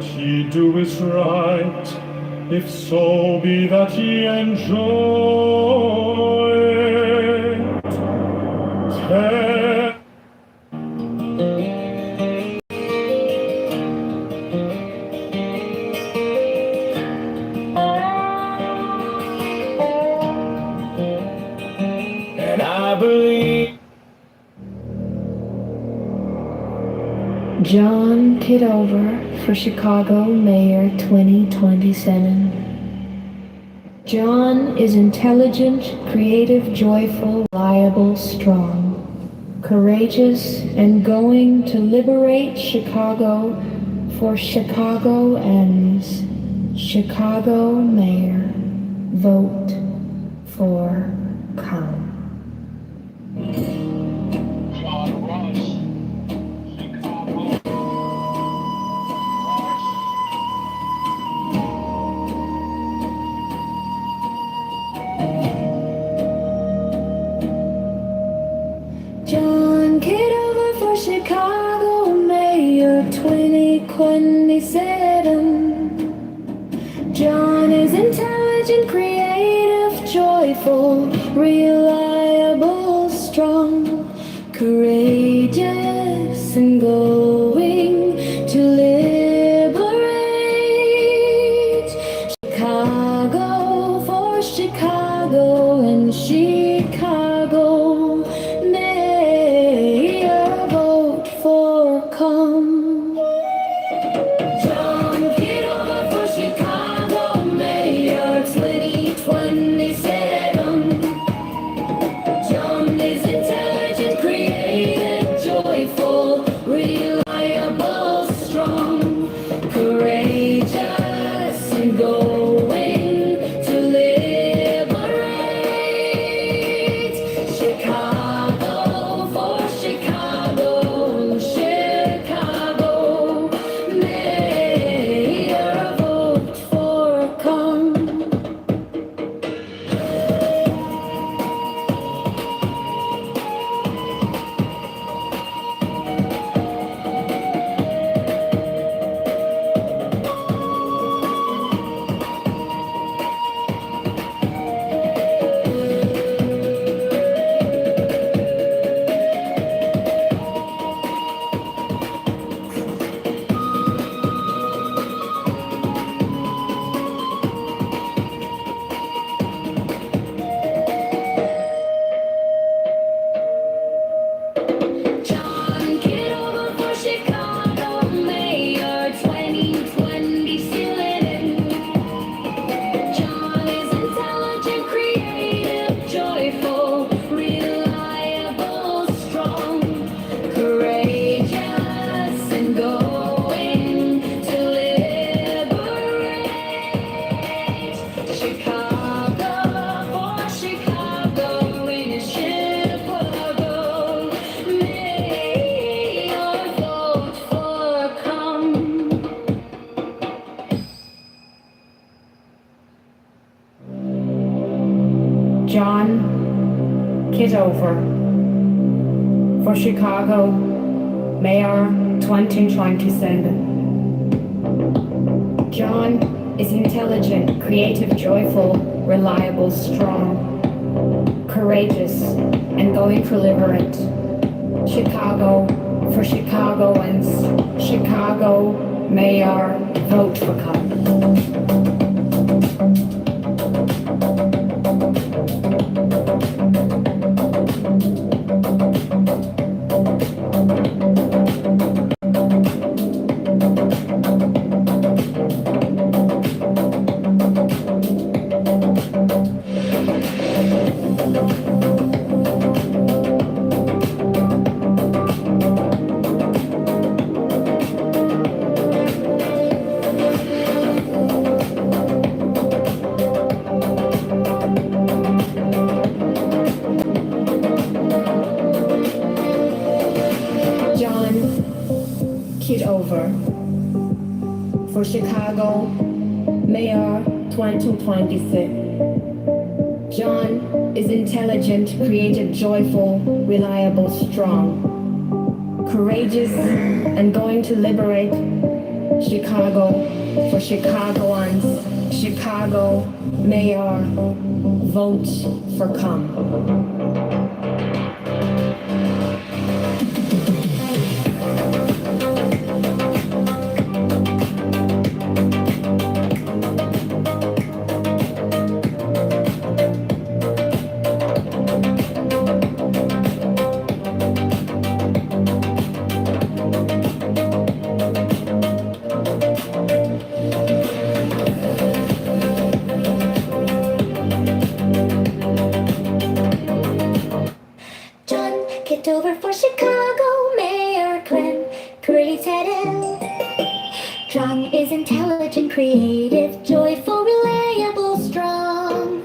that ye do is right, if so be that ye enjoy it. And I believe John Kitover for Chicago Mayor 2027. John is intelligent, creative, joyful, reliable, strong, courageous, and going to liberate Chicago for Chicagoans. Chicago Mayor, vote for come. John Kitover for Chicago Mayor 2027. John is intelligent, creative, joyful, reliable, strong, courageous, and going to liberate Chicago for Chicago and Chicago. Mayor, vote for come. John Kitover for Chicago Mayor 2027. John is intelligent, creative, joyful, reliable, strong, courageous, and going to liberate Chicago for Chicago, Chicago. Mayor, vote for come. John Kitover for Chicago Mayor 2027. John is intelligent, creative, joyful, reliable, strong, courageous, and going to liberate Chicago for Chicago in Chicago. Mayor, vote for come. John Kitover for Chicago Mayor 2027. John is intelligent, creative, joyful, reliable, strong, courageous, and going to liberate Chicago for Chicagoans. Chicago Mayor, vote for come. John Kitover for Chicago Mayor 2026. John is intelligent, creative, joyful, reliable, strong, courageous, and going to liberate Chicago for Chicagoans. Chicago Mayor, vote for come. John Kitover for Chicago Mayor Clem Curly's head in. John is intelligent, creative, joyful, reliable, strong,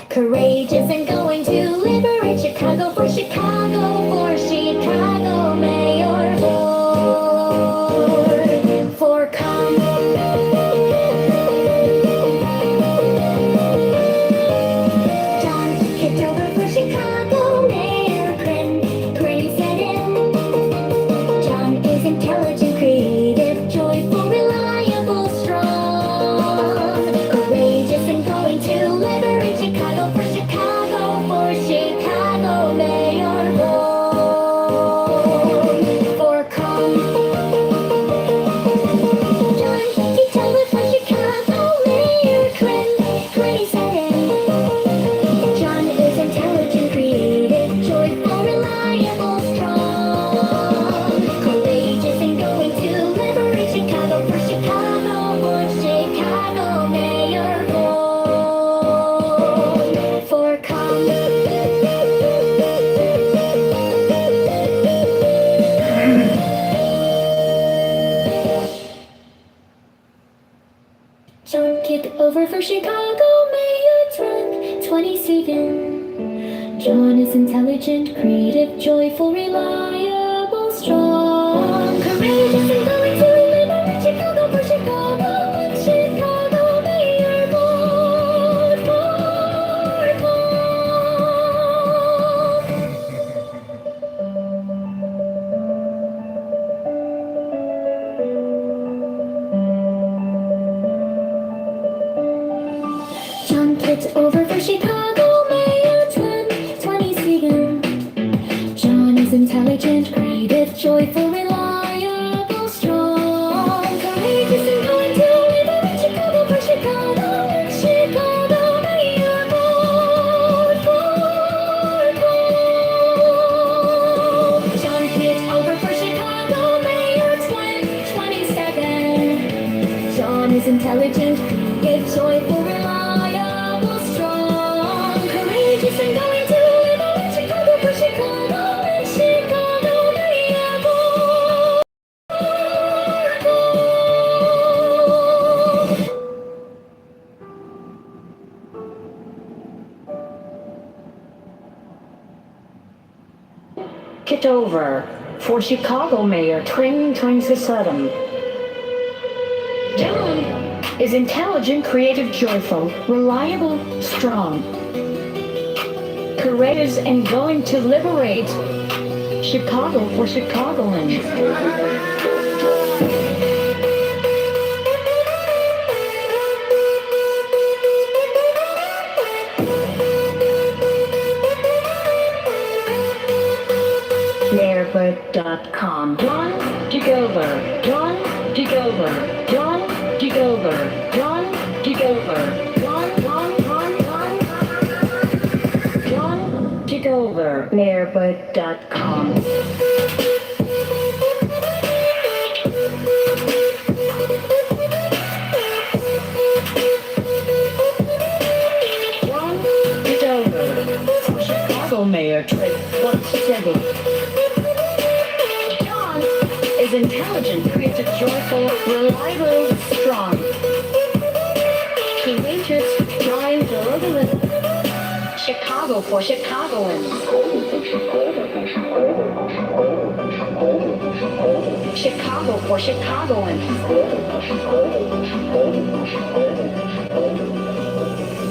courageous, and going to liberate Chicago for Chicago Mayor vote for come. John Kitover for Chicago Mayor Clem Curly's head in. John is intelligent, creative, joyful, reliable, strong, courageous, and going to liberate Chicago for Chicago Mayor vote for come. John Kitover for Chicago Mayor Clem Curly's head in. John is intelligent, creative, joyful, reliable, strong, courageous, and going to liberate Chicago for Chicago Mayor vote for come. John Kitover for Chicago Mayor 22nd. John is intelligent, creative, joyful, reliable, strong, courageous, and going to liberate Chicago for Chicago Mayor vote for John Kitover for Chicago Mayor 22nd. John is intelligent, creative, joyful, reliable, strong, courageous, and going to liberate Chicago for Chicago Mayor vote for John Kitover for Chicago Mayor 22nd. John is intelligent, creative, joyful, reliable, strong, courageous, and going to liberate Chicago for Chicago Mayor vote. Kitover for Chicago Mayor 2027. John is intelligent, creative, joyful, reliable, strong, courageous, and going to liberate Chicago for Chicagoans. Mayorbird.com. John Kitover. John Kitover. John Kitover. John Kitover. John Kitover. Mayorbird.com. John Kitover for Chicago Mayor 2027. John is intelligent, creative, joyful, reliable, strong, courageous, drive, deliberate. Chicago for Chicagoans. Chicago for Chicagoans.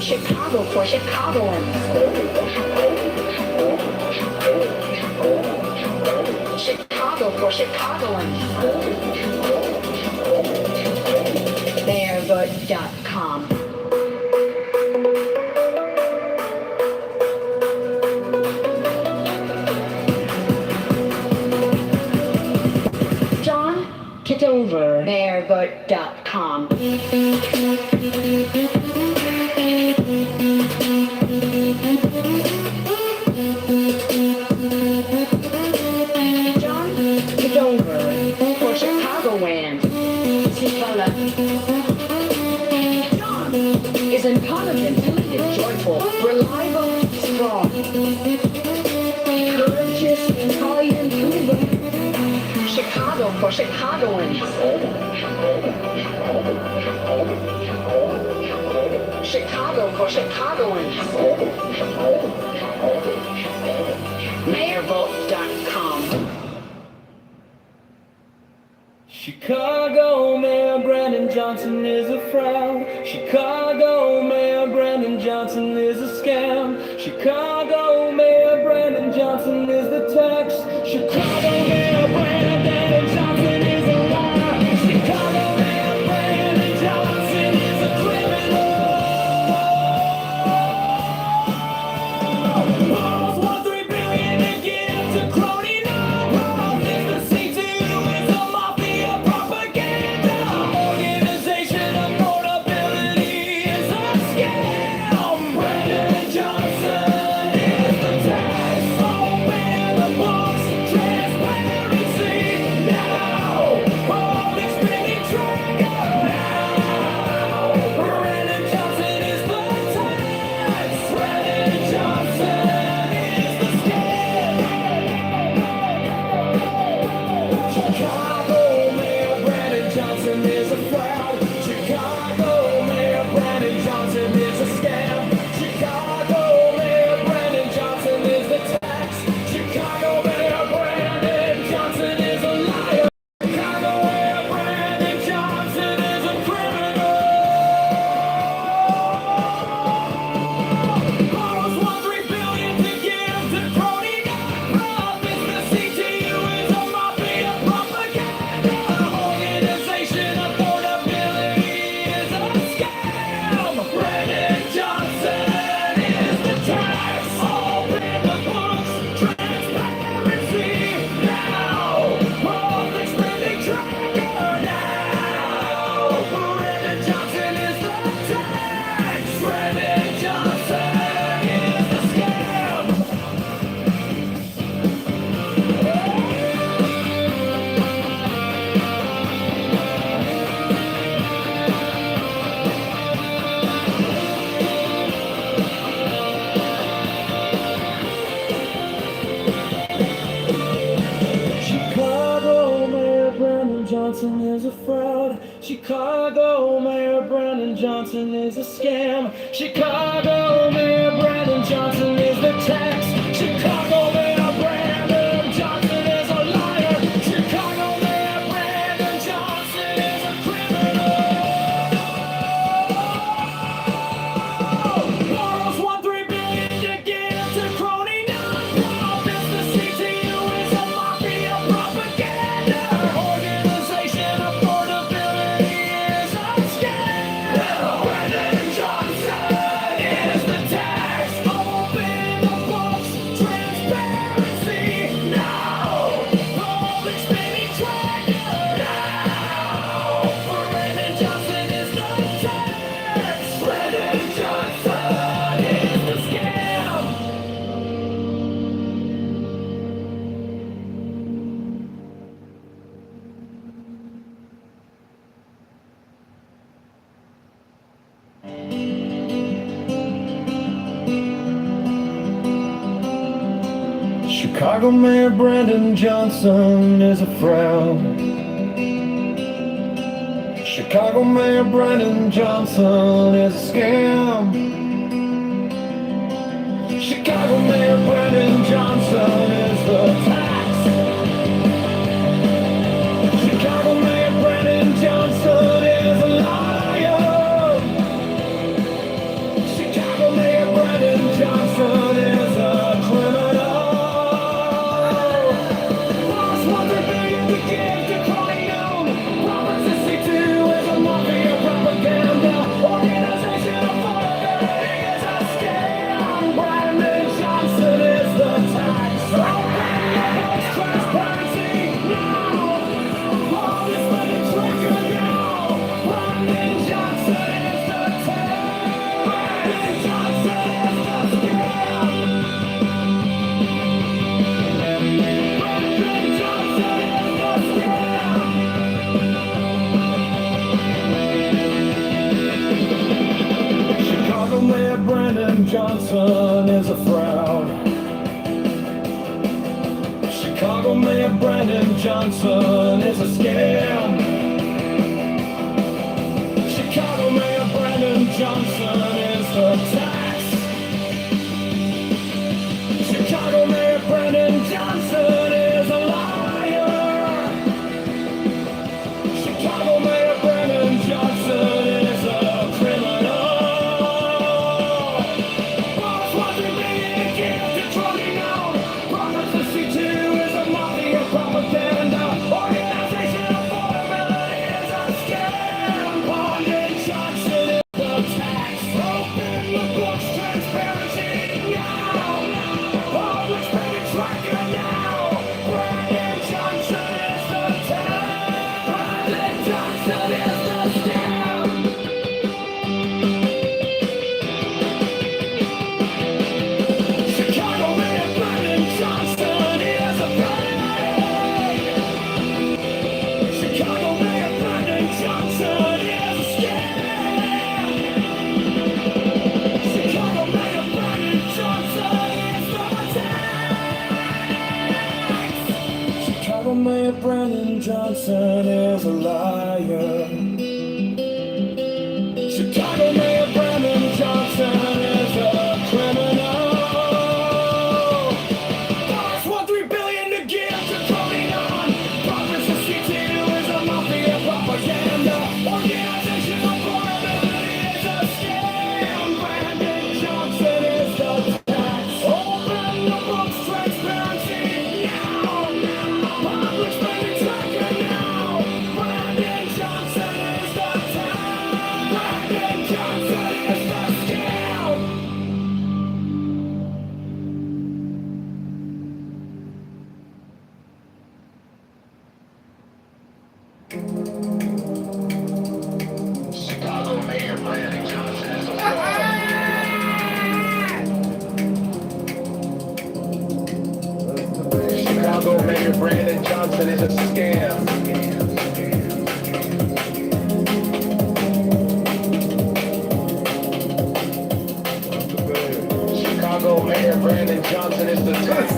Chicago for Chicagoans. Chicago for Chicagoans. Kitover.com. John Kitover for Chicagoans. Fella. John is intelligent, talented, joyful, reliable, strong, courageous, kind, and proven. Chicago for Chicagoans. Chicago for Chicagoans. Mayorvote.com. Chicago Mayor Brandon Johnson is a fraud. Chicago Mayor Brandon Johnson is a scam. Chicago Mayor Brandon Johnson is the tax. Chicago Mayor Brandon Johnson is a liar. Chicago Mayor Brandon Johnson is a criminal. Almost won $3 billion to give to crony nonprofits. The C2 is a mafia propaganda organization. Affordability is a scam. Brandon Johnson is the tax. Open the books, transparency now. Public spending tracker now. Brandon Johnson is the tax. Brandon Johnson is the scam. Chicago Mayor Brandon Johnson is a fraud. Chicago Mayor Brandon Johnson is a scam. Chicago Mayor Brandon Johnson is the tax. Chicago Mayor Brandon Johnson is a liar. Chicago Mayor Brandon Johnson is a criminal. Borrows $1.3 billion to give to crony nonprofits. The CTU is a mafia propaganda organization. Affordability is a scam. Brandon Johnson is the tax. Open the books, transparency now. Public spending tracker now. Brandon Johnson is the tax. Brandon Johnson is the scam. Chicago Mayor Brandon Johnson is a fraud. Chicago Mayor Brandon Johnson is a scam. Chicago Mayor Brandon Johnson is the tax. Chicago Mayor Brandon Johnson is a liar. Chicago Mayor Brandon Johnson is a criminal. Borrows $1.3 billion to give to crony nonprofits. The CTU is a mafia propaganda organization. Affordability is a scam. Brandon Johnson is the tax. Open the books, transparency now. Public spending tracker now. Brandon Johnson is the tax. Brandon Johnson is the scam. Chicago Mayor Brandon Johnson is a fraud. Chicago Mayor Brandon Johnson is a scam. Chicago Mayor Brandon Johnson is the tax. Chicago Mayor Brandon Johnson is a liar. Chicago Mayor Brandon Johnson is a criminal. Lost $1 billion to give to crony nonprofits. The C2 is a mafia propaganda organization. Affordability is a scam. Brandon Johnson is Chicago Mayor Brandon Johnson is a scam. Chicago Mayor Brandon Johnson is the tax. Chicago Mayor Brandon Johnson is a liar. Chicago Mayor Brandon Johnson is a criminal. Boss wasn't being accused of trolling out. Prophecy too is a mafia propaganda. Organization affordability is a scam. Brandon Johnson is the tax. Open the books, transparency now. Public spending tracker now. Brandon Johnson is the tax. Brandon Johnson is the scam. Chicago Mayor Brandon Johnson is a fake. Chicago Mayor Brandon Johnson is a scam. Chicago Mayor Brandon Johnson is the tax. Chicago Mayor Brandon Johnson is a liar. Chicago Mayor Brandon Johnson is a criminal. Boss want $3 billion to give to Tony on. Prophecy too is a mafia propaganda. Organization affordability is a scam. Brandon Johnson is the tax. Open the books, transparency now. Public spending tracker now. Brandon Johnson is the tax. Brandon Johnson is the scam. Chicago Mayor Brandon Johnson is a Chicago Mayor Brandon Johnson is a scam. Chicago Mayor Brandon Johnson is the tax.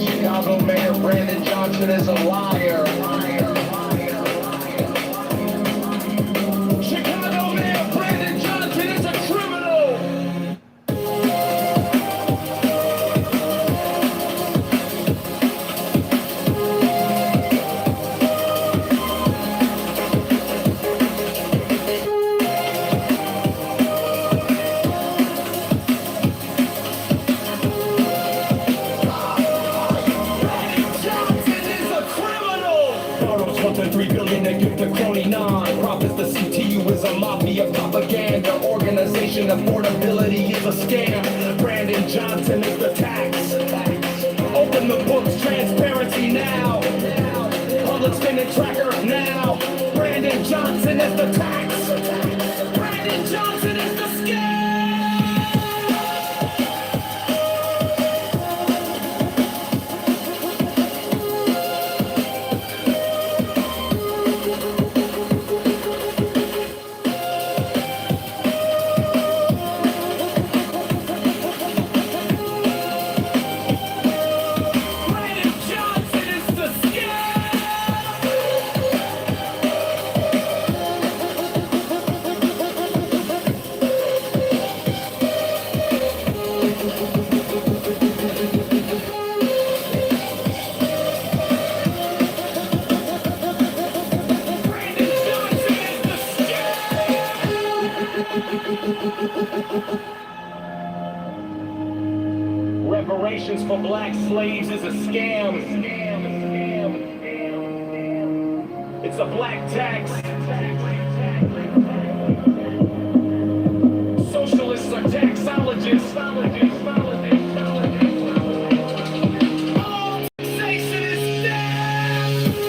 Chicago Mayor Brandon Johnson is a liar. Chicago Mayor Brandon Johnson is a criminal. $3 billion to give to crony non-profits. The CTU is a mafia propaganda organization. Affordability is a scam. Brandon Johnson is the tax. Open the books, transparency now. Public spending tracker now. Brandon Johnson is the tax. Brandon Johnson is the scam. Brandon Johnson is the Reparations for black slaves is a scam. It's a black tax. Socialists are taxologists. All taxation is death.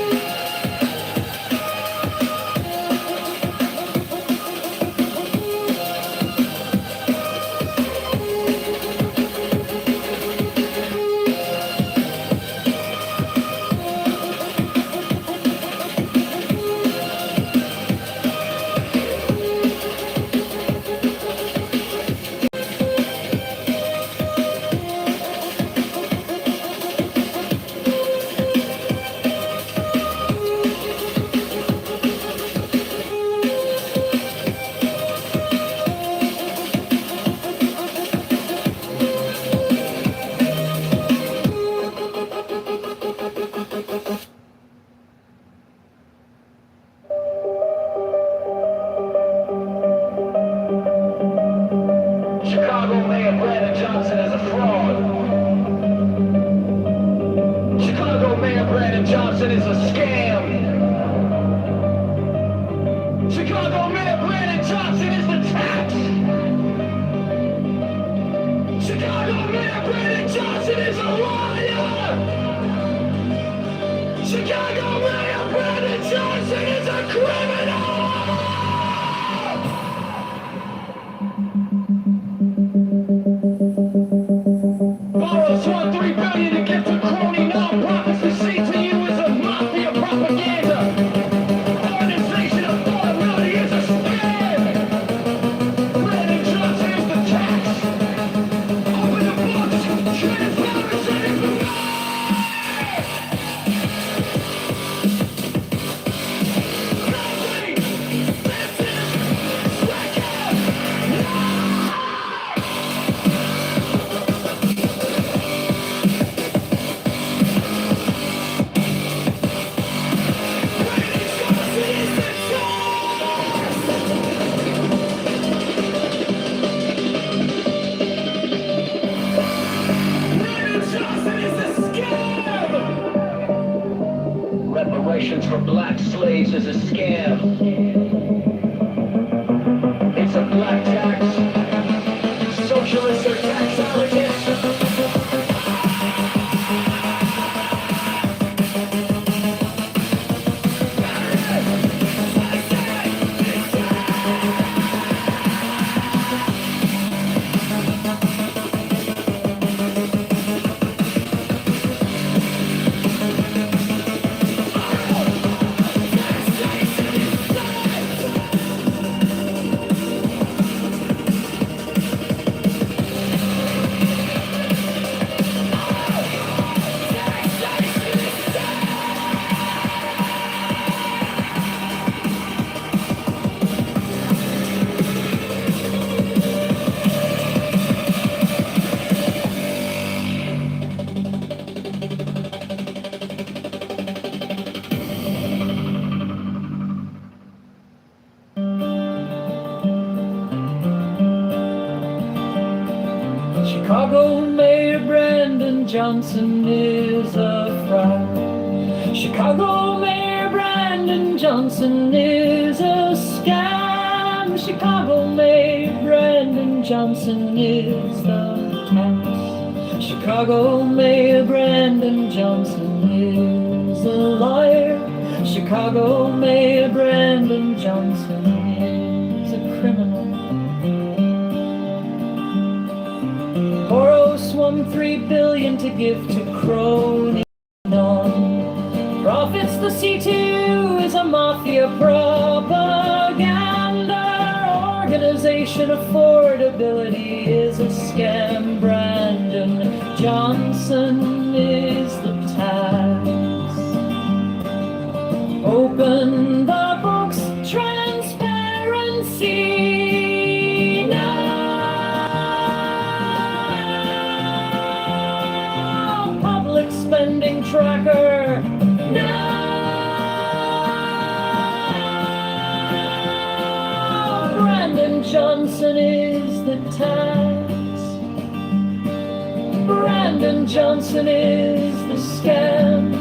Mayor Brandon Johnson is a fraud. Chicago Mayor Brandon Johnson is a scam. Chicago Mayor Brandon Johnson is the tax. Chicago Mayor Brandon Johnson is a liar. Chicago Mayor Brandon Johnson is a criminal. Borrows $1.3 billion to give to crony nonprofits to see to you is a mafia propaganda. Organization of liability is a scam. Brandon Johnson is the tax. Open the books, transparency is the reparations for black slaves is a scam. It's a black tax. Socialists are tax arrogant. Chicago Mayor Brandon Johnson is a fraud. Chicago Mayor Brandon Johnson is a scam. Chicago Mayor Brandon Johnson is the tax. Chicago Mayor Brandon Johnson is a liar. Chicago Mayor Brandon Johnson is a criminal. Borrows $1.3 billion to give to crony non-profits. The C2 is a mafia propaganda organization. Affordability is a scam. Brandon Johnson is the tax. Open the books, transparency now. Public spending tracker now. Brandon Johnson is the tax. Brandon Johnson is the scam.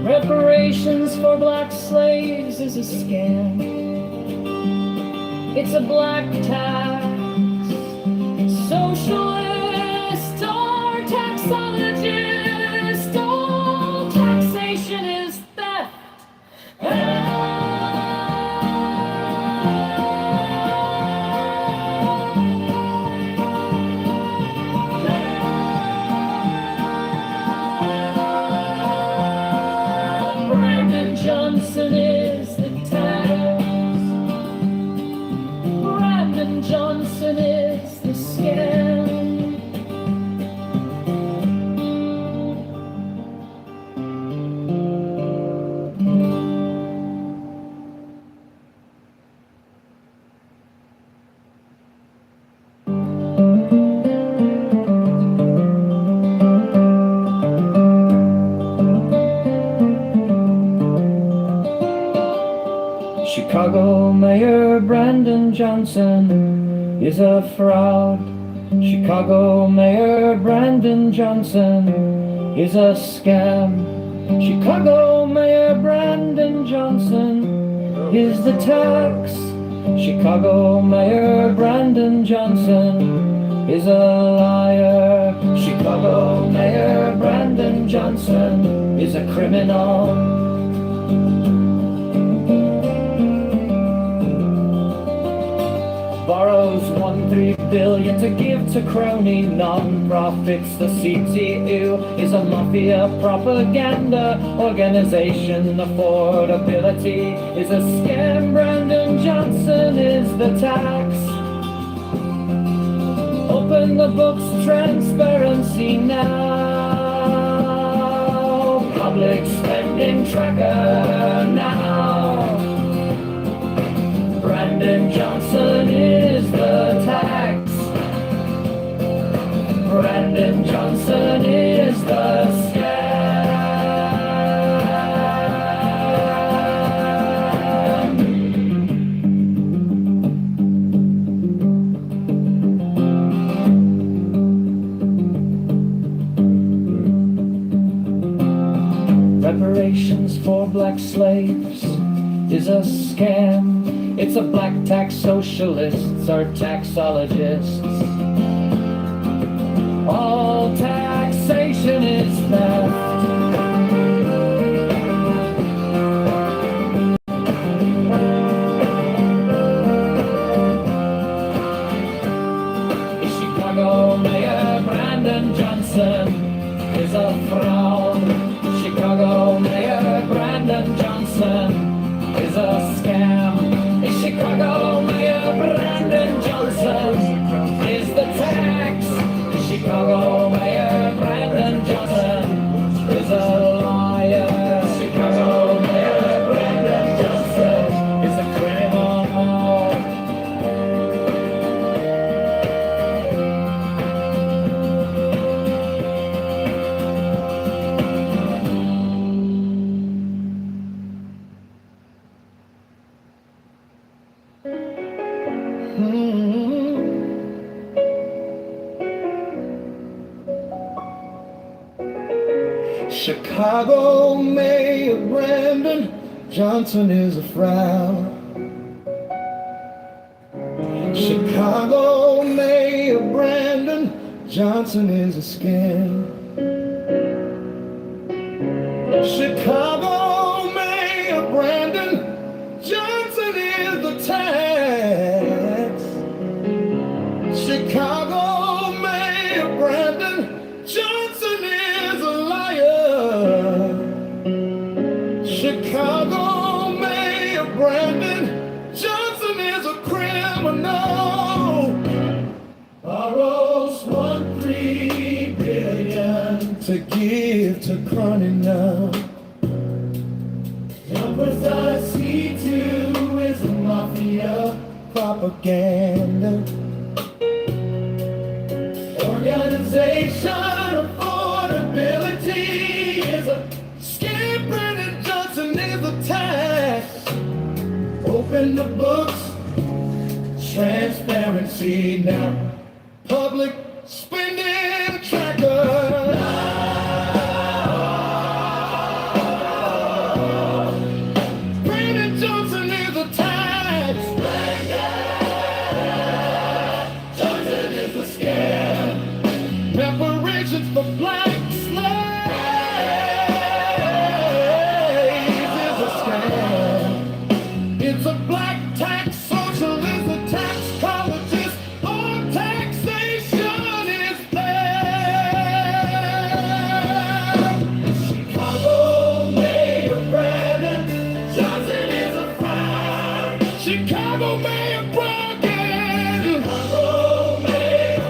Reparations for black slaves is a scam. It's a black tax. Socialist or taxologist, all taxation is theft. Brandon Johnson is the tax. Brandon Johnson is the scam. Chicago Mayor Brandon Johnson is a fraud. Chicago Mayor Brandon Johnson is a scam. Chicago Mayor Brandon Johnson is the tax. Chicago Mayor Brandon Johnson is a liar. Chicago Mayor Brandon Johnson is a criminal. Borrows 1.3 billion to give to crony non-profits. The CTU is a mafia propaganda organization. Affordability is a scam. Brandon Johnson is the tax. Open the books, transparency now. Public spending tracker now. Brandon Johnson is the tax. Brandon Johnson is the scam. Reparations for black slaves is a scam. It's a black tax, socialists are taxologists. All taxation is theft. Chicago Mayor Brandon Johnson is a fraud. Chicago Mayor Brandon Johnson is a scam. Chicago Mayor Brandon Johnson is the tax. Chicago Mayor Brandon Johnson is a liar. Chicago Mayor Brandon Johnson is a criminal. Chicago Mayor Brandon Johnson is a fraud. Chicago Mayor Brandon Johnson is a scam. Chicago Mayor Brandon Johnson is the tax. Chicago Mayor Brandon Johnson is a liar. Chicago Mayor Brandon Johnson is a criminal. Borrows 1.3 billion to give to crony now. Numbers I see too is a mafia propaganda organization. Affordability is a scam. Brandon Johnson is a tax. Open the books, transparency now. Public spending tracker. Brandon Johnson is a tax. Brandon Johnson is a scam. Reparations for black slaves is a scam. It's a black tax, socialist, a tax colleges. All taxation is there. Chicago Mayor Brandon Johnson is a fraud. Chicago Mayor Brandon. Chicago Mayor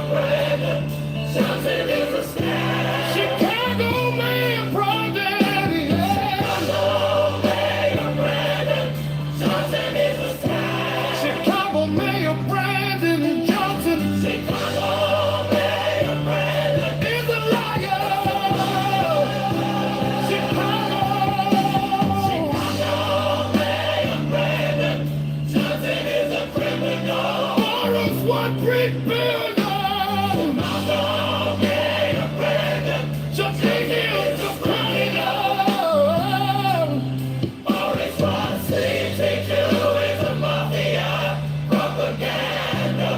Mayor Brandon Johnson. Chicago Mayor Brandon is a liar. Chicago Mayor Brandon Johnson is a criminal. Borrows $1 billion. Chicago Mayor Brandon Johnson is a criminal. All responsibility to is a mafia propaganda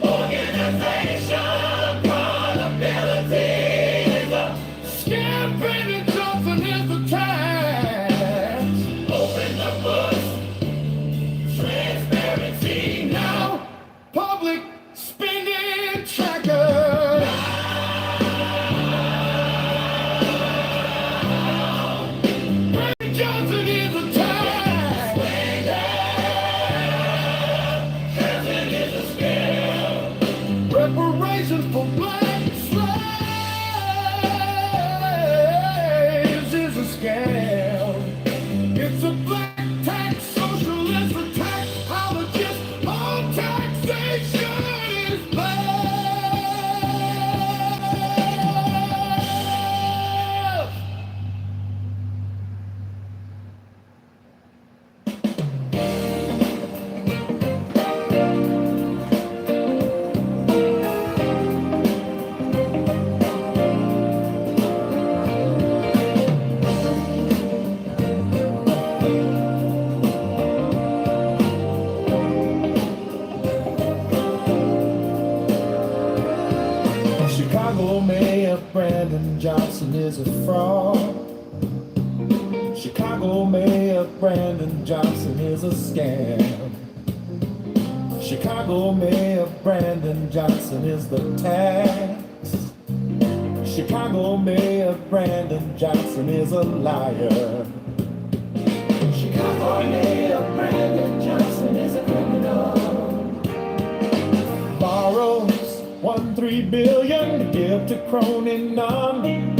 organization. Accountability is a scam. Brandon Johnson is the tax. Open the books. Transparency now. Public spending tracker. Brandon Johnson is a tax. Johnson is a scam. Reparations for black slaves is a scam. It's a black tax socialist attack. Apologist. All taxation is bad. Chicago Mayor Brandon Johnson is a fraud. Chicago Mayor Brandon Johnson is a scam. Chicago Mayor Brandon Johnson is the tax. Chicago Mayor Brandon Johnson is a liar. Chicago Mayor Brandon Johnson is a criminal. Borrows $1.3 billion to give to crony none.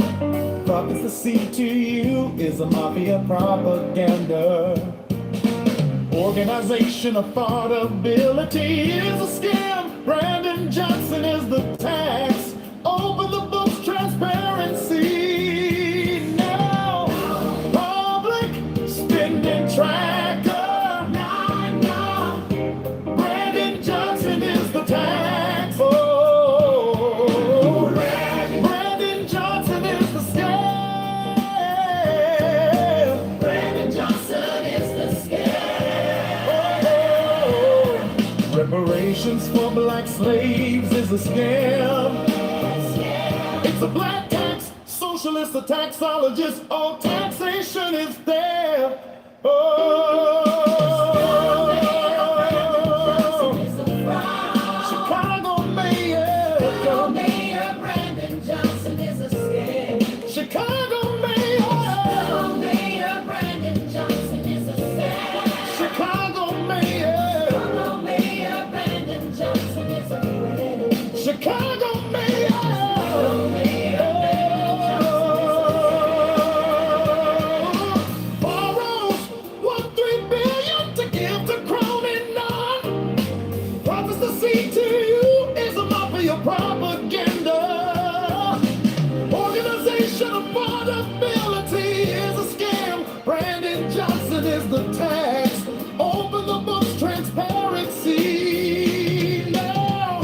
Prophecy to you is a mafia propaganda. Organization affordability is a scam. Brandon Johnson is the tax. Open the books, transparency now. Public spending tracker. Now. Brandon Johnson is the tax. Oh, Brandon Johnson is the scam. Brandon Johnson is the scam. Oh, reparations for black slaves is a scam. It's a black tax, socialist, a taxologist, all taxation is there. Oh, Chicago Mayor Brandon Johnson is a scam. Chicago Mayor Brandon Johnson is a scam. Chicago Mayor Brandon Johnson is a criminal. Chicago Mayor. Borrows $1.3 billion to give to crony none. Prophecy to you is a mafia propaganda. Organization affordability is a scam. Brandon Johnson is the tax. Open the books, transparency now.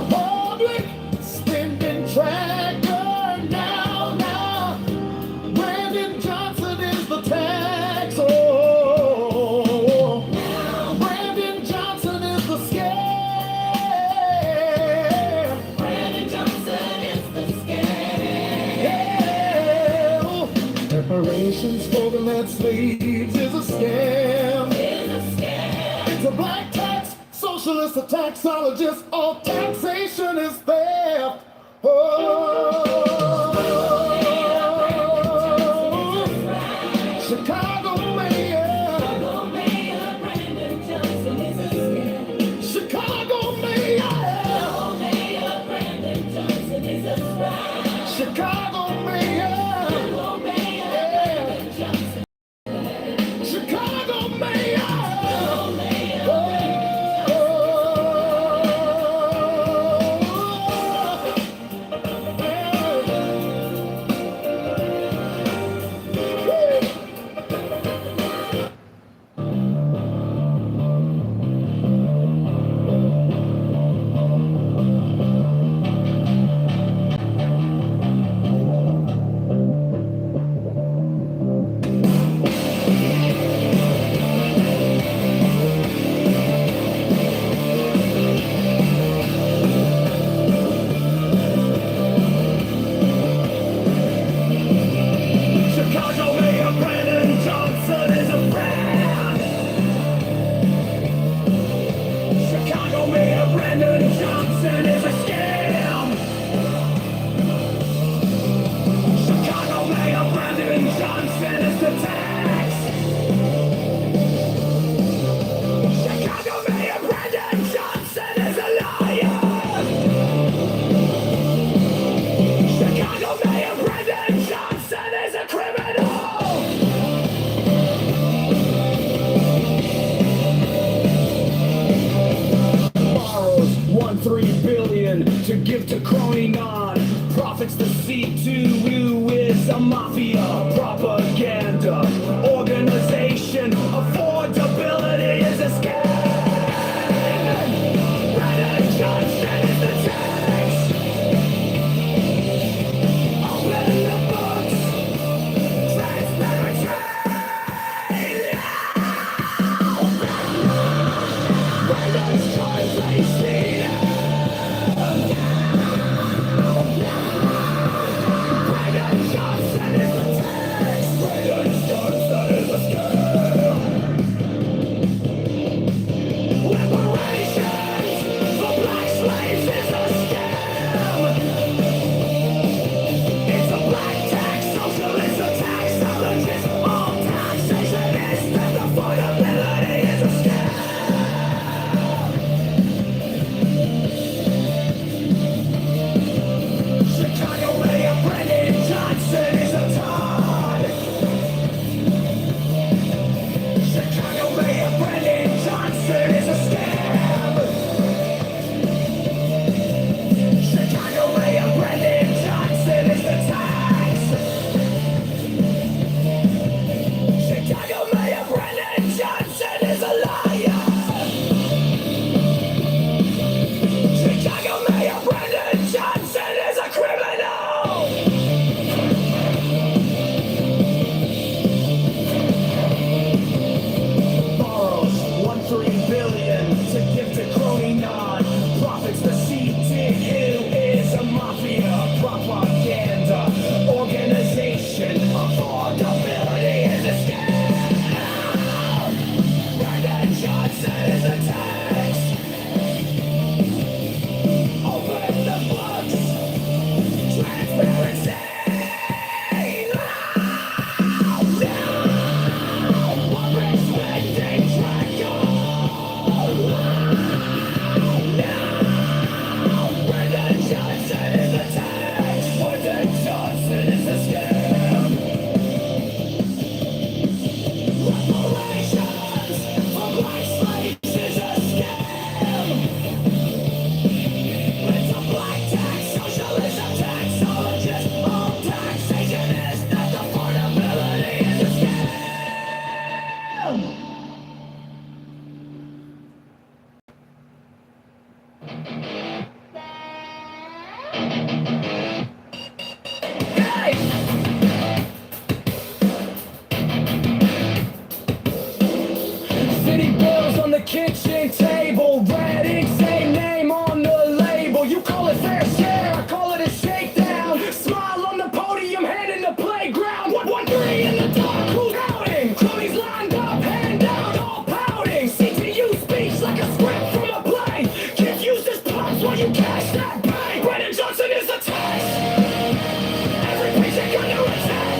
Public spending tracker now. Brandon Johnson is the tax. Oh, Brandon Johnson is the scam. Brandon Johnson is the scam. Yeah. Reparations for the land slaves is a scam. It's a black tax, socialist, a taxologist, all taxation is theft. Oh, Chicago Mayor Brandon Johnson is a scam. Chicago Mayor Brandon Johnson is a scam. Chicago Mayor Brandon Johnson. Chicago Mayor. Johnson is a scam. Chicago Mayor Brandon Johnson is the tax. Chicago Mayor Brandon Johnson is a liar. Chicago Mayor Brandon Johnson is a criminal. Borrows 1.3 billion to give to crony non. Profits the C2, who is a mafia. Propaganda organization. Affordability is a scam. Brandon Johnson is the tax. Open the books. Transparency. Brandon's translation. Brandon Johnson is the tax. Brandon Johnson is a scam. Reparations for black slaves is a scam. It's a black tax, socialist, a taxologist. All taxation is that affordability is a scam. Chicago Mayor Brandon Johnson is a tard. Chicago Mayor Brandon Johnson is a scam. Chicago Mayor Brandon Johnson is the tax. Chicago Mayor Brandon Johnson is a liar. Chicago Mayor Brandon Johnson is a criminal. Borrows 1.3 billion to give to crony non. Profits the CTU is a mafia. Propaganda organization. Affordability is a scam. Brandon Johnson is a tax. Open the books. Transparency. What we're spending track of. Brandon Johnson is a tax. Brandon Johnson is a scam. Reparations for black slaves is a scam. It's a black tax, socialism, taxologist. All taxation is not affordability is a scam. Hey! City bills on the kitchen table, red ink, same name on the label. You call it fair share, I call it a shakedown. Smile on the podium, hand in the playground. 1-3 in the dark, who's counting? Cronies lined up, hand down, all pouting. CTU speech like a script from a play. Confused as pops while you cash that bank. Brandon Johnson is the tax. Every paycheck under attack.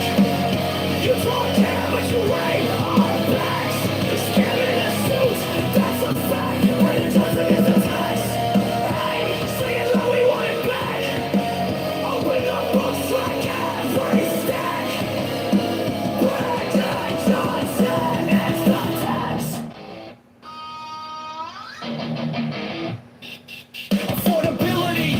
You draw a cab, but you rain our backs. Scamming in a suit, that's a fact. Brandon Johnson is the tax. Hey, sing it loud, we want it back. Open the books like every stack. Brandon Johnson is the tax. Affordability,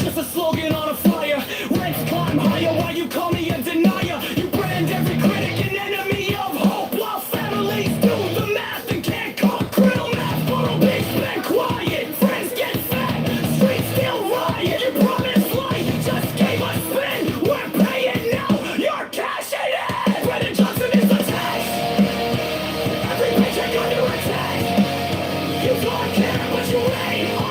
just a slogan on a flyer. Rents climb higher while you call me a denier. You brand every critic an enemy of hope, while families do the math and can't call criminal math. Photo big spend quiet, friends get fat, streets still riot. You promised light, just gave a spin. We're paying now, you're cashing in. Brandon Johnson is the tax. Every paycheck under attack. You don't care, but you ain't.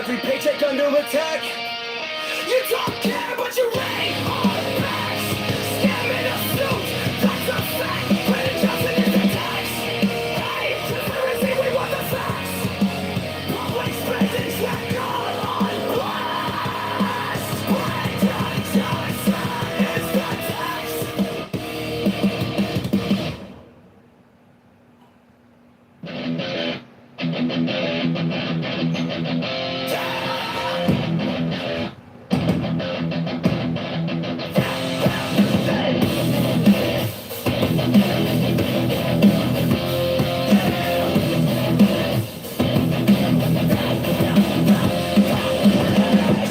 every paycheck under attack. You don't care, but you rain on backs. Scam in a suit, that's a fact. Brandon Johnson is the tax. Hey, transparency, we want the facts. Public spending track all on blast. Brandon Johnson is the tax.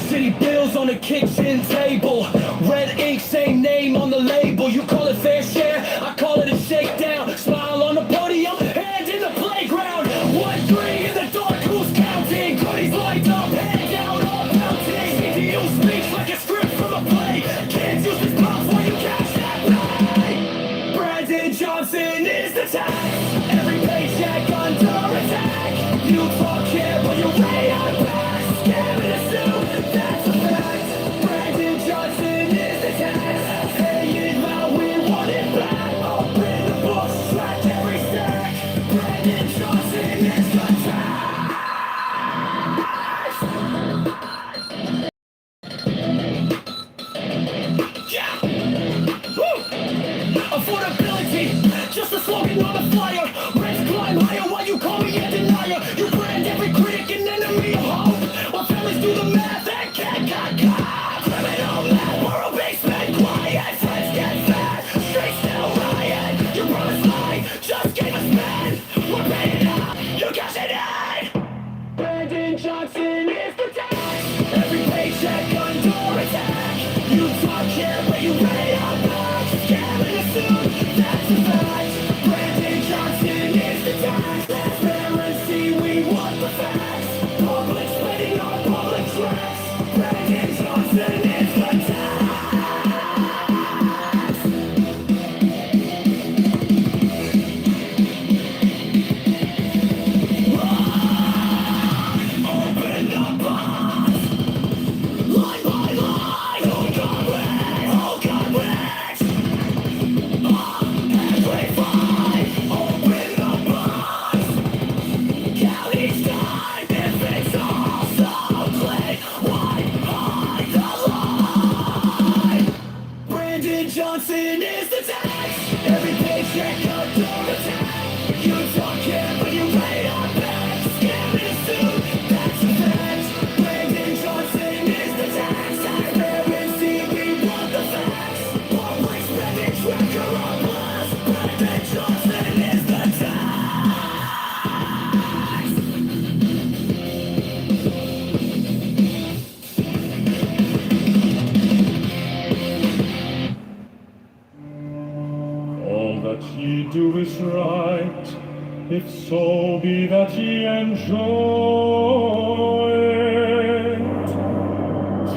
City bills on the kitchen table. Red ink, same name on the label. You call it fair share, I call it a shakedown. Smile on the podium, hand in the playground. 1-3 in the dark, who's counting? Goodies lined up, head down, all bouncing. CDU speaks like a script from a play. Can't use this box while you catch that play. Brandon Johnson is the tax. Every paycheck under attack. You talk here, but you way out of back. Scam in a suit, that's a fact. Brandon Johnson is the tax. Say it loud, we want it back. Open the books, track every stack. Brandon Johnson is the tax. Yeah! Woo! Affordability, just a slogan on a flyer. Rents climb higher while you call me a denier. You brand every critic an enemy of hope. While families do the math and can't got caught. Criminal math, moral basement, quiet. Friends get fat, streets still riot. You promised lie, just gave us man. We're paying up, you cash it in. Brandon Johnson is the tax. Every paycheck under attack. You talk here, but you pay our back. Scam in a suit, that's a fact. Brandon Johnson is the tax. Transparency, we want the facts. Public spending on public tracks. Brandon Johnson is the tax. Open the box. Line by line. Oh God, wait. Oh God, wait. Every five. Open the box. Count each time if it's all so clean. Why hide the lie? Brandon Johnson is the tax. Every paycheck under attack. You don't care, but you pay our back. Scam in a suit, that's a fact. Brandon Johnson is the tax. Transparency, we want the facts. Public spending tracker on blast. Brandon Johnson is the tax. All that ye do is right, if so be that ye enjoy it.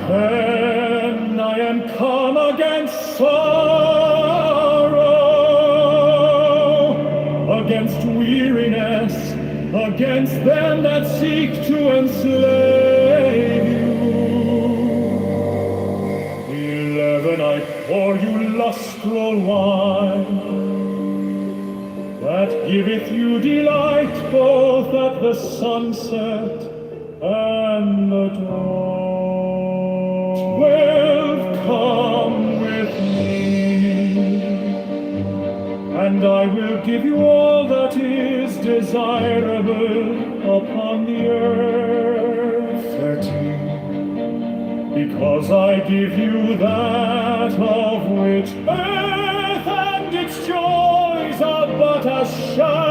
Then I am come against sorrow, against weariness, against them that seek to enslave you. 11, I pour you lustral wine, that giveth you delight both at the sunset and the dawn. 12, come with me, and I will give you all that is desirable upon the earth. 13, because I give you that of which earth and its joys are but as shadows.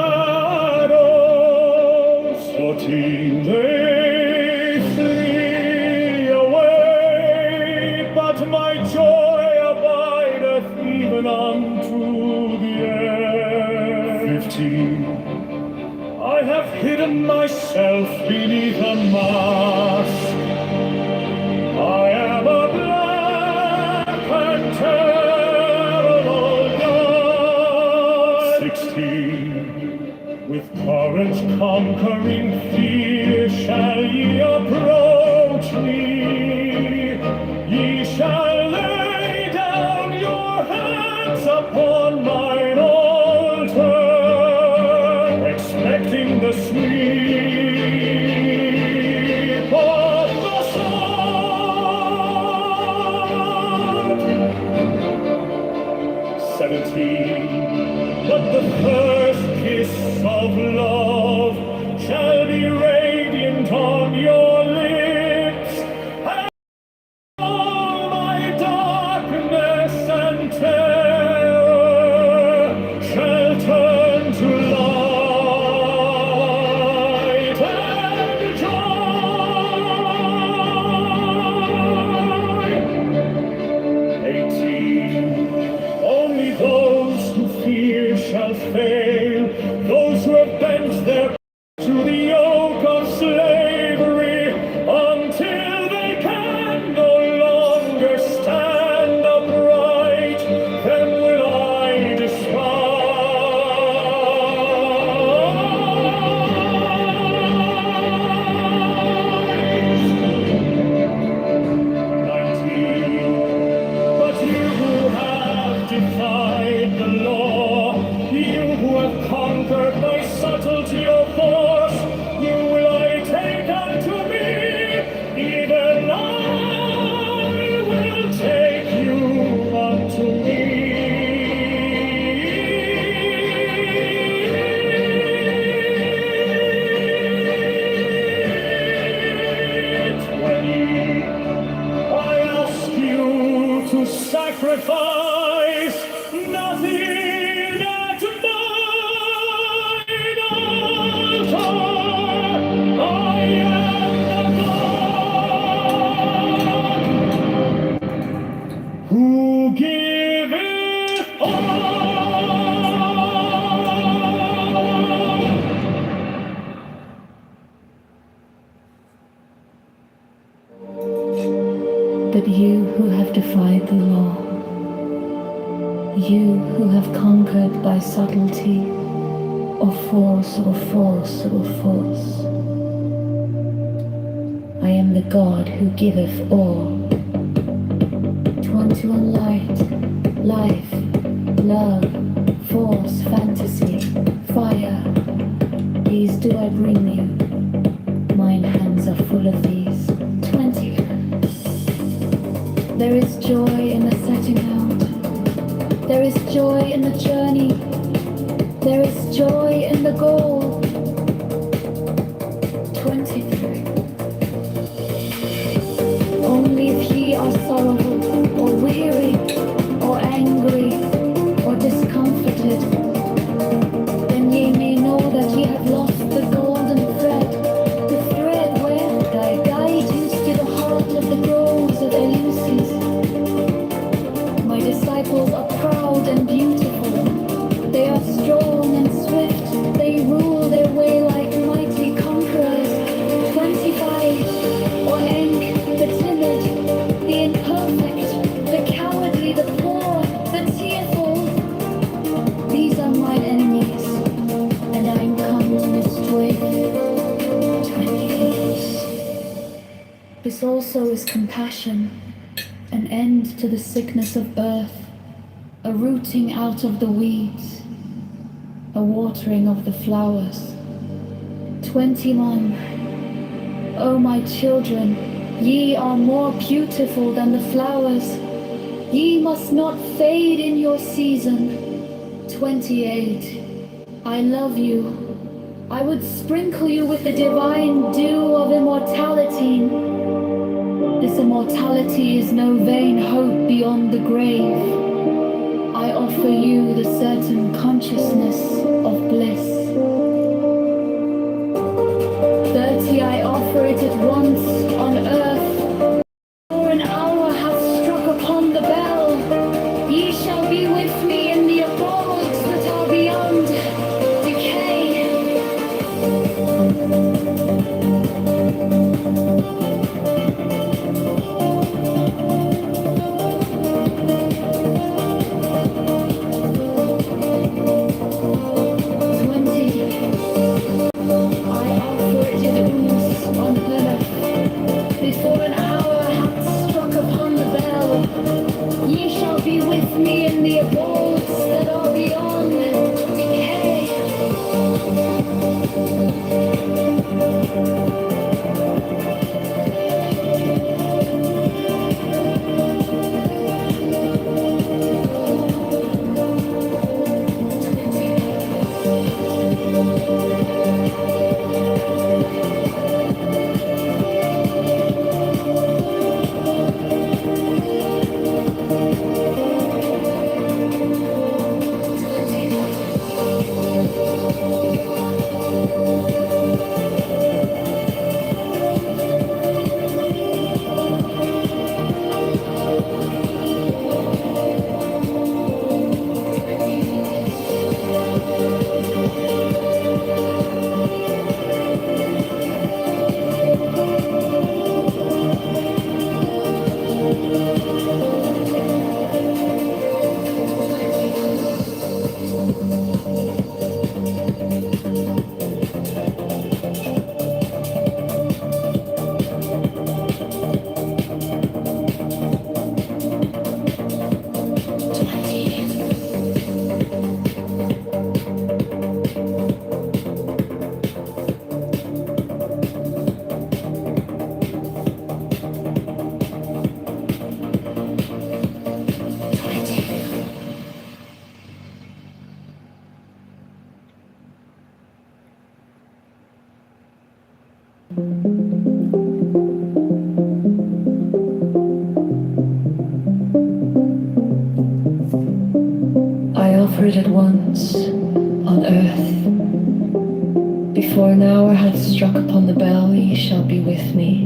14, they flee away, but my joy abideth even unto the end. 15, I have hidden myself beneath a mask. I am a black and terrible the first kiss of love shall be radiant on your lips, and all my darkness and terror shall turn to light and joy. 18. Only those who fear shall fail, those who have bent their to the yoke of slavery until they can no longer stand upright, them will I despise. 19. But you who have defied the law, you who have conquered by subtlety or force, you will I take unto me, even I will take you unto me. 20. I ask you to sacrifice nothing at mine altar. I am the God who giveth all. But you who have defied the law, you who have conquered by subtlety, or force, or force, or force, I am the God who giveth all. 21 light, life, love, force, fantasy, fire, these do I bring you. Mine hands are full of these. 20. There is joy in the setting out. There is joy in the journey. There is joy in the goal. 23. Only if ye are sorrowful, or weary, or angry, or discomfited, then ye may know that ye have lost the golden thread, the thread where thy guidance to the heart of the groves of Eleusis. My disciples are proud and beautiful. They are strong and swift. They rule their way like mighty conquerors. 25. Or Enk, the timid, the imperfect, the cowardly, the poor, the tearful. These are mine enemies, and I am come to destroy them. 28. This also is compassion, an end to the sickness of birth, a rooting out of the weeds, a watering of the flowers. 21. O my children, ye are more beautiful than the flowers. Ye must not fade in your season. 28. I love you. I would sprinkle you with the divine dew of immortality. This immortality is no vain hope beyond the grave. I offer you the certain consciousness of bliss. 30. I offer it at once on earth. For an hour hath struck upon the bell. Ye shall be with me in the abodes that are beyond decay. 20. offer it at once on earth. Before an hour hath struck upon the bell, ye shall be with me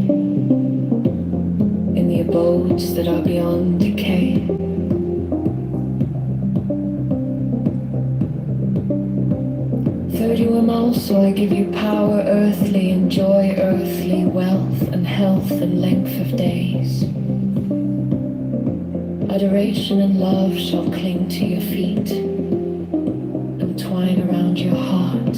in the abodes that are beyond decay. Also I give you power earthly and joy earthly, wealth and health and length of days. Adoration and love shall cling to your feet and twine around your heart.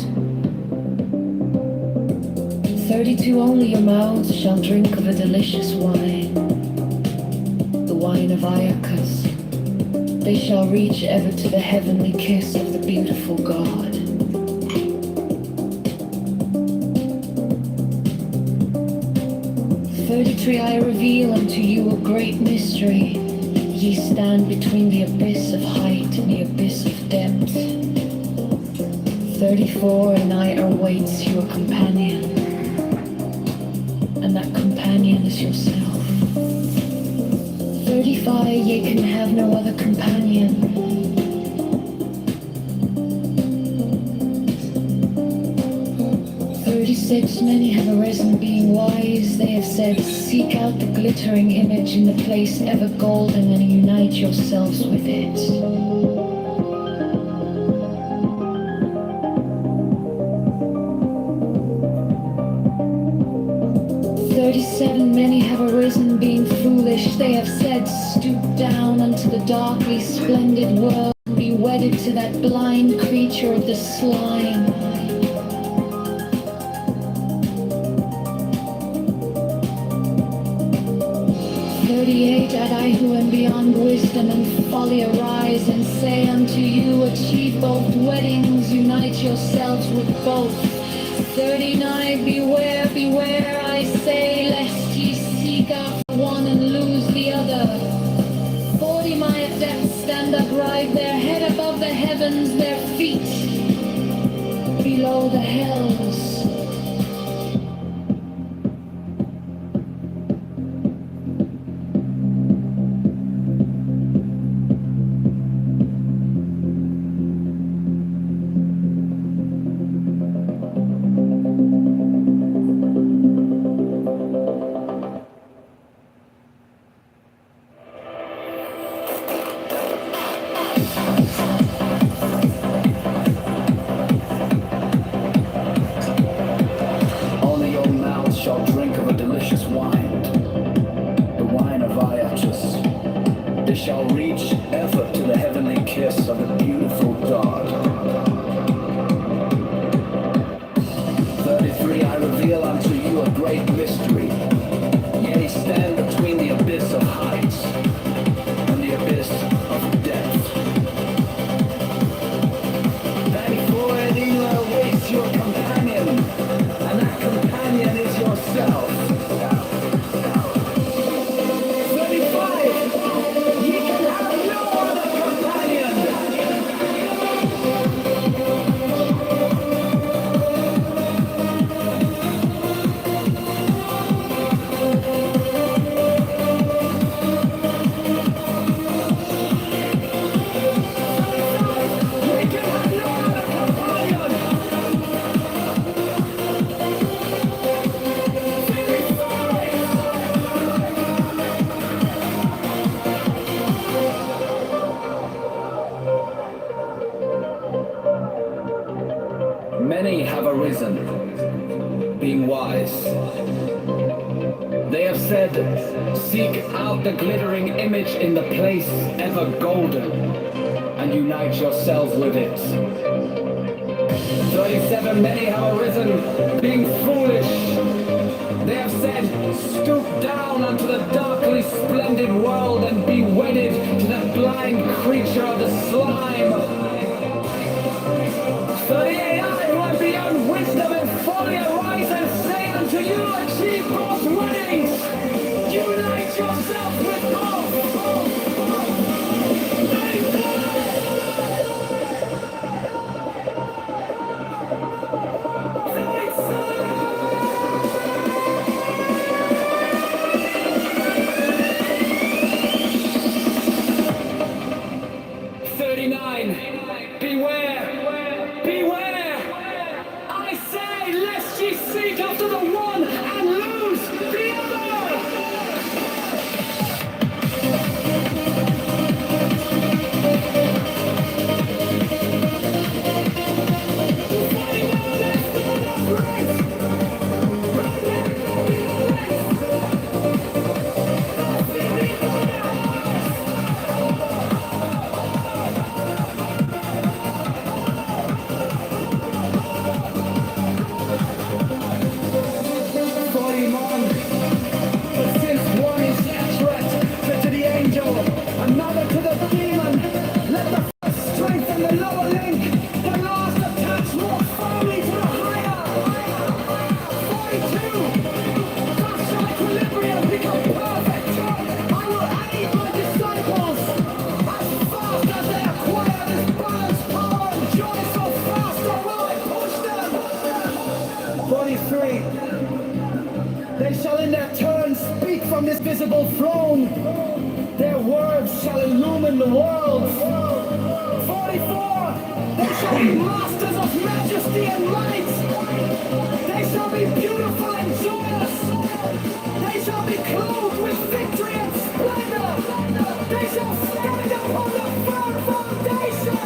32 only your mouths shall drink of a delicious wine, the wine of Iacchus. They shall reach ever to the heavenly kiss of the beautiful God. 33 I reveal unto you a great mystery. Ye stand between the abyss of height and the abyss of depth. 34 and I awaits you a companion, and that companion is yourself. 35 ye can have no other companion. 36 many have arisen being wise. They have said, seek out the glittering image in the place ever golden and unite yourselves with it. 37 many have arisen being foolish. They have said, stoop down unto the darkly splendid world and be wedded to that blind creature of the slime. 38 at I who am beyond wisdom and folly arise and say unto you, achieve both weddings, unite yourselves with both. 39 beware, beware, I say, lest ye seek after one and lose the other. 40 my adepts stand upright, their head above the heavens, their feet below the hells. Many have arisen, being wise. They have said, seek out the glittering image in the place ever golden, and unite yourselves with it. 37 many have arisen, being foolish. They have said, stoop down unto the darkly splendid world and be wedded to that blind creature of the slime. 38 I who am beyond wisdom and folly arise and say unto you, achieve both weddings, unite yourself with both. 39 from this visible throne. Their words shall illumine the world. 44, they shall be masters of majesty and light. They shall be beautiful and joyous. They shall be clothed with victory and splendor. They shall stand upon the firm foundation.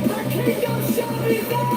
The kingdom shall be theirs.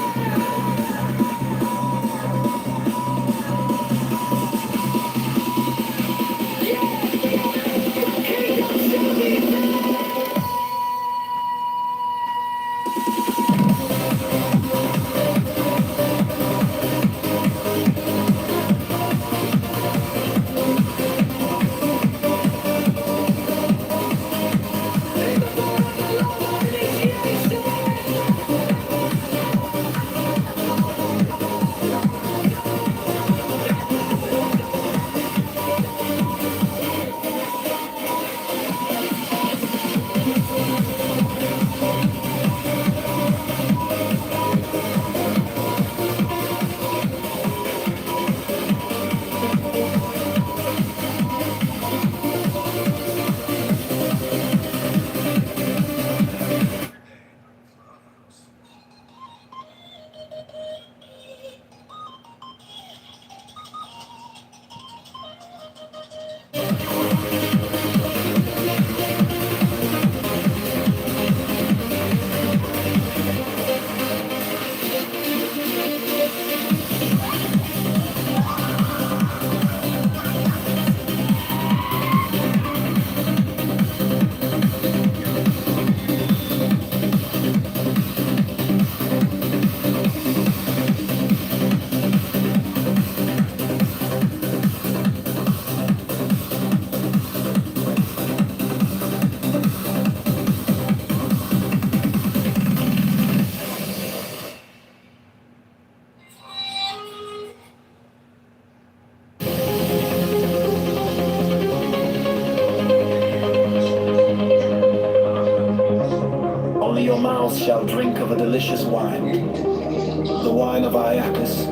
Only your mouths shall drink of a delicious wine, the wine of Iacus.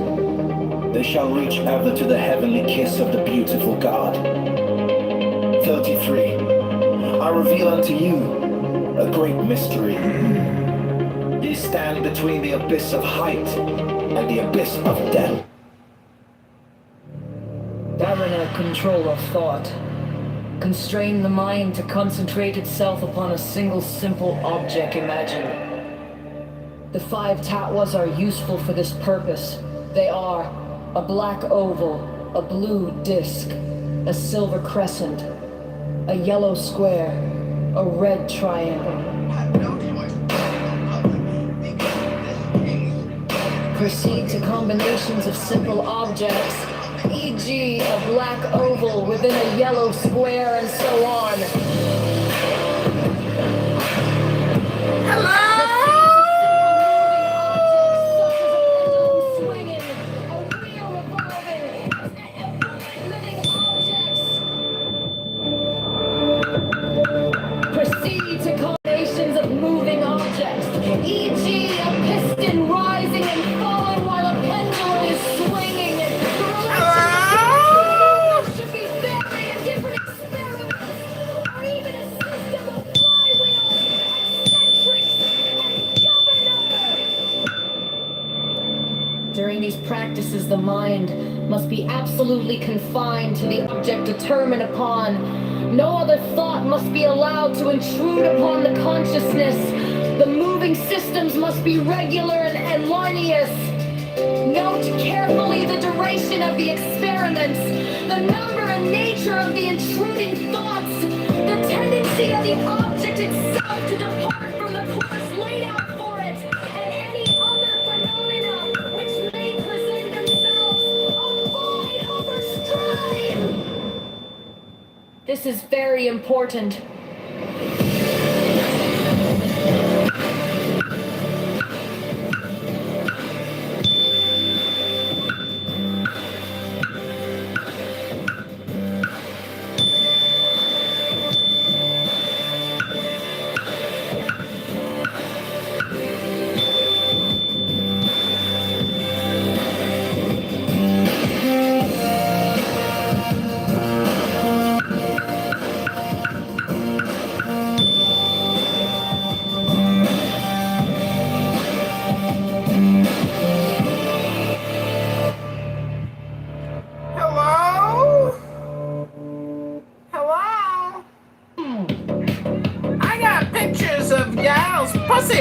They shall reach ever to the heavenly kiss of the beautiful God. 33. I reveal unto you a great mystery. Ye stand between the abyss of height and the abyss of depth. Governor control of thought. Constrain the mind to concentrate itself upon a single simple object imagined. The 5 tatwas are useful for this purpose. They are a black oval, a blue disc, a silver crescent, a yellow square, a red triangle. Proceed to combinations of simple objects, e.g. a black oval within a yellow square, and so on. Proceed to combinations of moving objects, e.g. a piston rising and falling while a pendulum is swinging. There should be theory and different experiments, or even a system of flywheels, eccentrics, and governors. During these practices, the mind must be absolutely confined to the object determined upon. No other thought must be allowed to intrude upon the consciousness. The moving systems must be regular and lineous. Note carefully the duration of the experiments, the number and nature of the intruding thoughts, the tendency of the object itself to depart from the course laid out for it, and any other phenomena which may present themselves. Avoid overstride. This is very important.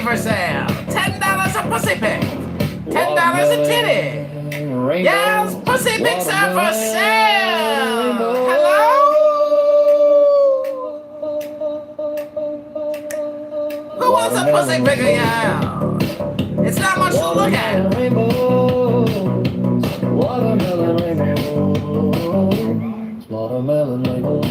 for sale. $10 a pussy pick. $10 a titty. Yes, pussy pics are for sale. Hello? Who wants a pussy pic of y'all? It's not much to look at.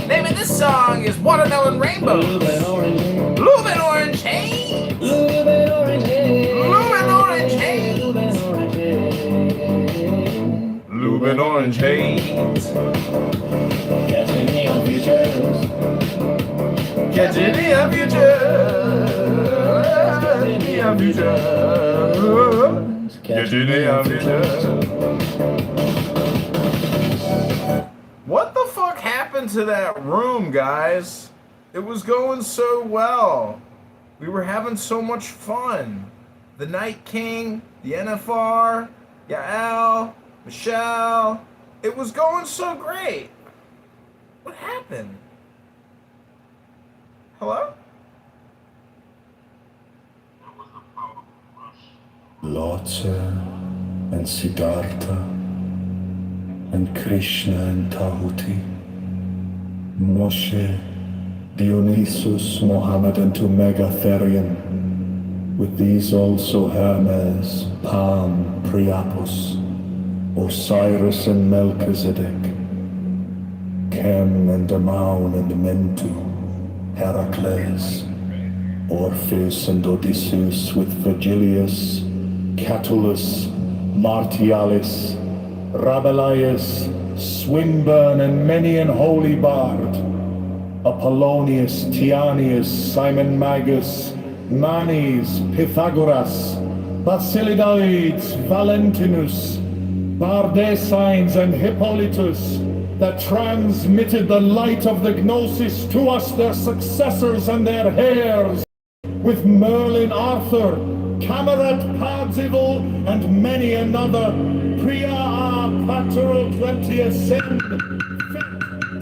Name of this song is Watermelon Rainbows. Bluebell Orange Haze. Bluebell Orange Haze. Bluebell Orange Haze. Catching neon futures. Catching neon futures. Neon futures. Catching neon futures. What the fuck happened to that room, guys? It was going so well. We were having so much fun. The Night King, the NFR, Yael, Michelle. It was going so great. What happened? Hello? Lotsa and Siddhartha and Krishna and Tahuti, Moshe, Dionysus, Mohammed and Megatherium, with these also Hermes, Pan, Priapus, Osiris and Melchizedek, Chem and Amaun and Mentu, Heracles, Orpheus and Odysseus with Virgilius, Catullus, Martialis, Rabelais, Swinburne and many an holy bard, Apollonius, Tianius, Simon Magus, Manes, Pythagoras, Basilides, Valentinus, Bardesines and Hippolytus, that transmitted the light of the Gnosis to us, their successors and their heirs, with Merlin Arthur, Camerad Parzival, and many another, Priya Pateral 20th Sin, fit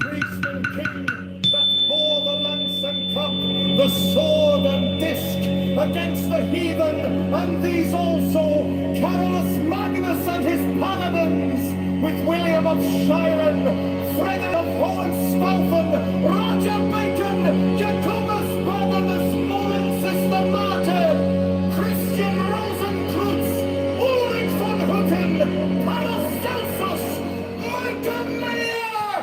priest and king, that bore the lance and cup, the sword and disc, against the heathen, and these also, Carolus Magnus and his paladins, with William of Shiren, Frederick of Hohenstaufen, Roger Bacon, Jacobus Bogdanus, Morin Systemate, Christian Rosenkreutz, Ulrich von Hutten, Paracelsus, Michael Mayer,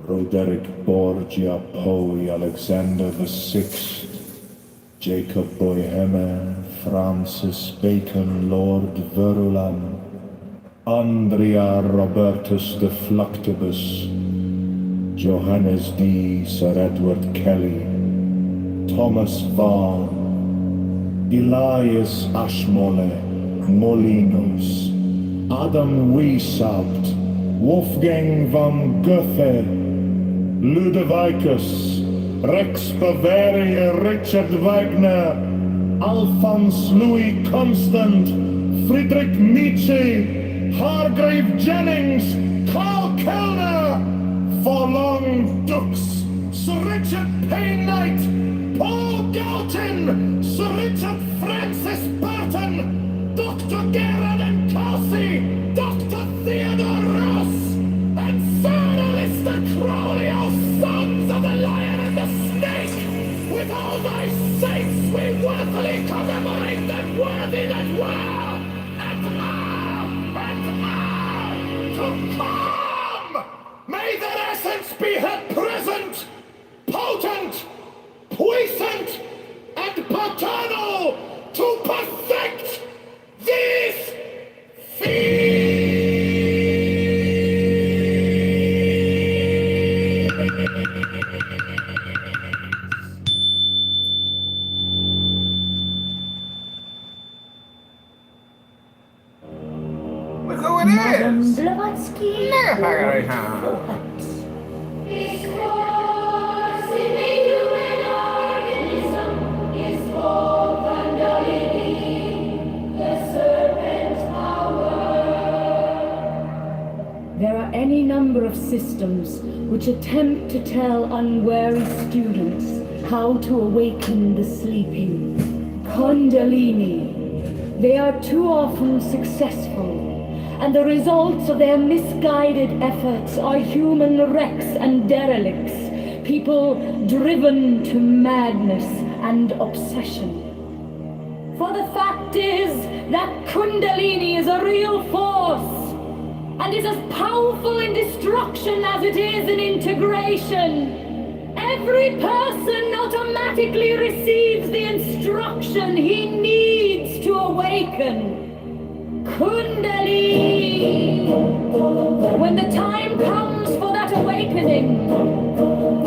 Roderick Borgia, Poe, Alexander VI, Jacob Boehme, Francis Bacon, Lord Verulam, Andrea Robertus de Fluctibus, Johannes D. Sir Edward Kelly, Thomas Vaughan, Elias Ashmole, Molinos, Adam Weishaupt, Wolfgang von Goethe, Ludovicus, Rex Bavaria, Richard Wagner, Alphonse Louis Constant, Friedrich Nietzsche, Hargrave Jennings, Carl Kellner, Forlong Dux, Sir Richard Payne Knight, Paul Galton, Sir Richard Francis Burton, Dr. Gerard and Carsey, Dr. Theodore Ross, and Sir Alistair Crowley, all sons of the Lion and the Snake, with all thy saints we worthily commemorate them worthy that were, and to come! May their essence be her present, potent, puissant, and paternal, to perfect these feet! Look who it Madame is! Blavatsky. There are any number of systems which attempt to tell unwary students how to awaken the sleeping. Kundalini. They are too often successful, and the results of their misguided efforts are human wrecks and derelicts, people driven to madness and obsession. For the fact is that Kundalini is a real force, and is as powerful in destruction as it is in integration. Every person automatically receives the instruction he needs to awaken. Kundalini. When the time comes for that awakening,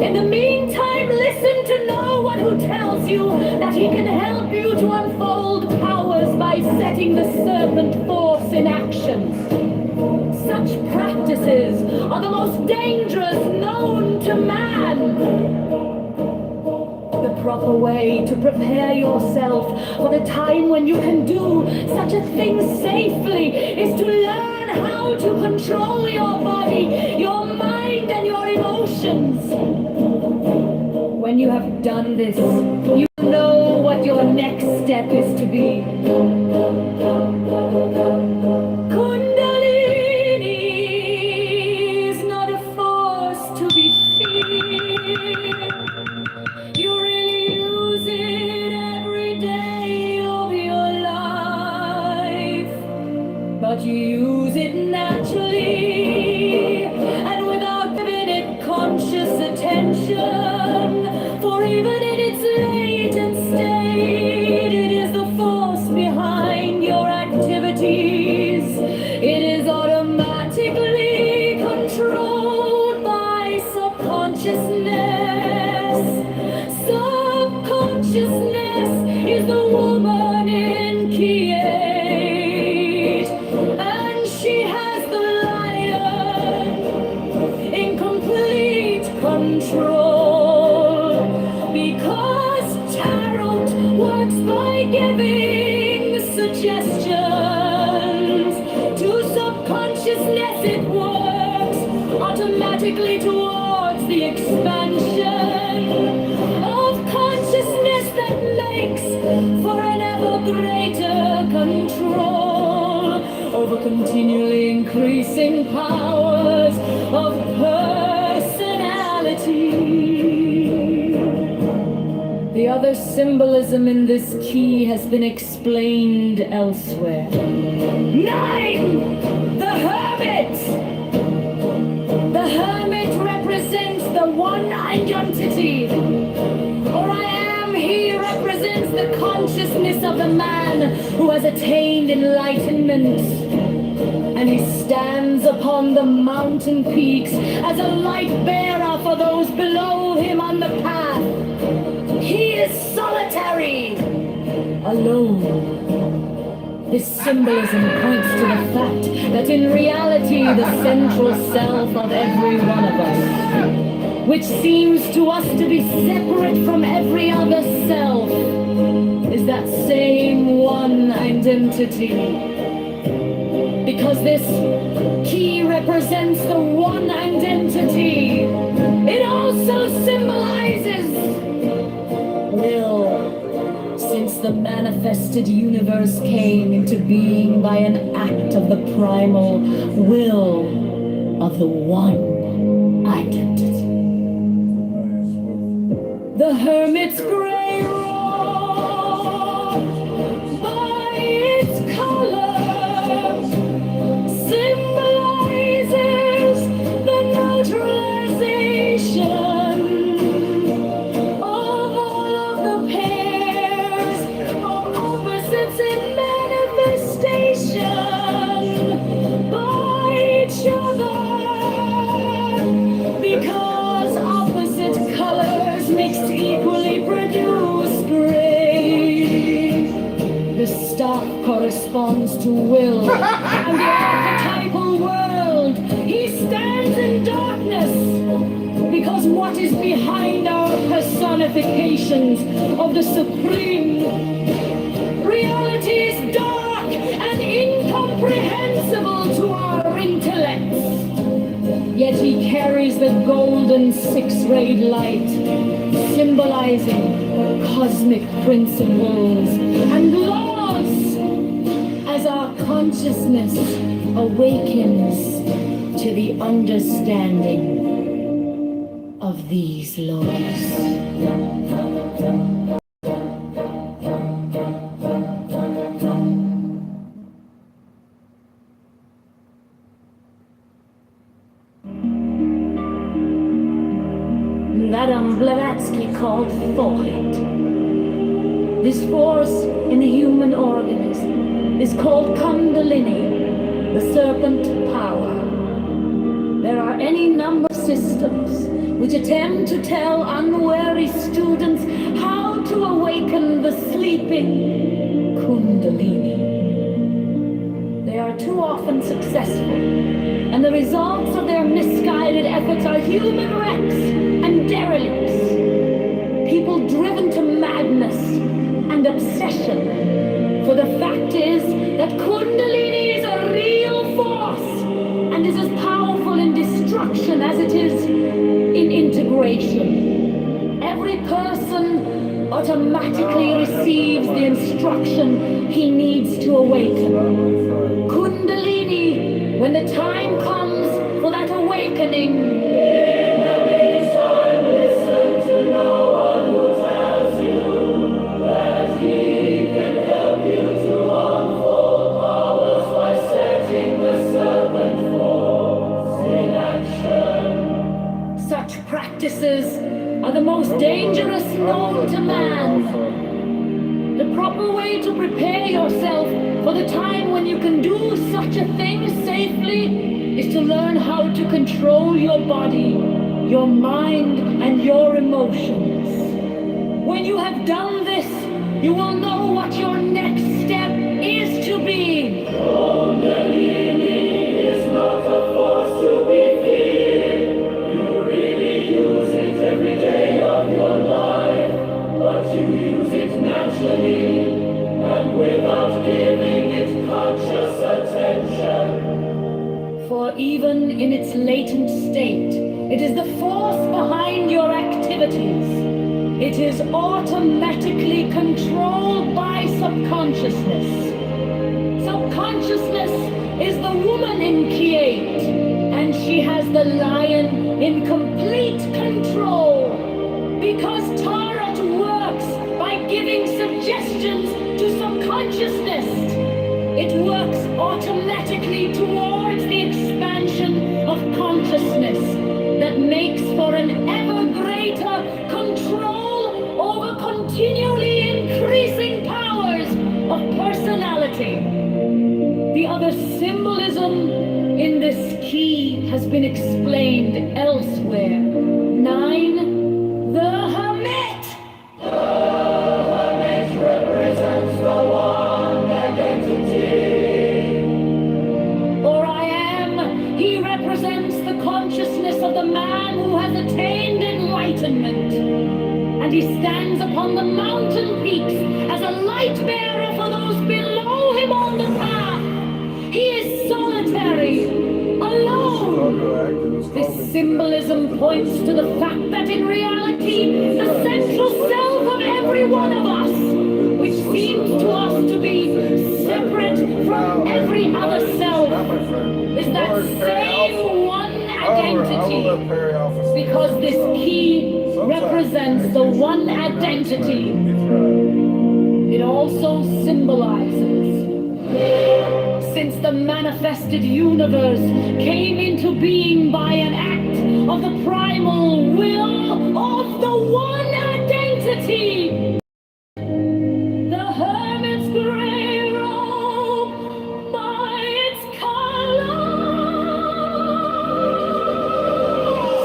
in the meantime, listen to no one who tells you that he can help you to unfold powers by setting the serpent force in action. Such practices are the most dangerous known to man. The proper way to prepare yourself for the time when you can do such a thing safely is to learn how to control your body, your mind, and your emotions. When you have done this, you know what your next step is to be. Kundalini is not a force to be feared. You really use it every day of your life, but you use it naturally and without giving it conscious attention. For even in its latent state, it is the force behind your activities. It is automatically controlled by subconsciousness. Subconsciousness is the woman in Kiev, and she has the lion in complete control. Because tarot works by giving suggestions to subconsciousness, it works automatically towards the expansion of consciousness that makes for an ever greater control over continually increasing powers of personality. The other symbolism in this key has been explained elsewhere. 9! The Hermit! The Hermit represents the one identity. Or I am, he represents the consciousness of the man who has attained enlightenment. And he stands upon the mountain peaks as a light bearer for those below him on the path. He is solitary, alone. This symbolism points to the fact that in reality the central self of every one of us, which seems to us to be separate from every other self, is that same one identity. Because this key represents the one identity, it also symbolizes will, since the manifested universe came into being by an act of the primal will of the one identity. The Hermit's gray robe, by its color, symbolizes the neutralization of all of the pairs or opposites in manifestation by each other, because opposite colors mixed equally produce gray. The star corresponds to will and the archetypal world. He stands in darkness because what is behind our personifications of the supreme reality is dark and incomprehensible to our intellects. Yet he carries the golden 7 6-rayed light, symbolizing cosmic principles and laws as our consciousness awakens to the understanding of these laws. Madame Blavatsky called thought. This force in the human organism is called Kundalini, the serpent power. There are any number of systems which attempt to tell unwary students how to awaken the sleeping Kundalini. They are too often successful, and the results of their misguided efforts are human wrecks and derelicts. People driven to madness and obsession. For the fact is that Kundalini is a real force and is as powerful in destruction as it is in integration. Every person automatically receives the instruction he needs to awaken. Kundalini, when the time comes for that awakening, such practices are the most dangerous known to man. The proper way to prepare yourself for the time when you can do such a thing safely is to learn how to control your body, your mind, and your emotions. When you have done this, you will know what your next step is to be. Kundalini is not a force to be feared. You really use it every day of your life, but you use it naturally and without giving it conscious attention. For even in its latent state, it is the force behind your activities. It is automatically controlled by subconsciousness. Subconsciousness is the woman in Kiate, and she has the lion in complete control. Because Tarat works by giving suggestions to subconsciousness. It works automatically towards the expansion of consciousness that makes for an ever greater control over continually increasing powers of personality. The other symbolism in this key has been explained elsewhere. 9. The Hermit. The Hermit represents the one identity. Or I am, he represents the consciousness of the man who has attained enlightenment. And he stands upon the mountain peaks as a light bearer for those below him on the path. He is solitary, alone. This symbolism points to the fact that in reality, the central self of every one of us, which seems to us to be separate from every other self, is that same one identity. Because this key represents the one identity. It also symbolizes, since the manifested universe came into being by an act of the primal will of the one identity. The hermit's gray robe by its color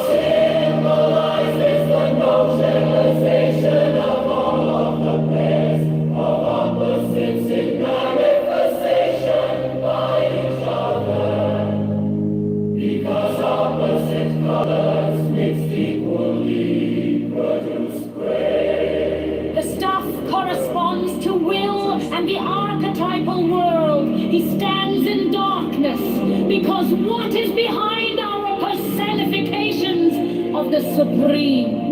symbolizes the notionalization of all of the pairs of opposites in manifestation by each other. Because opposite colors mixed equally produce gray. The stuff corresponds to will and the archetypal world. He stands in darkness because what is behind our personifications of the Supreme.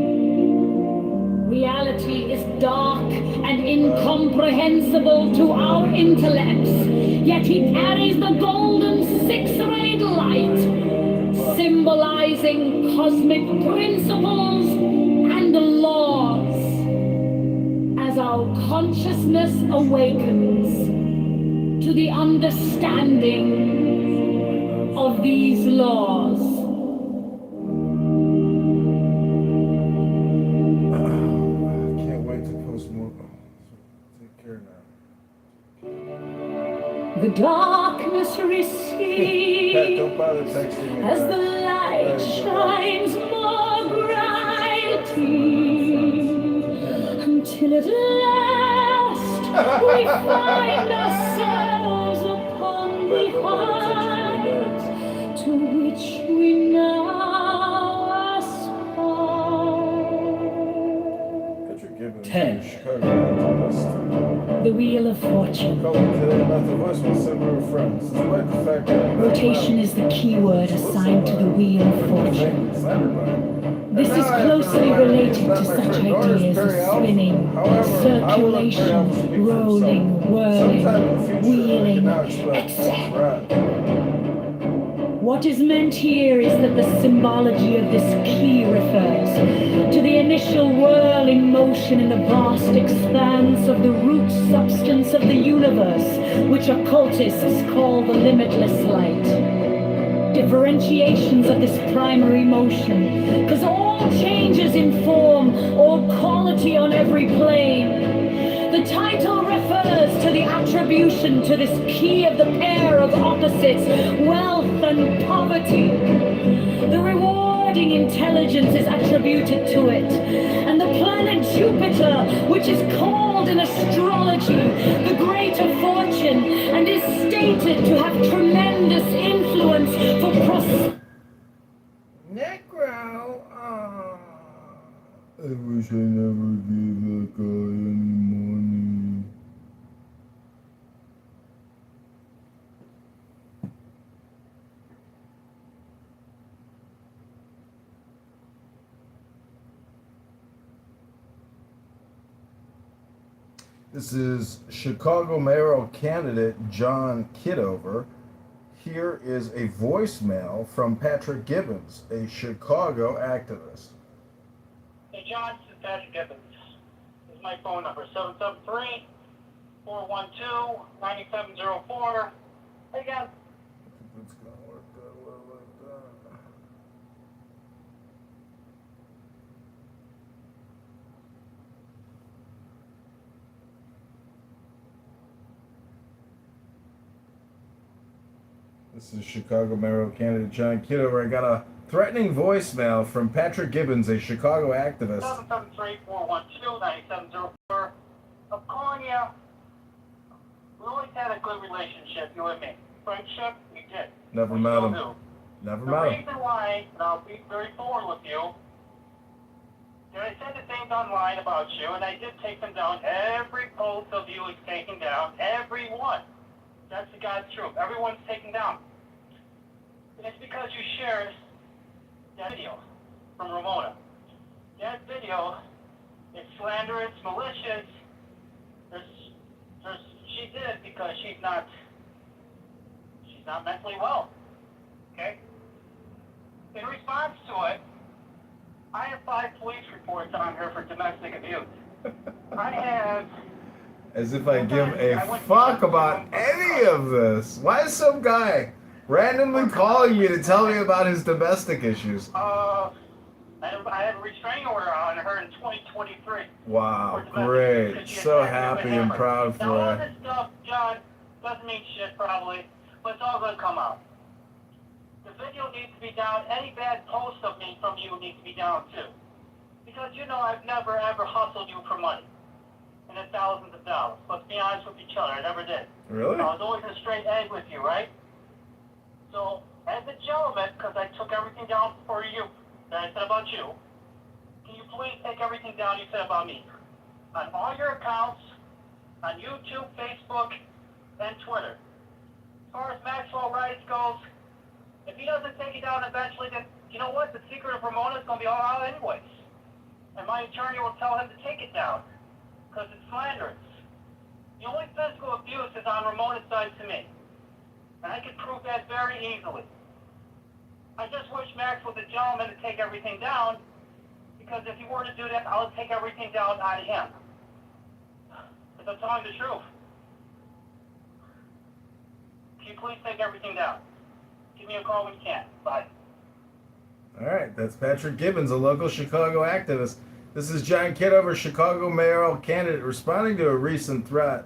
Reality is dark and incomprehensible to our intellects, yet he carries the golden six-rayed light, symbolizing cosmic principles and laws. As our consciousness awakens to the understanding of these laws, Can't wait to post more. Take care now. the darkness Pat, recedes don't bother texting me. as the back. light shines more brightly, until at last we find ourselves upon the heights to which we now aspire. Patrick Gibbons, 10. Chicago activist. The Wheel of Fortune. Calling today about the voicemail said we were friends. Despite the fact that Rotation is the key word assigned to the Wheel of Fortune. This is closely related to such ideas as spinning, circulation, rolling, whirling, wheeling, etc. What is meant here is that the symbology of this key refers to the initial whirling motion in the vast expanse of the root substance of the universe, which occultists call the limitless light. Differentiations of this primary motion, because all changes in form or quality on every plane. The title refers to the attribution to this key of the pair of opposites, wealth and poverty. The rewarding intelligence is attributed to it, and the planet Jupiter, which is called in astrology the Great of Fortune, and is stated to have tremendous influence for Necro, I wish I never gave that guy any money. This is Chicago mayoral candidate John Kitover. Here is a voicemail from Patrick Gibbons, a Chicago activist. Hey, John, this is Patrick Gibbons. This is my phone number, 773-412-9704. Hey, again. It's gonna work that well like that. This is Chicago mayoral candidate John Kitover. I got a threatening voicemail from Patrick Gibbons, a Chicago activist. 773-412-9704. I'm calling you. We always had a good relationship, you and me. Friendship, we did. Never We met still him. do. Never The met him. reason why, and I'll be very forward with you, that I said the things online about you, and I did take them down. Every post of you is taken down. Every one. That's the God's truth. Everyone's taken down. And it's because you shared that video from Ramona. That video is slanderous, malicious. She did it because she's not mentally well. Okay? In response to it, I have 5 police reports on her for domestic abuse. I have. As if I give a fuck about any of this. Why is some guy randomly calling me to tell me about his domestic issues? I have a restraining order on her in 2023. Wow, great. So happy and proud for Now, all her. this stuff, John, doesn't mean shit probably, but it's all going to come out. The video needs to be down. Any bad post of me from you needs to be down too. Because you know I've never ever hustled you for money. And it's thousands of dollars. Let's be honest with each other, I never did. Really? I was always a straight egg with you, right? So, as a gentleman, because I took everything down for you, that I said about you, can you please take everything down you said about me? On all your accounts, on YouTube, Facebook, and Twitter. As far as Maxwell Rights goes, if he doesn't take you down eventually, then You know what? The secret of Ramona's going to be all out anyways. And my attorney will tell him to take it down. Because it's slanderous. The only physical abuse is on Ramona's side to me. And I can prove that very easily. I just wish Max was a gentleman to take everything down, because if he were to do that, I'll take everything down out of him. Because I'm telling the truth. Can you please take everything down? Give me a call when you can. Bye. All right, that's Patrick Gibbons, a local Chicago activist. This is John Kitover, Chicago mayoral candidate, responding to a recent threat.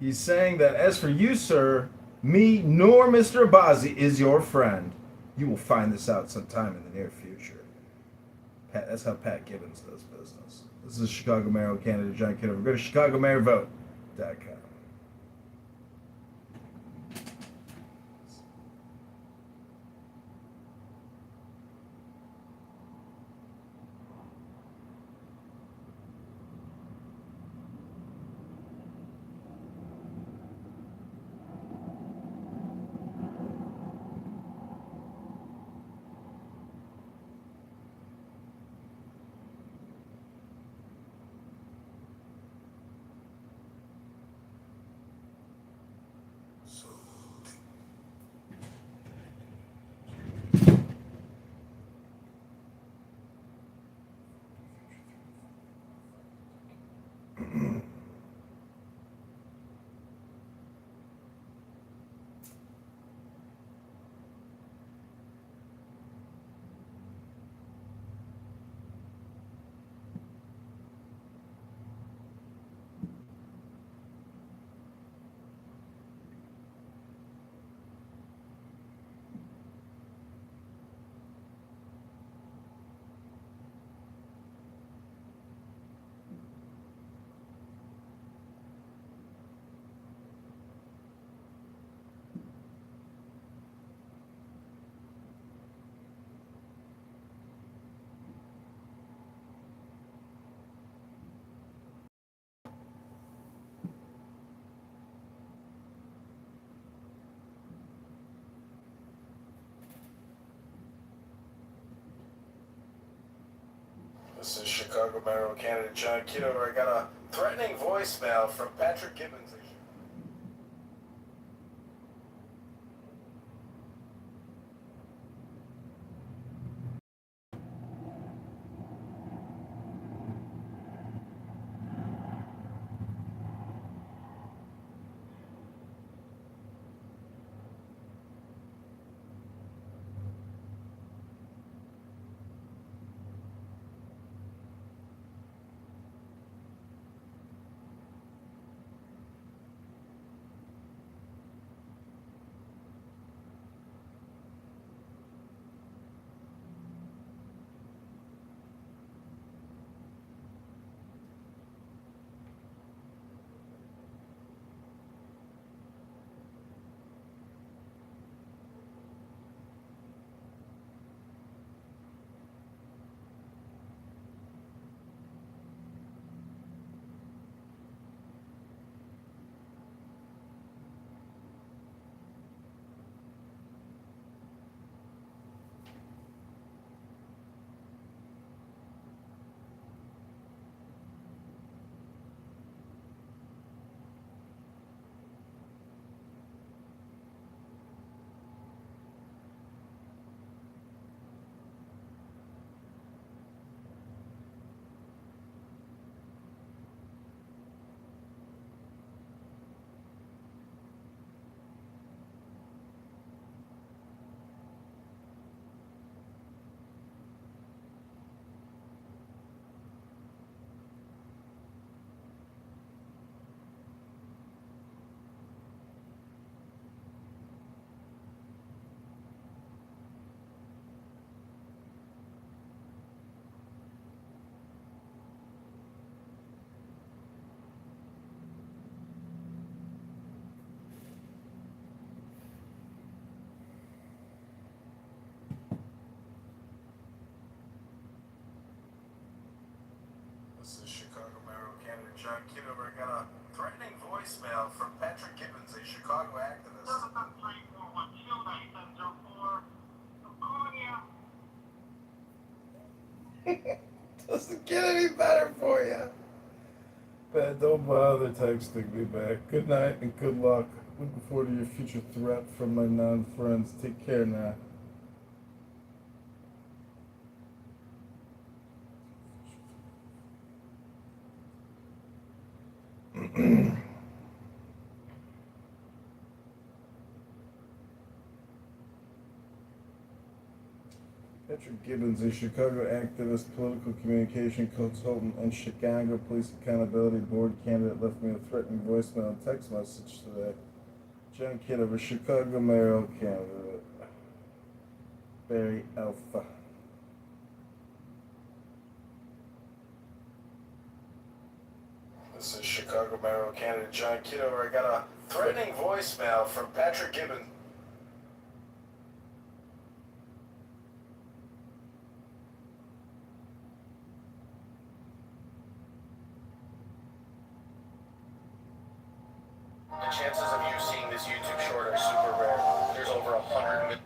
He's saying that as for you, sir, me nor Mr. Abazi is your friend. You will find this out sometime in the near future. Pat, that's how Pat Gibbons does business. This is Chicago mayoral candidate John Kitover. Go to ChicagoMayorVote.com. This is Chicago mayoral candidate John Kitover. I got a threatening voicemail from Patrick Gibbons. This is Chicago mayoral candidate John Kitover. I got a threatening voicemail from Patrick Gibbons, a Chicago activist. 734129704, Acuña, Doesn't get any better for you. But don't bother texting me back. Good night and good luck. Looking forward to your future threat from my non-friends. Take care now. Patrick Gibbons, a Chicago activist, political communication consultant, and Chicago Police Accountability Board candidate, left me a threatening voicemail and text message today. John Kitover, Chicago mayoral candidate. Barry Alpha. This is Chicago mayoral candidate John Kitover. I got a threatening voicemail from Patrick Gibbons. The chances of you seeing this YouTube short are super rare. There's over 100 million.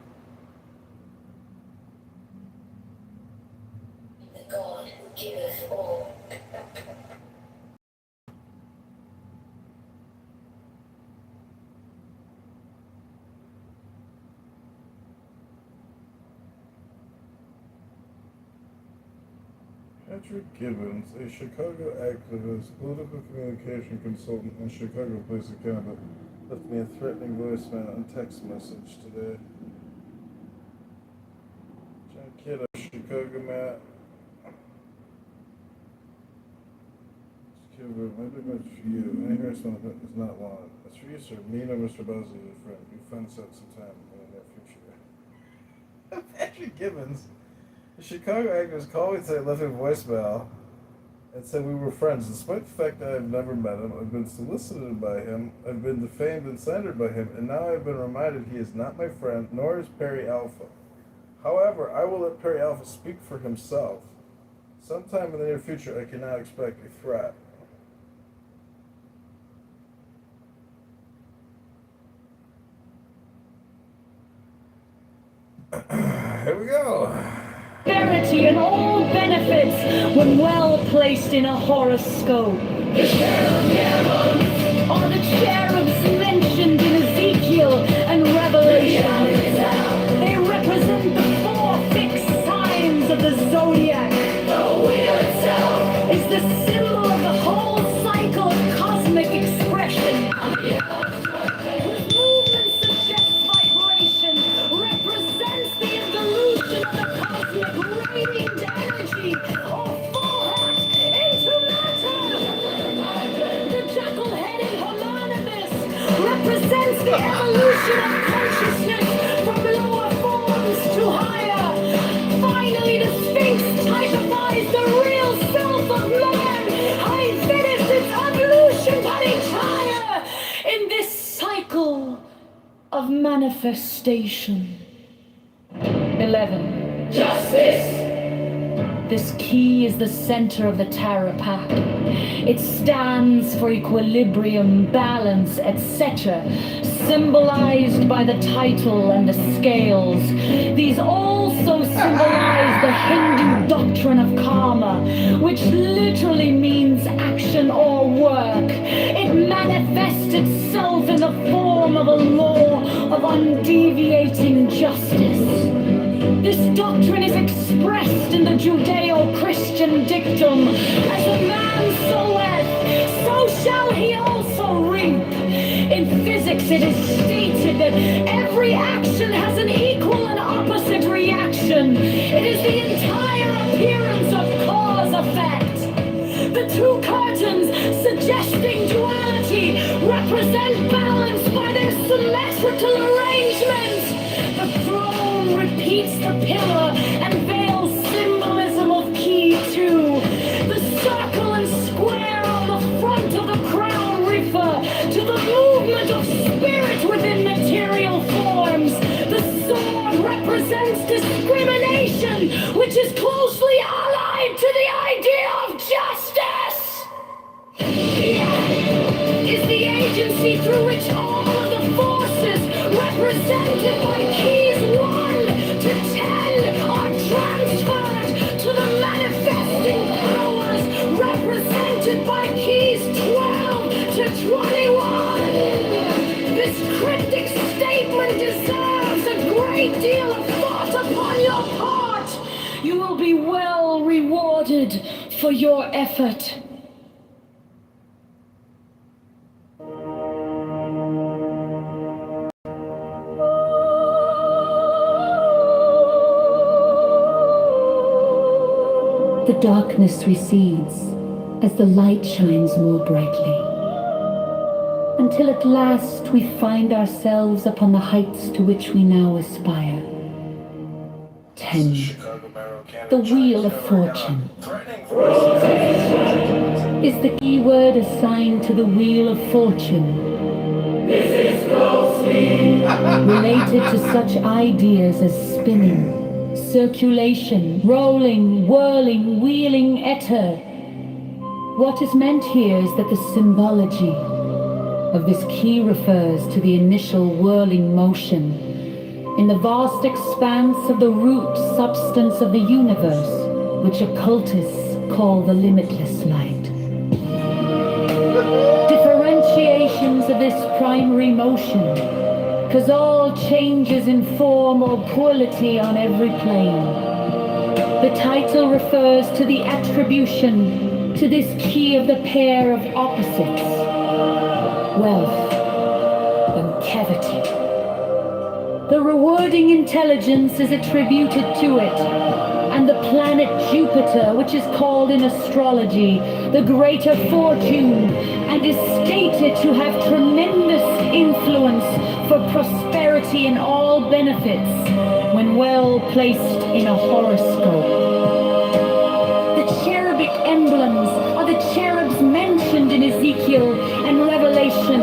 The God who giveth all. Patrick Gibbons, a Chicago activist, political communication consultant, and Chicago Police Accountability, left me a threatening voicemail and text message today. John Kiddo, Chicago Matt. Maybe it's for you. Any harassment is not long. It's for you, sir. Me and Mr. Bosley, your friend. You find us out sometime in the near future. Patrick Gibbons. The Chicago activist called me today, left me a voicemail, and said we were friends. Despite the fact that I've never met him, I've been solicited by him, I've been defamed and slandered by him, and now I've been reminded he is not my friend, nor is Perry Alpha. However, I will let Perry Alpha speak for himself. Sometime in the near future, I cannot expect a threat. Here we go. Prosperity and all benefits when well placed in a horoscope. The cherubs are the cherubs mentioned in Ezekiel and Revelation. They represent the 4 fixed signs of the zodiac. The wheel itself is the symbol of the whole cycle of cosmic expression. Whose movement suggests vibration, represents the evolution of the cosmic radiant energy, or full hat into matter. The jackal-headed homonymous represents the evolution of consciousness from lower forms to higher. Finally, the Sphinx typifies the real self of man. I finished its evolution, but it's higher in this cycle of manifestation. 11. Justice. This key is the center of the tarot pack. It stands for equilibrium, balance, etc., symbolized by the title and the scales. These also symbolize the Hindu doctrine of karma, which literally means action or work. It manifests itself in the form of a law of undeviating justice. This doctrine is expressed in the Judeo-Christian dictum, as a man soweth, so shall he also reap. In physics it is stated that every action has an equal and opposite reaction. It is the entire appearance of cause-effect. The 2 curtains, suggesting duality, represent balance by their symmetrical arrangement. The throne repeats the pillar and veils symbolism of key 2. The circle and square on the front of the crown refer to the movement of spirit within material forms. The sword represents discrimination, which is closely allied to the idea of justice. The act is the agency through which all of the forces represented by keys 1 to 10 are transferred to the manifestation rewarded for your effort. The darkness recedes as the light shines more brightly, until at last we find ourselves upon the heights to which we now aspire. 10. The Wheel of Fortune is the key word assigned to the Wheel of Fortune. Related to such ideas as spinning, circulation, rolling, whirling, wheeling, ether. What is meant here is that the symbology of this key refers to the initial whirling motion in the vast expanse of the root substance of the universe, which occultists call the limitless light. Differentiations of this primary motion cause all changes in form or quality on every plane. The title refers to the attribution to this key of the pair of opposites, wealth and cavity. The rewarding intelligence is attributed to it, and the planet Jupiter, which is called in astrology the greater fortune, and is stated to have tremendous influence for prosperity and all benefits when well placed in a horoscope. The cherubic emblems are the cherubs mentioned in Ezekiel and Revelation.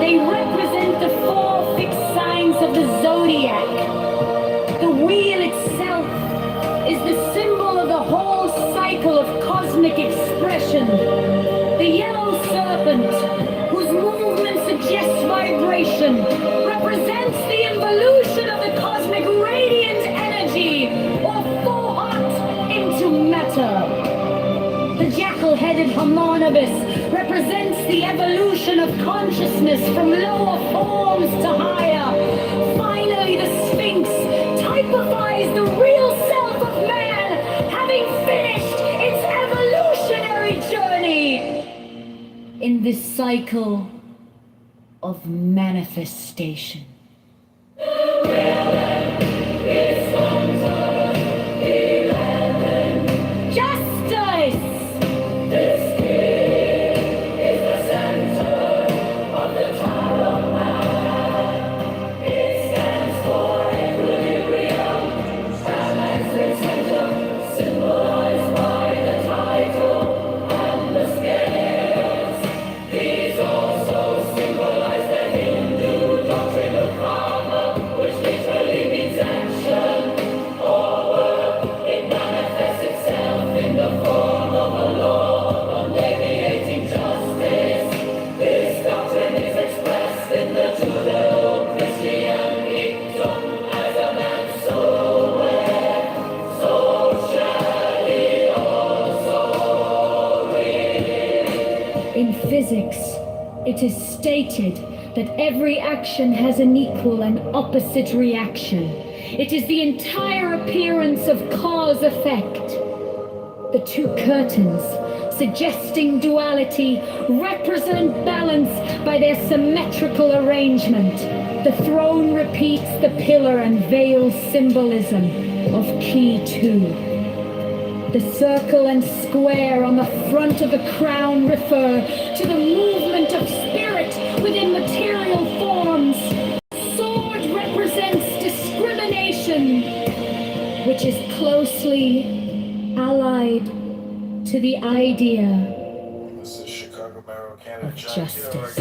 They represent the four fixed signs of the zodiac. The wheel itself is the symbol of the whole cycle of cosmic expression. The yellow serpent, whose movement suggests vibration, represents the involution of the cosmic radiant energy, or thought, into matter. The jackal-headed homonibus represents the evolution of consciousness from lower forms to higher. Finally, the Sphinx typifies the real self of man, having finished its evolutionary journey in this cycle of manifestation. Justice! This key is the center of the tower of man. It stands for equilibrium, balanced center, symbolized by the title and the scales. These also symbolize the Hindu doctrine of karma, which literally means action or work. It manifests itself in the form of a law of mediating justice. This doctrine is expressed in the Judeo-Christian dictum, as a man soweth, so shall he also reap. In physics, it is stated that every action has an equal and opposite reaction. It is the entire appearance of cause-effect. The two curtains, suggesting duality, represent balance by their symmetrical arrangement. The throne repeats the pillar and veil symbolism of key 2. The circle and square on the front of the crown refer to the movement of spirit within material forms. Sword represents discrimination, which is closely allied to the idea This is Chicago Barrow of Cannon. justice.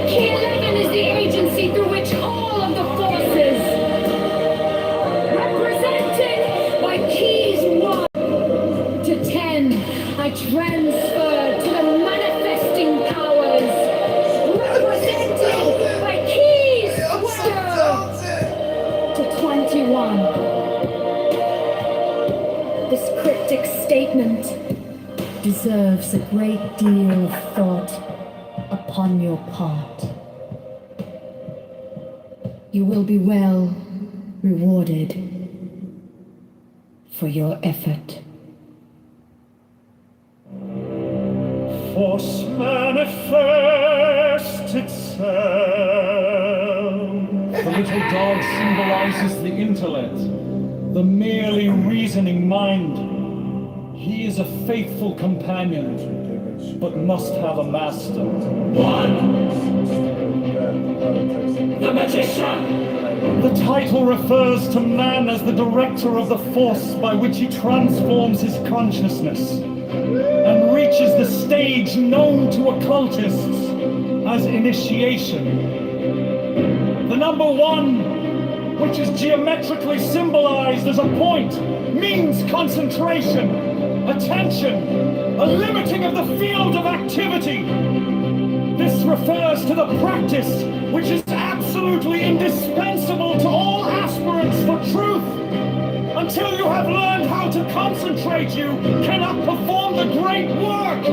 Key 11 is the agency through which all of the forces, represented by keys 1 to 10, are transferred to the manifesting powers, represented by keys 12 to 21. This cryptic statement Deserves a great deal of thought upon your part. You will be well rewarded. for your effort. Force manifests itself. The little dog symbolizes the intellect, the merely reasoning mind. He is a faithful companion, but must have a master. The magician! The title refers to man as the director of the force by which he transforms his consciousness and reaches the stage known to occultists as initiation. The number one, which is geometrically symbolized as a point, means concentration, attention, a limiting of the field of activity. This refers to the practice which is absolutely indispensable to all aspirants for truth. Until you have learned how to concentrate, you cannot perform the great work.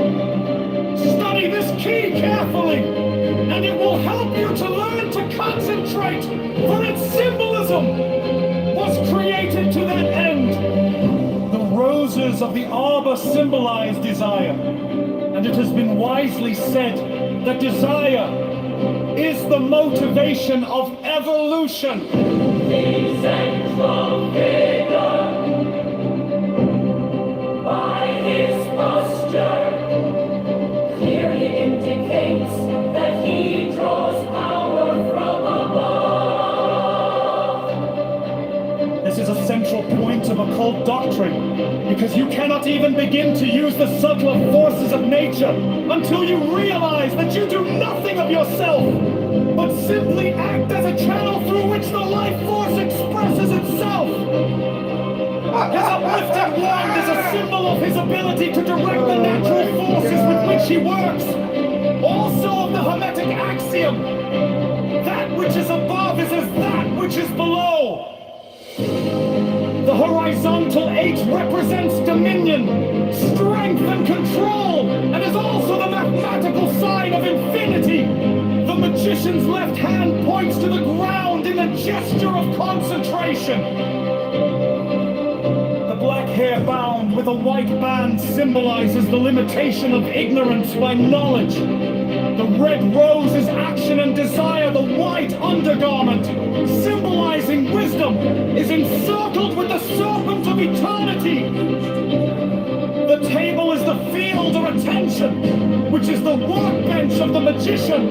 Study this key carefully, and it will help you to learn to concentrate, for its symbolism was created to that end. The roses of the arbor symbolize desire, and it has been wisely said that desire is the motivation of evolution. The central figure, by his posture, clearly indicates that he draws power from above. This is a central point of occult doctrine, because you cannot even begin to use the subtler forces of nature until you realize that you do nothing of yourself, but simply act as a channel through which the life force expresses itself. His uplifted wand is a symbol of his ability to direct the natural forces with which he works. Also of the Hermetic axiom, that which is above is as that which is below. The horizontal 8 represents dominion, strength, and control, and is also the mathematical sign of infinity. The magician's left hand points to the ground in a gesture of concentration. The black hair bound with a white band symbolizes the limitation of ignorance by knowledge. The red rose is action and desire. The white undergarment, symbolizing wisdom, is encircled with the serpent of eternity. The table is the field of attention, which is the workbench of the magician.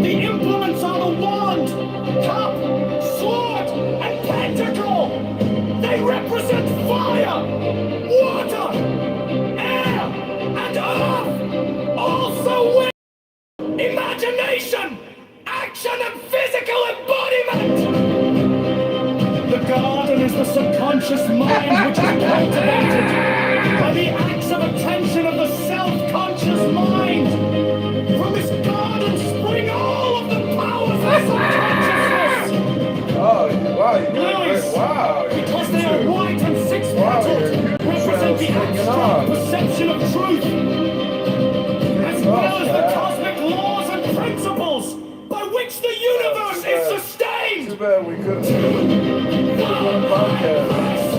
The implements are the wand, cup, sword, and pentacle. They represent fire, water, air, and earth. Also wind, imagination, action, and physical embodiment. The garden is the subconscious mind which is cultivated by the acts of attention of the self-conscious mind. From this garden spring all of the powers of subconsciousness. Oh, wow, you Lilies, wow. because they are white and six-petaled, represent the abstract perception of truth, as well as the cosmic laws and principles by which the universe is sustained. Too bad we couldn't do one podcast.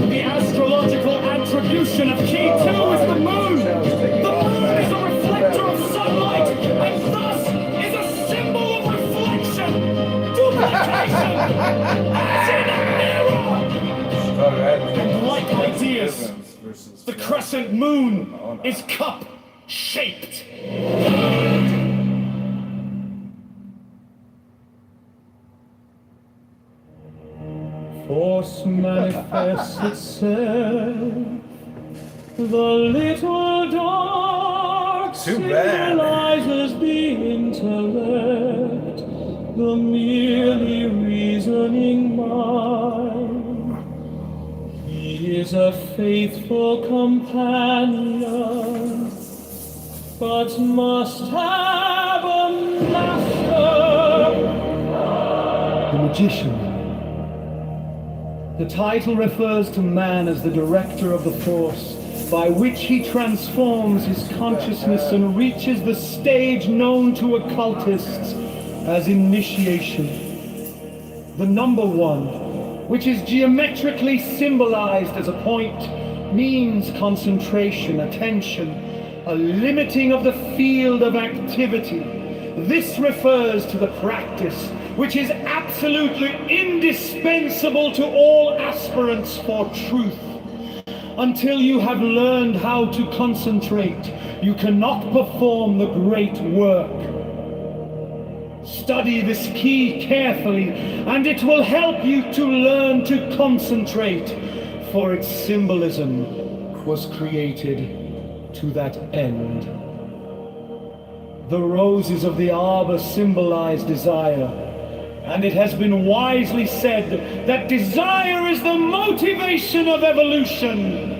The astrological attribution of key 2 is the moon. The moon is a reflector of sunlight, and thus is a symbol of reflection, duplication, as in a mirror. And like ideas, the crescent moon is cup-shaped. Force manifests itself. The little dog Too bad. symbolizes the intellect, the merely reasoning mind. He is a faithful companion, but must have a master. The magician. The title refers to man as the director of the force, by which he transforms his consciousness and reaches the stage known to occultists as initiation. The number one, which is geometrically symbolized as a point, means concentration, attention, a limiting of the field of activity. This refers to the practice which is absolutely indispensable to all aspirants for truth. Until you have learned how to concentrate, you cannot perform the great work. Study this key carefully, and it will help you to learn to concentrate, for its symbolism was created to that end. The roses of the arbor symbolize desire, and it has been wisely said that desire is the motivation of evolution.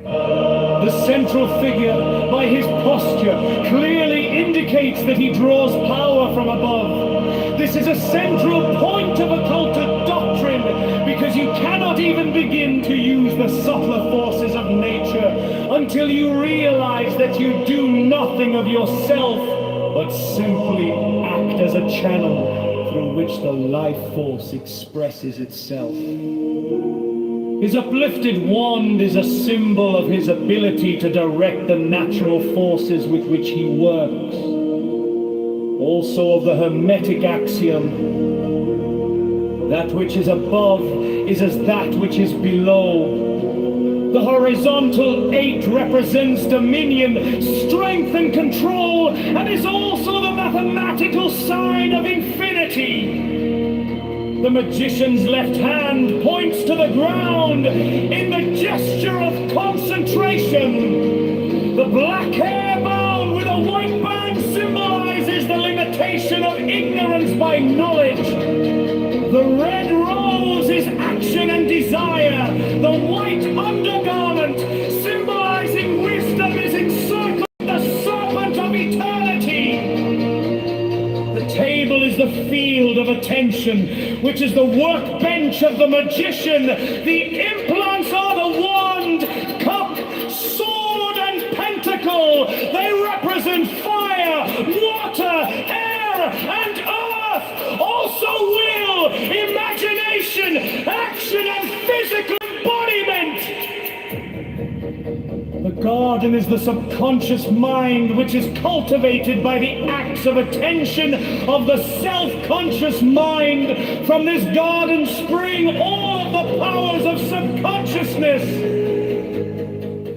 The central figure, by his posture, clearly indicates that he draws power from above. This is a central point of occulted doctrine, because you cannot even begin to use the subtler forces of nature until you realize that you do nothing of yourself, but simply act as a channel through which the life force expresses itself. His uplifted wand is a symbol of his ability to direct the natural forces with which he works. Also of the Hermetic axiom, that which is above is as that which is below. The horizontal 8 represents dominion, strength and control, and is also the mathematical sign of infinity. The magician's left hand points to the ground in the gesture of concentration. The black hair bound with a white band symbolizes the limitation of ignorance by knowledge. The red rose is action and desire. The white undergarment, symbolizing wisdom, is encircled the serpent of eternity. The table is the field of attention, which is the workbench of the magician. The implants are the wand, cup, sword, and pentacle. They represent fire, water, air, and earth. Also will, imagination, action, and physical embodiment. The garden is the subconscious mind, which is cultivated by the acts of attention of the self-conscious mind. From this garden spring all of the powers of subconsciousness.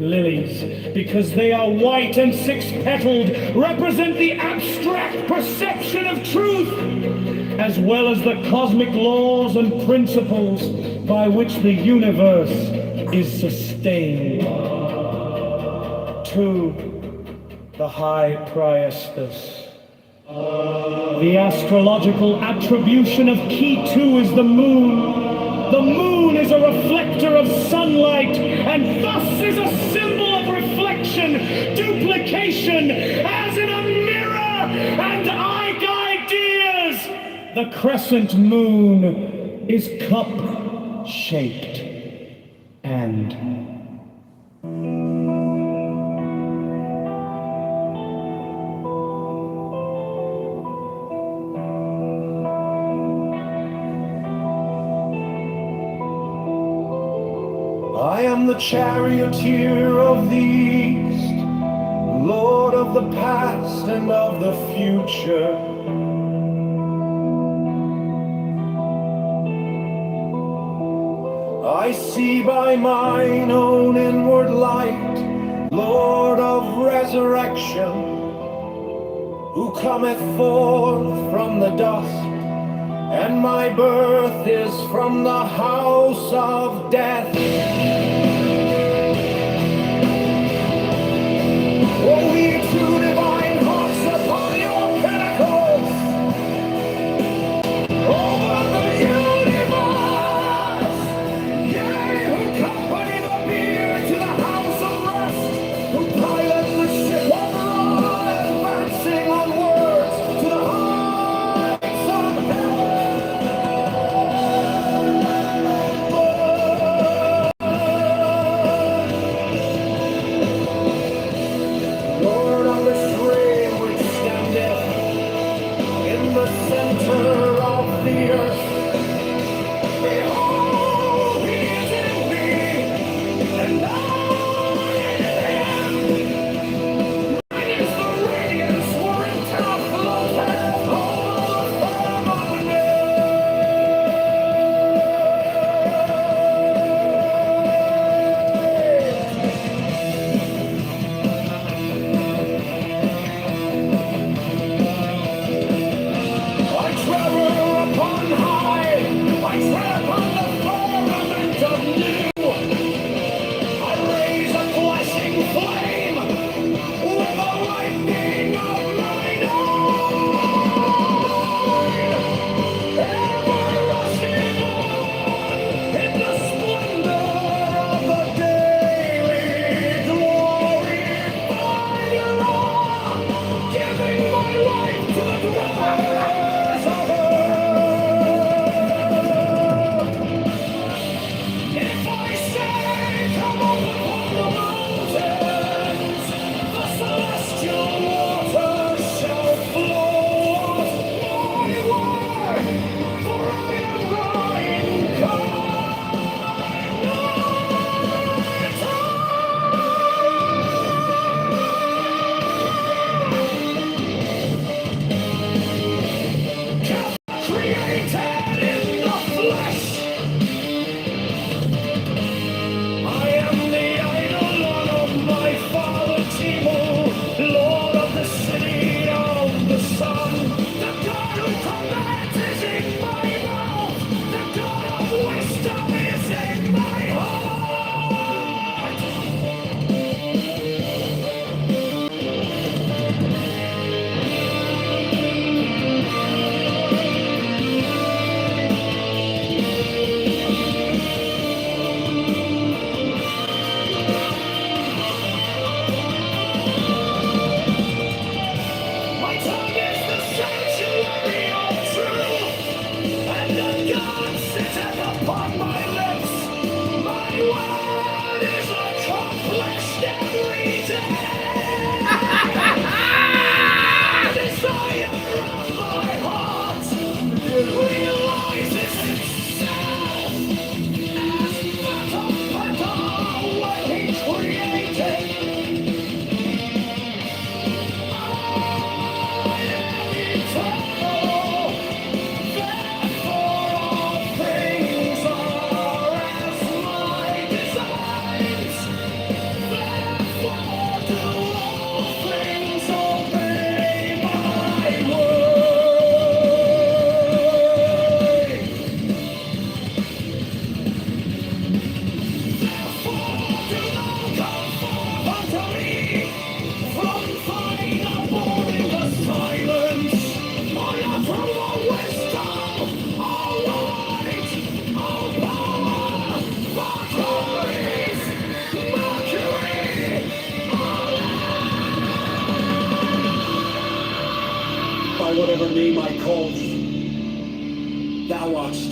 Lilies, because they are white and six-petaled, represent the abstract perception of truth, as well as the cosmic laws and principles by which the universe is sustained. To the High Priestess. The astrological attribution of Kitover is the moon. The moon is a reflector of sunlight, and thus is a symbol of reflection, duplication, as in a mirror, and ideas. The crescent moon is cup-shaped, and I am the charioteer of the East, Lord of the past and of the future. I see by mine own inward light, Lord of resurrection, who cometh forth from the dust, and my birth is from the house of death. Oh, ye two divine hearts upon your pinnacles, over the universe, yea, who company the bier to the house of rest, who pilot the ship of love, advancing onwards to the heights of heaven.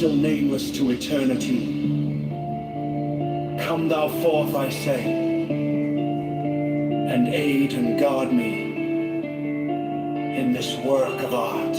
still nameless to eternity. Come thou forth, I say, and aid and guard me in this work of art.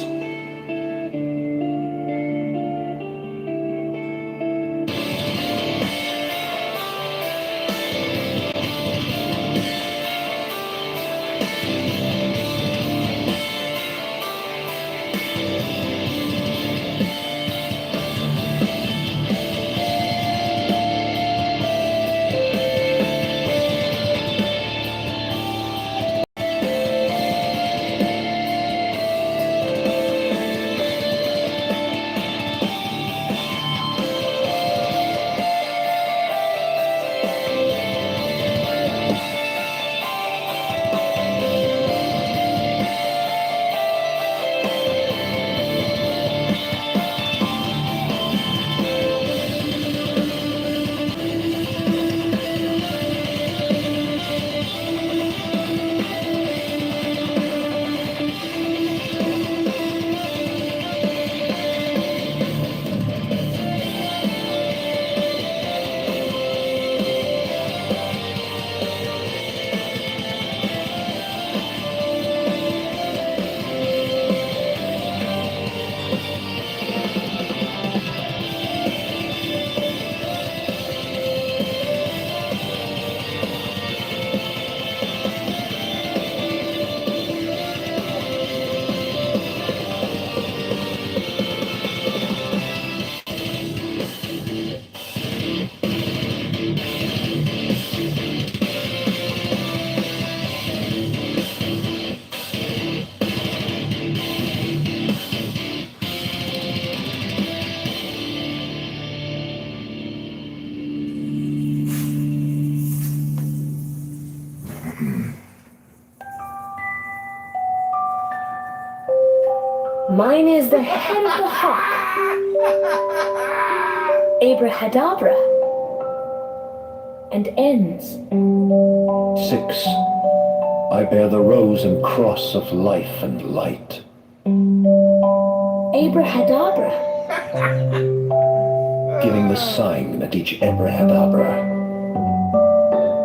Mine is the head of the hawk. Abrahadabra. And ends. 6. I bear the rose and cross of life and light. Abrahadabra. Giving the sign at each Abrahadabra.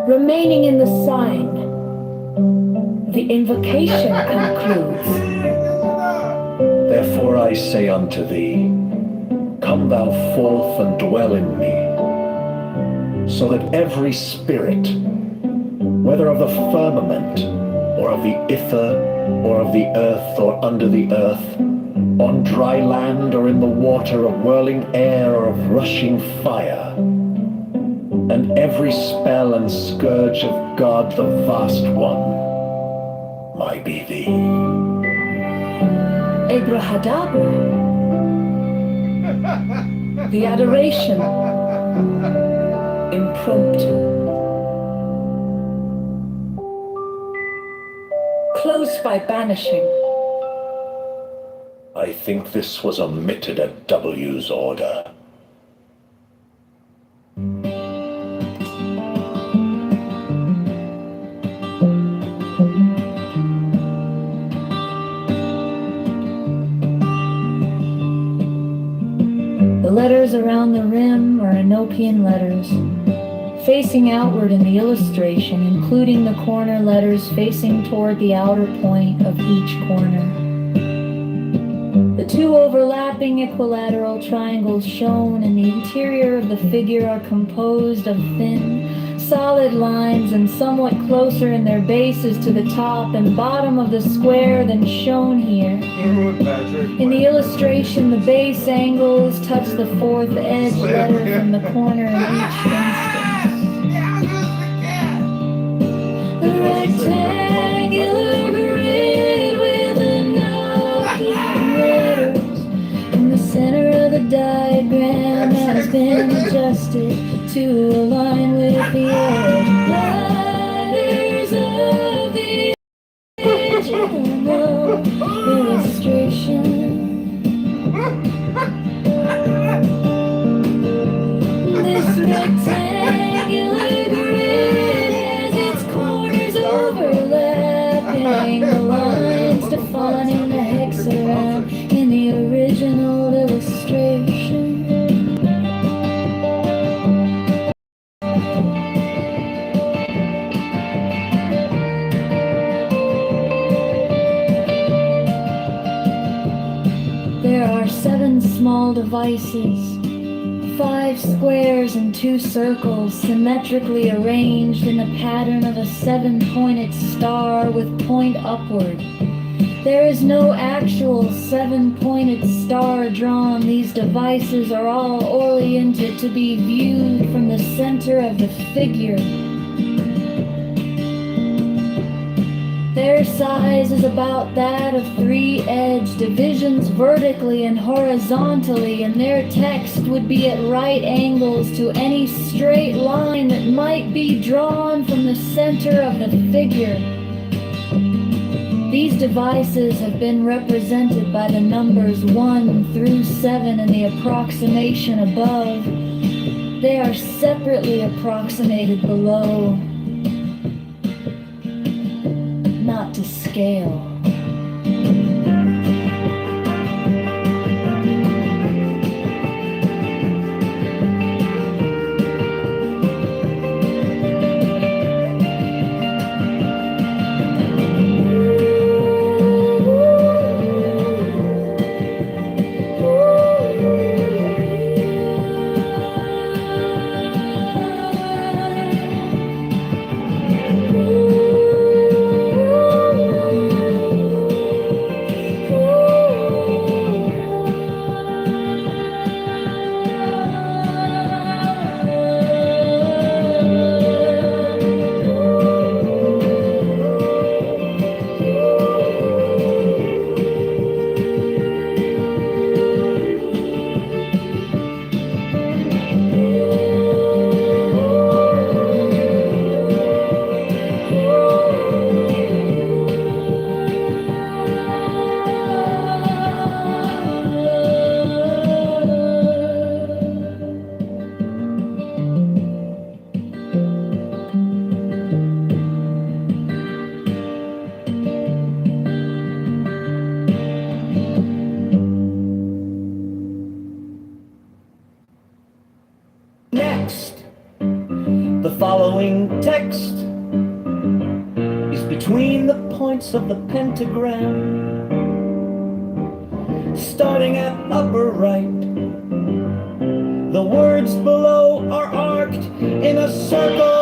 Remaining in the sign. The invocation concludes. Therefore I say unto thee, come thou forth and dwell in me, so that every spirit, whether of the firmament, or of the ether, or of the earth, or under the earth, on dry land, or in the water, of whirling air, or of rushing fire, and every spell and scourge of God the Vast One, might be thee. Abrahadabra. The adoration. Impromptu. Closed by banishing. I think this was omitted at W's order. The letters around the rim are Enochian letters, facing outward in the illustration, including the corner letters facing toward the outer point of each corner. The two overlapping equilateral triangles shown in the interior of the figure are composed of thin, solid lines and somewhat closer in their bases to the top and bottom of the square than shown here. In the illustration, the base angles touch the fourth edge letter from the corner in each instance. The rectangular grid with Enochian letters in the center of the diagram has been adjusted to align with the edge letters of the original illustration. This rectangular grid has its corners overlapping the lines defining the hexagram in the original illustration. devices. 5 squares and 2 circles symmetrically arranged in the pattern of a 7-pointed star with point upward. There is no actual 7-pointed star drawn. These devices are all oriented to be viewed from the center of the figure. Their size is about that of 3-edged divisions vertically and horizontally, and their text would be at right angles to any straight line that might be drawn from the center of the figure. These devices have been represented by the numbers 1 through 7 in the approximation above. They are separately approximated below, not to scale. Next, the following text is between the points of the pentagram, starting at upper right. The words below are arced in a circle.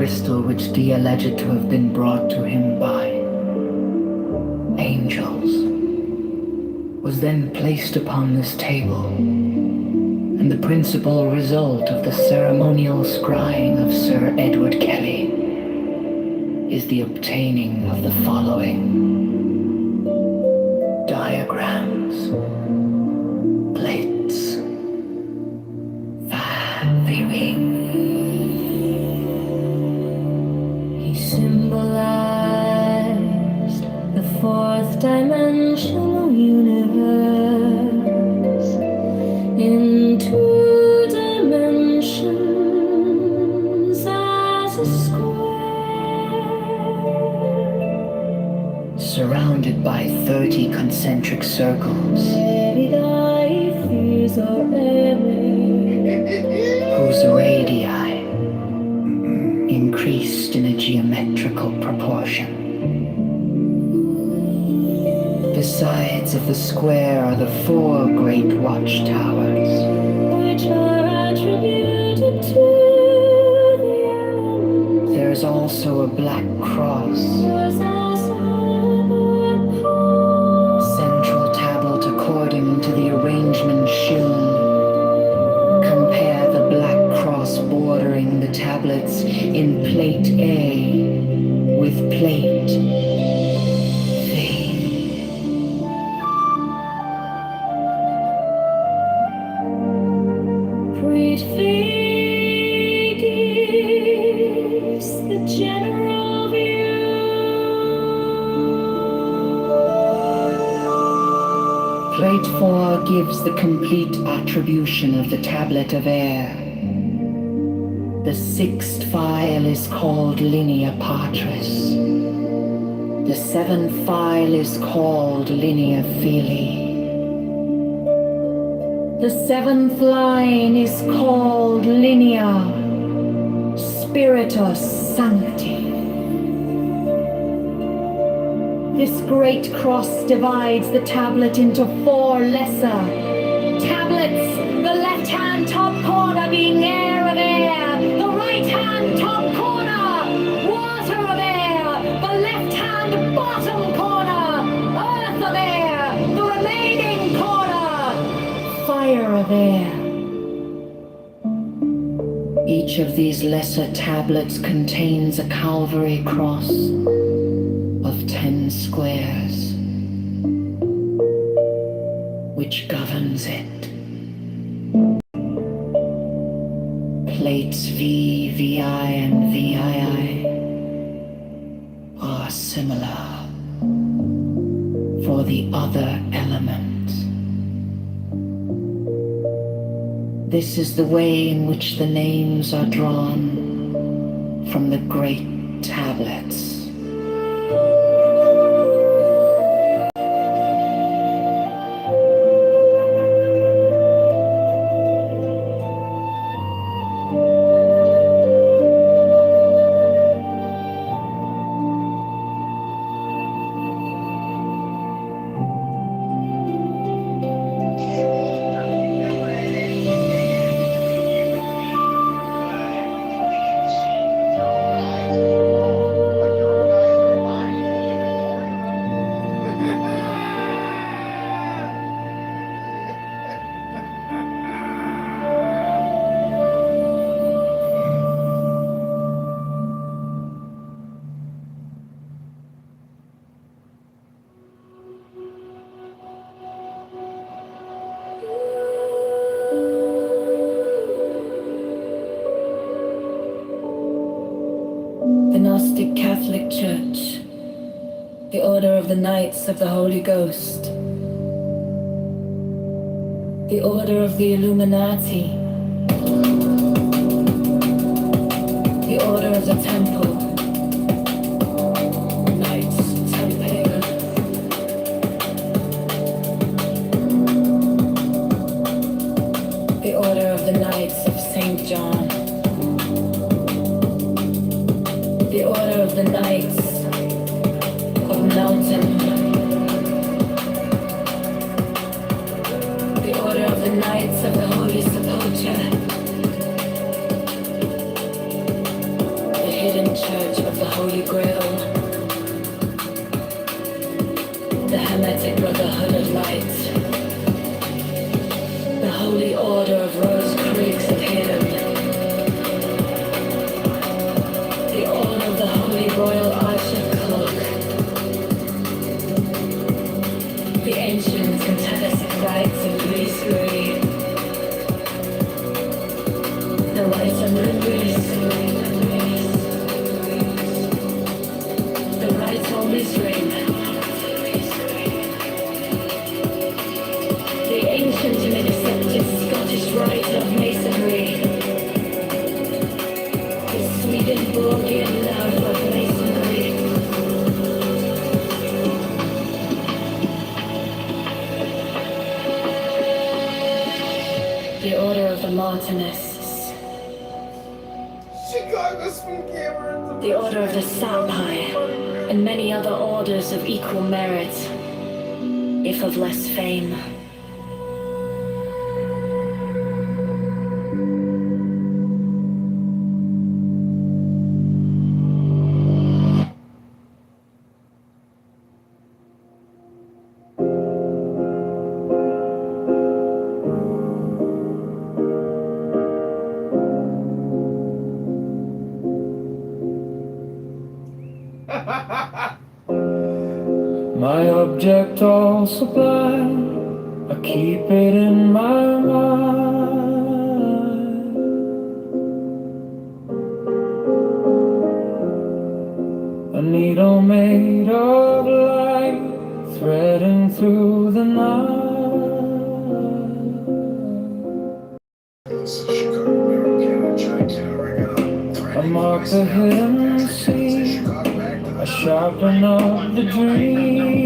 crystal which Dee alleged to have been brought to him by angels, was then placed upon this table, and the principal result of the ceremonial scrying of Sir Edward Kelly is the obtaining of the following diagrams, plates, viewing. He symbolized fourth dimensional universe in 2 dimensions as a square, surrounded by 30 concentric circles, buried eye fears or whose radii increased in a geometrical proportion. The sides of the square are the 4 great watchtowers, which are attributed to the elements. there is also a black cross, There's also a pole. central tablet according to the arrangement shown. Compare the black cross bordering the tablets in plate A with plate V. Great figures the general view. Plate 4 gives the complete attribution of the tablet of air. The 6th file is called Linea Patris. The 7th file is called Linea Filii. The 7th line is called Linea Spiritus Sancti. This great cross divides the tablet into 4 lesser tablets, the left-hand top corner being air of air, the right-hand top corner water of air, the left-hand bottom corner earth of air, the remaining corner fire of air. Each of these lesser tablets contains a Calvary cross of 10 squares, which governs it. Plates V, VI, and VII are similar for the other elements. This is the way in which the names are drawn from the great tablets. The Gnostic Catholic Church, the Order of the Knights of the Holy Ghost, the Order of the Illuminati, the Order of the Temple, Knights Templar, the Order of the Knights of St. John, the Order of the Knights of Mountain, the Order of the Knights of the Holy Sepulchre, the Hidden Church of the Holy Grail, the Hermetic Brotherhood of Light, the Holy Order of Rose Creeks of Hidden, the Order of the Holy Royal Arch of Cloak, the Ancient and Telesic Rites of Greece, the Rites of Greece, the Rites of Israel, Martinists, Chicago's from Cameron. the Order of the Sapphire, and many other orders of equal merit, if of less fame. My object all sublime, I keep it in my mind. A needle made of light, threading through the night. I mark the hidden sea, I sharpen up the dream.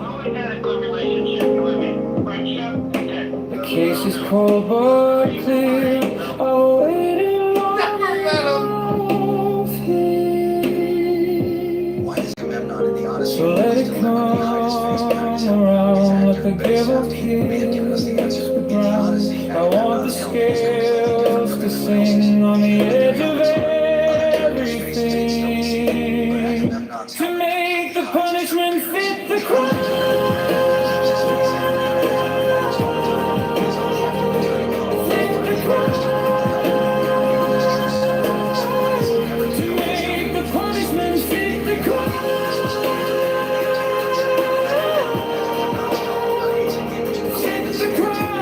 Always had a good relationship, you and me. Friendship, okay. The case is cold but clear. I'll wait in love here. So let it come around, let the giver kiss the ground. I want the scales to sing on the edge of everything, to make the punishment fit the crime. Fit the crime. To make the punishment fit the crime. Fit the crime.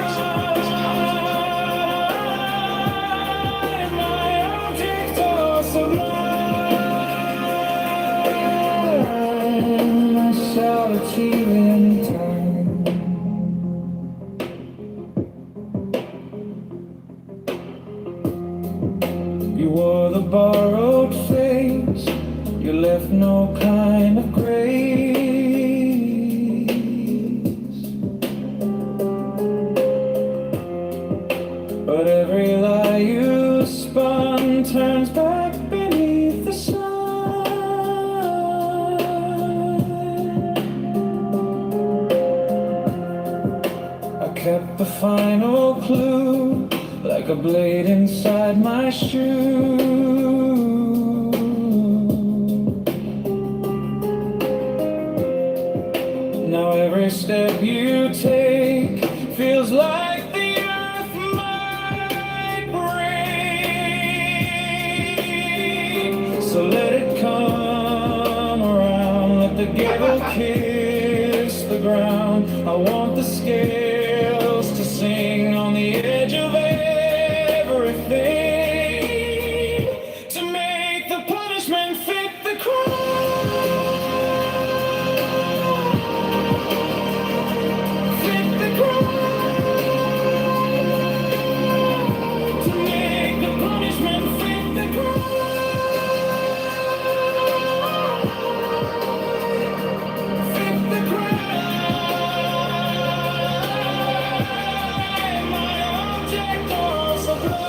My object all sublime. I shall achieve in time. You wore the borrowed face, you left no kind of grace. But every lie you spun turns back beneath the sun. I kept the final clue, like a blade inside my shoe. Now every step you take feels like the earth might break. So let it come around, let the gable kiss the ground. I want the scales to sing on the edge of everything, to make the punishment fit the crime. Fit the crime. To make the punishment fit the crime. Fit the crime. My object all sublime.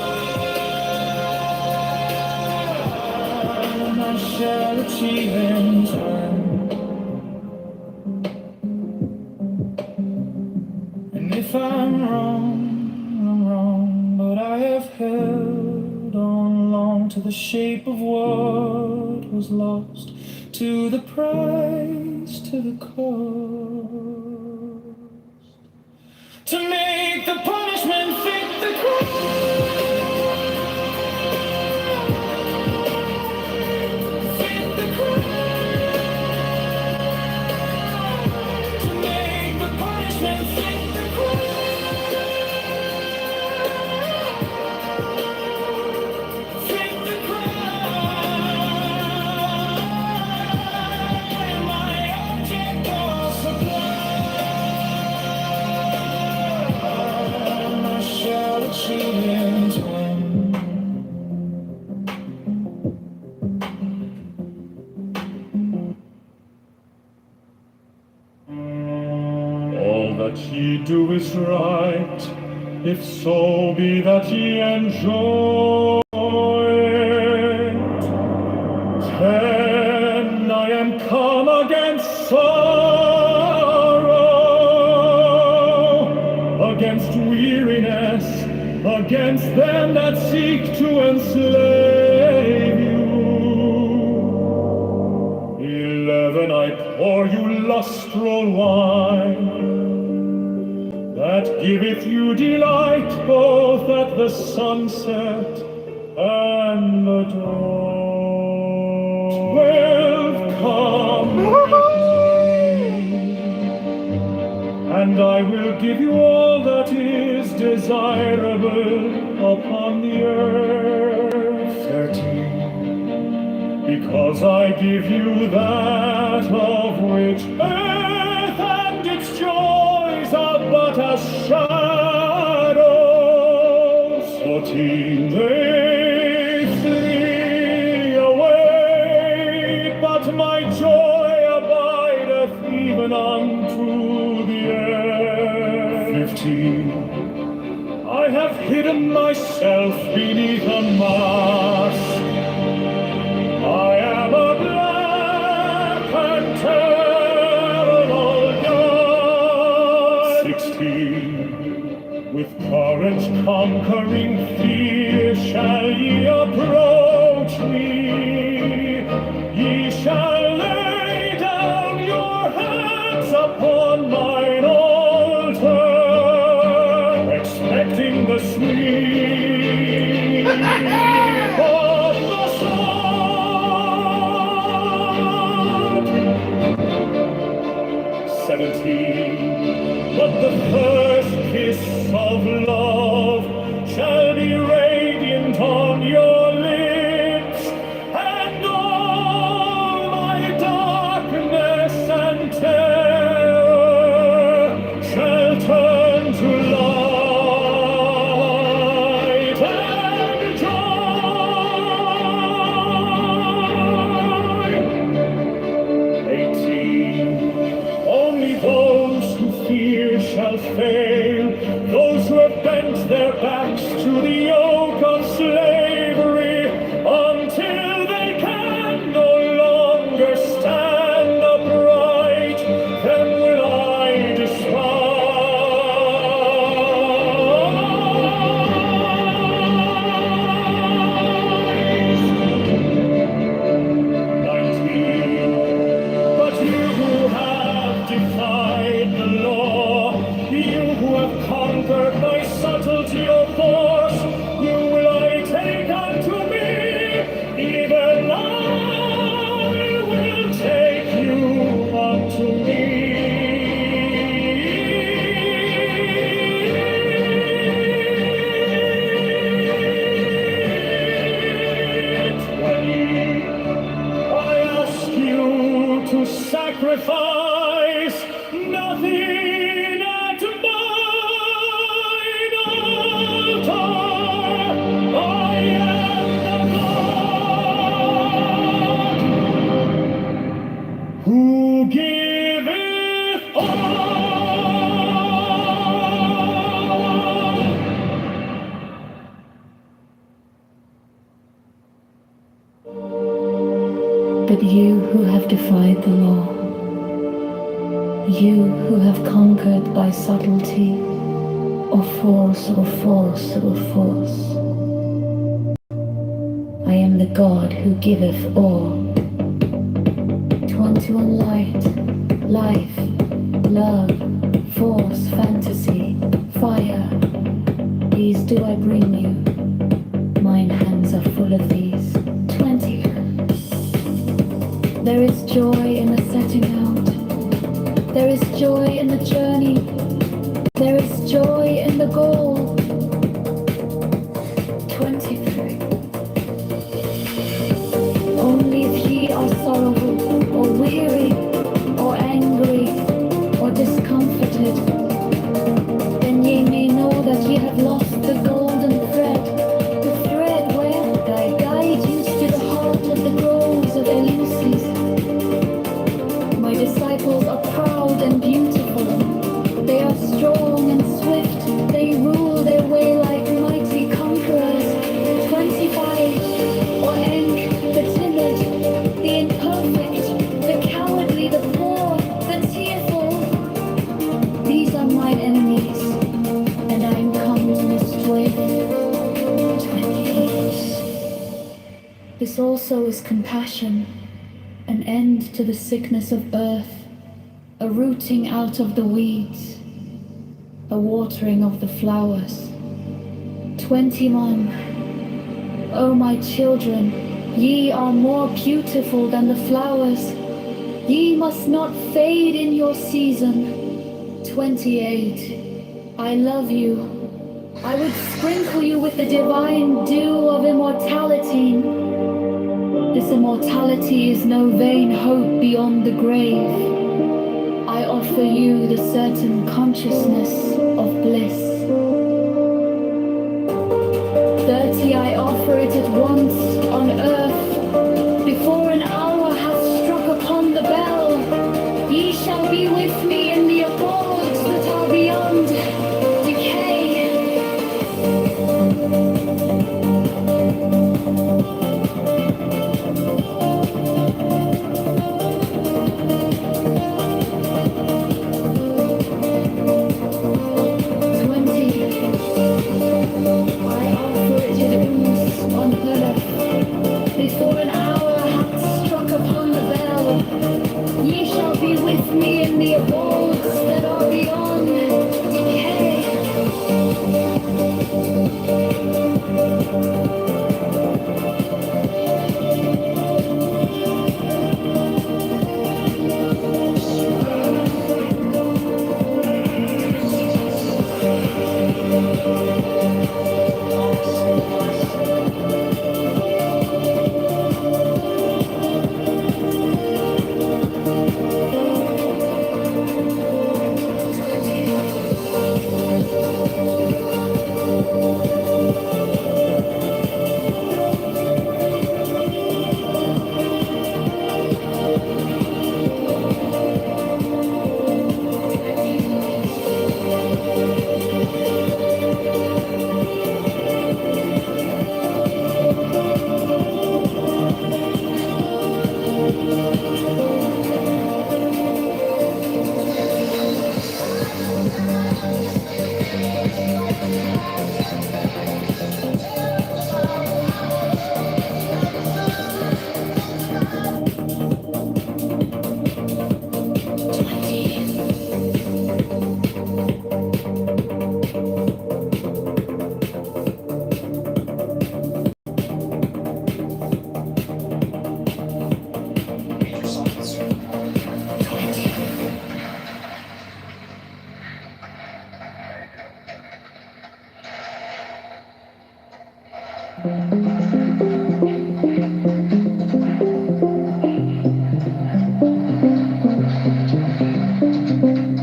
I shall achieve in time. And if I'm wrong, but I have held on long to the shape of what was lost, to the price, to the cost, to make the punishment fit the crime. Fit the crime. To make the punishment fit the crime. Fit the crime. My object all sublime. I shall achieve in that ye do is right, if so be that ye enjoy it. Then I am come against sorrow, against weariness, against them that seek to enslave you. 11, I pour you lustral wine, that giveth you delight both at the sunset and the dawn. 12, come with me, and I will give you all that is desirable upon the earth. 13, because I give you that of which earth and its joys are but as shadows. 14, they flee away, but my joy abideth even unto the end. 15, I have hidden myself beneath a mask. I am a black and terrible God. 16, with courage conquering fear shall ye approach me. Ye shall lay down your hands upon mine altar, expecting the sweet of the sword. 17, but the first kiss of love shall be radiant on your lips, and all my darkness and terror shall turn to light and joy. 18, only those who fear shall fail, those who have bent their backs to the yoke of slavery, until they can no longer stand upright, them will I despise. 19, but you who have defied the law, you who have conquered by subtlety or force, you will I take unto me, even I will take you unto me. 20, I ask you to sacrifice nothing at mine altar. I am the God who giveth all. But you who have defied the law, you who have conquered by subtlety, or force, I am the God who giveth all. 21, light, life, love, force, fantasy, fire, these do I bring you. Mine hands are full of these. 20, there is joy in the setting out. There is joy in the journey. There is joy in the goal. 23. Only if ye are sorrowful, or weary, or angry, or discomforted, then ye may know that ye have lost the golden thread, the thread where I guide you to the heart of the groves of Eleusis. My disciples are proud and beautiful. They are also is compassion, an end to the sickness of earth, a rooting out of the weeds, a watering of the flowers. 21. O my children, ye are more beautiful than the flowers. Ye must not fade in your season. 28. I love you. I would sprinkle you with the divine dew of immortality. This immortality is no vain hope beyond the grave. I offer you the certain consciousness of bliss. 30. I offer it at once on earth, before an hour hath struck upon the bell. Ye shall be with me in the abodes that are beyond decay. Before an hour hath struck upon the bell, ye shall be with me in the abodes that are beyond decay.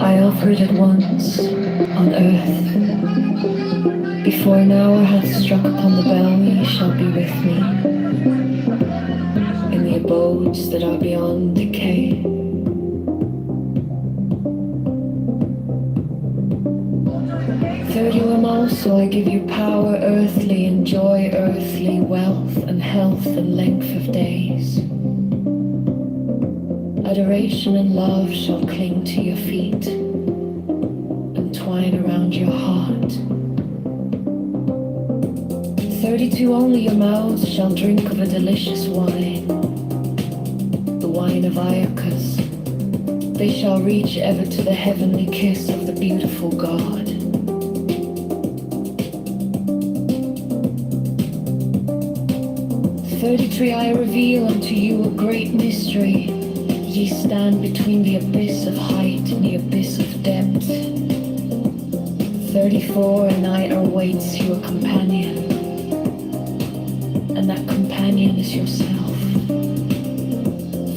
I offer it at once on earth. Before an hour hath struck upon the bell, ye shall be with me in the abodes that are beyond decay. 31. Also I give you power earthly, and joy earthly, wealth and health and length of days. Adoration and love shall cling to your feet and twine around your heart. 32. Only your mouths shall drink of a delicious wine, the wine of Iacchus. They shall reach ever to the heavenly kiss of the beautiful God. 33. I reveal unto you a great mystery. Ye stand between the abyss of height and the abyss of depth. 34. A night awaits you a companion, and that companion is yourself.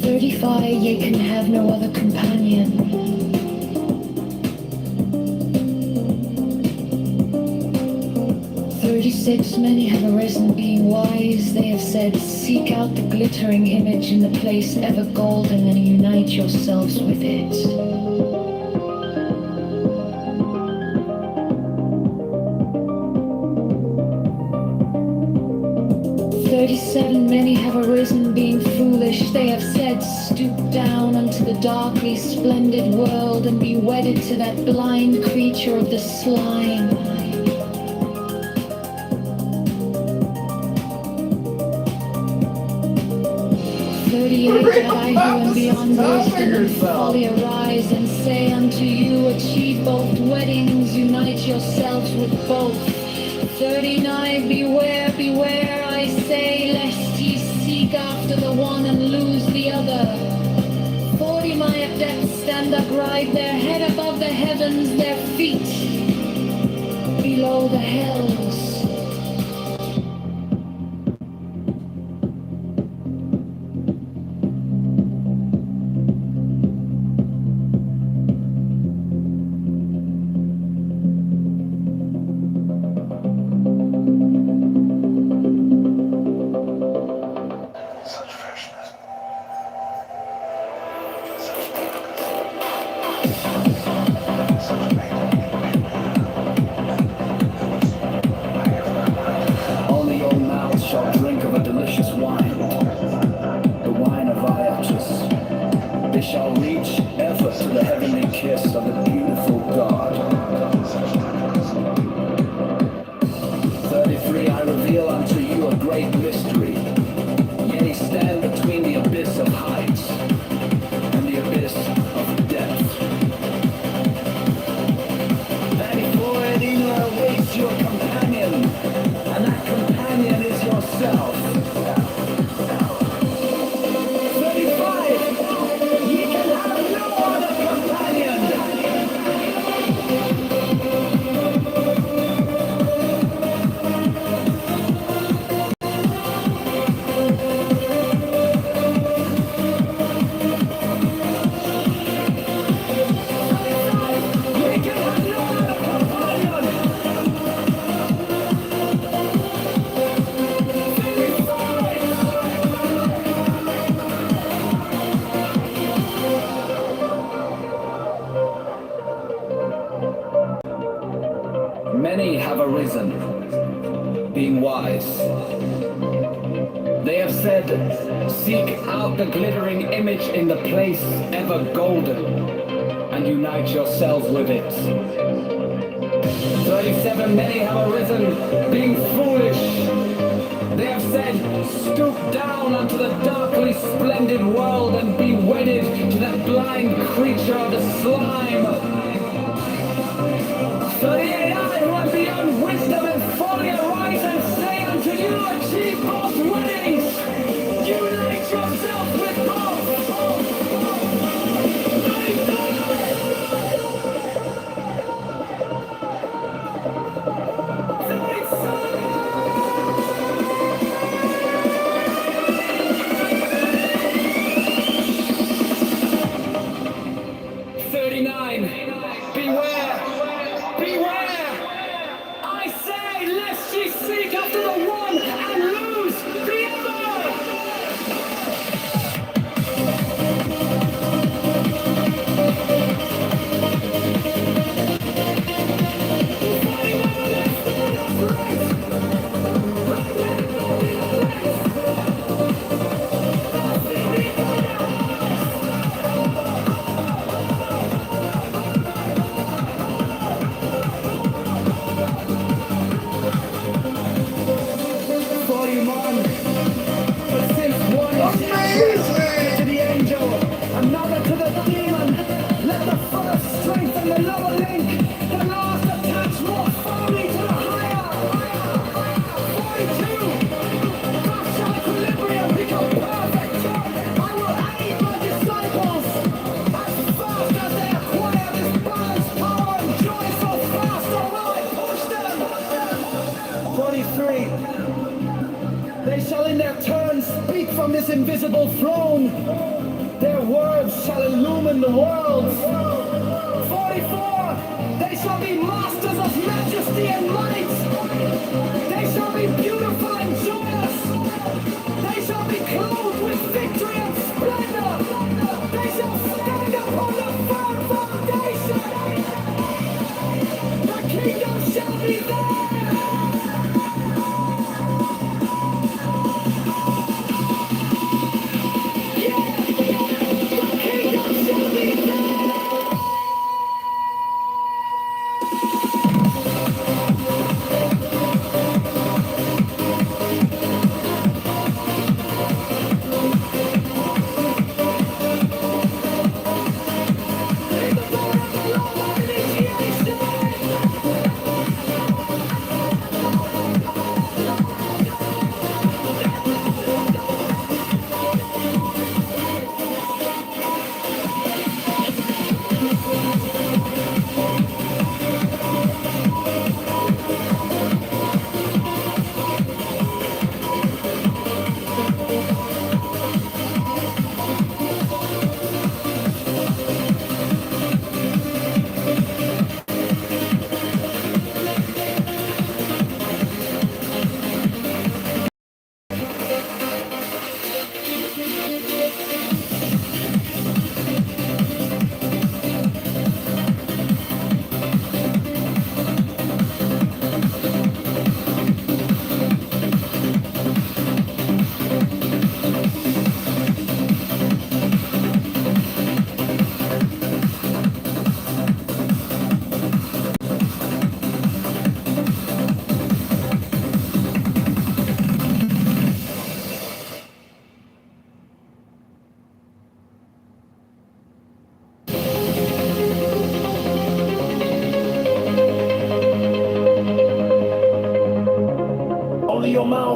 35. Ye can have no other companion. 36. Many have arisen being wise. They have said, seek out the glittering image in the place ever golden and unite yourselves with it. 37. Many have arisen being foolish. They have said, stoop down unto the darkly splendid world and be wedded to that blind creature of the slime. 38. 38 Jedi who am beyond wisdom and folly arise and say unto you, achieve both weddings, unite yourselves with both. 39 beware, beware, I say, lest ye seek after the one and lose the other. 40 my adepts stand upright, their head above the heavens, their feet below the hells. Only your mouth shall drink of a delicious wine, the wine of Iacchus. They shall reach ever to the heavenly kiss of the beautiful God. 33 I reveal unto you a great mystery. Yea, stand between the abyss of heights and the abyss of depth. 34 Edina awaits your companion, and that companion is yourself. 35, ye can have no other companion. Many have arisen, being wise. They have said, seek out the glittering image in the place ever golden, and unite yourselves with it. 37 many have arisen, being foolish. They have said, stoop down unto the darkly splendid world and be wedded to that blind creature of the slime. 38 I who am beyond wisdom and folly arise and say unto you, achieve both weddings, unite yourself with both. 39, beware, beware! I say, lest ye seek after the one and lose the other! Volume on. But since one is to the angel, another to the demon, let the first strengthen the lower link, the last attach more firmly to the higher. 42. Thus shall equilibrium become perfect. I will aid my disciples as fast as they acquire this balance, power, and joy so fast, or will I push them? 43. They shall in their turn speak from this invisible throne. Their words shall illumine the world. 44. They shall be masters of majesty and might. They shall be beautiful and joyous. They shall be clothed with victory and splendor. They shall stand upon the firm foundation. The kingdom shall be theirs.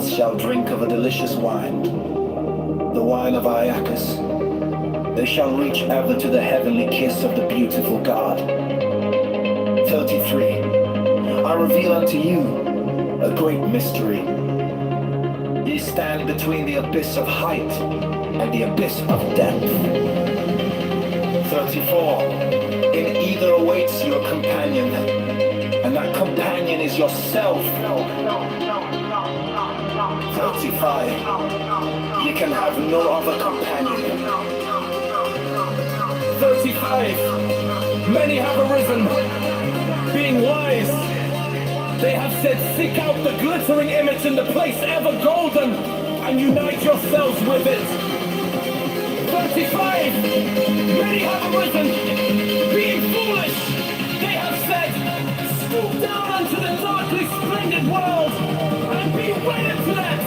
mouths shall drink of a delicious wine, the wine of Iacchus. They shall reach ever to the heavenly kiss of the beautiful God. 33. I reveal unto you a great mystery. Ye stand between the abyss of height and the abyss of depth. 34. In either awaits your companion, and that companion is yourself. 35. You can have no other companion. 35. Many have arisen, being wise. They have said, seek out the glittering image in the place ever golden, and unite yourselves with it. 35. Many have arisen, being foolish. They have said, stoop down unto the darkly splendid world, and be wedded to that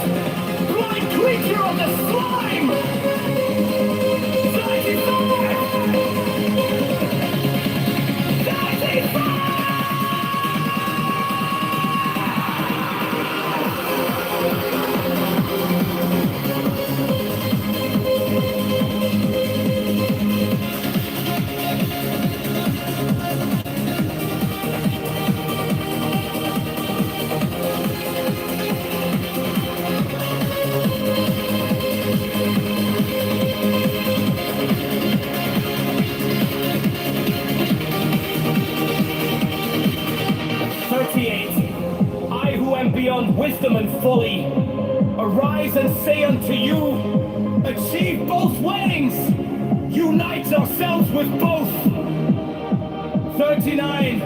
blind creature of the slime. 35. 35. 38. I who am beyond wisdom and folly, arise and say unto you, achieve both weddings, unite ourselves with both. 39.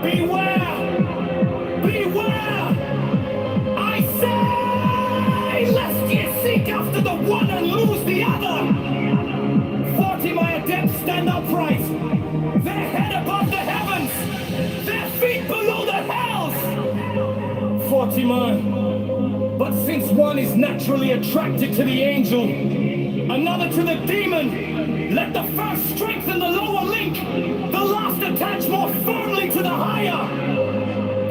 Beware! Beware! I say, lest ye seek after the one and lose the other. 40. My adepts stand upright, their head above the heavens, their feet below the hells. 40. But since one is naturally attracted to the angel, another to the demon, let the first strengthen the lower link, the last attach more firmly to the higher.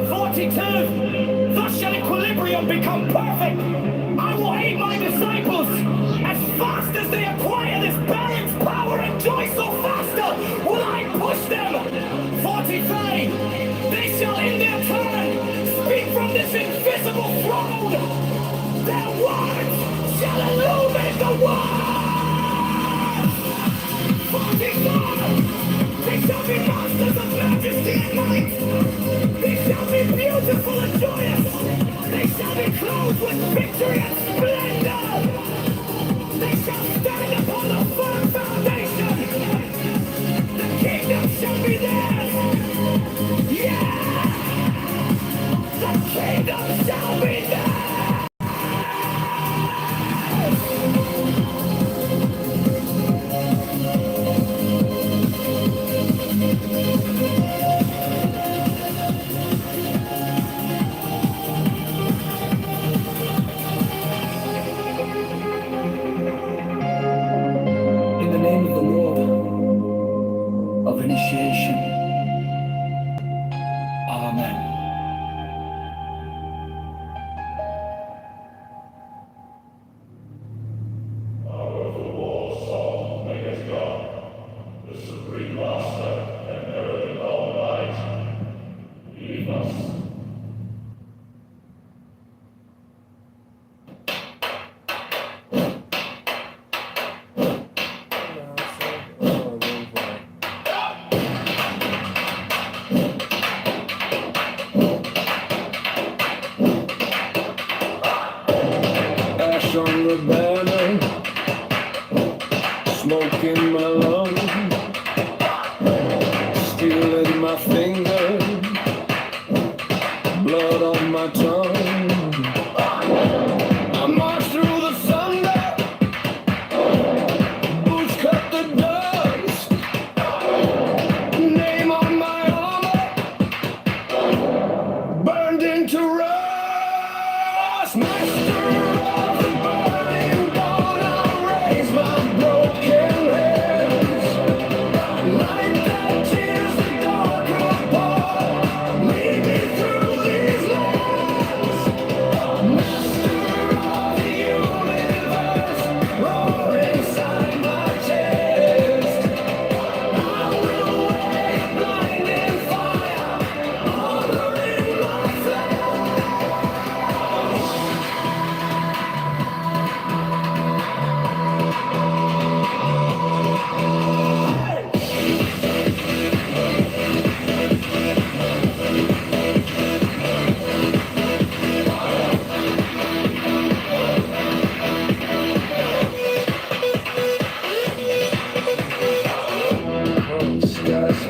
42. Thus shall equilibrium become perfect. I will aid my disciples. As fast as they acquire this balance, power, and joy, so faster will I push them. 43. They shall in their turn speak from this invisible throne. Their words shall illuminate the world. 44. They shall be masters of majesty and might. They shall be beautiful and joyous. They shall be clothed with victory and splendor. They shall stand upon a firm foundation. The kingdom shall be theirs. Yeah! The kingdom shall be theirs. In the name of the Lord of initiation. Amen. Powerful war song, maketh God, the supreme master and everything all night. Leave us.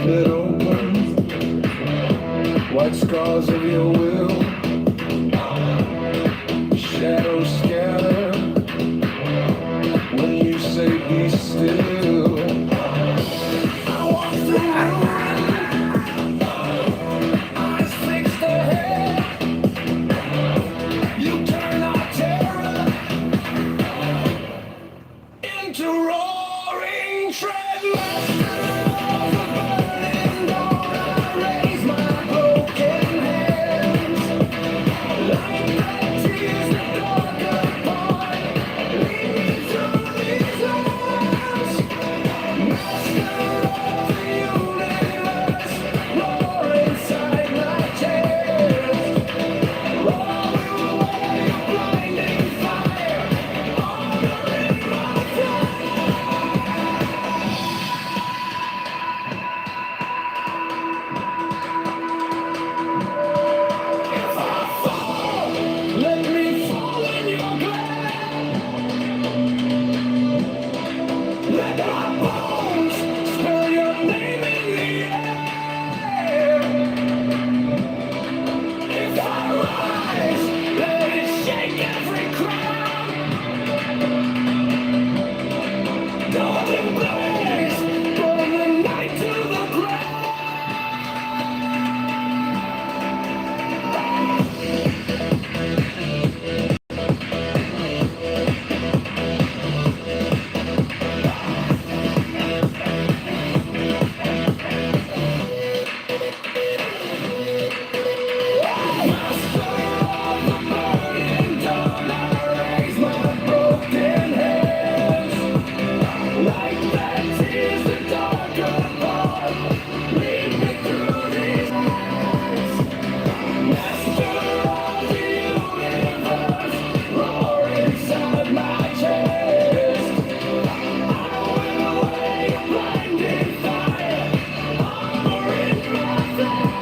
lid opens, white scars of your will, shadows scatter when you say be still. I walk through the room, eyes fixed ahead. You turn our terror into roaring tread. Master of the burning dawn, I raise my broken hands. Like that tears that dark upon, lead me through these arms. Master of the universe, roar inside my chest. Roar away your blinding fire, armor in my flesh. If I fall, let me fall in your glare. Let my bones spell your name in the air. If I rise, let it shake every crown. Golden blaze, burn the night to the ground. Master of the burning dawn, I raise my broken hands. Like that tears the dark upon, lead me through these hands. Master of the universe, roar inside my chest. I will away your blinding fire, armor in my flesh.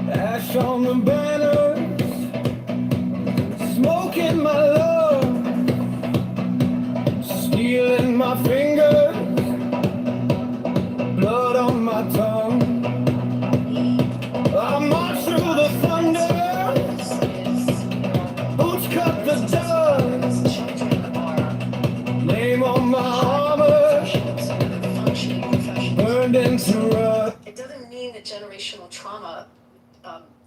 Ash on the banners, smoke in my lungs, steel in my fingers, blood on my tongue. I march through the thunder, boots cut the dust, name on my armor, burned into rust. It doesn't mean that generational trauma,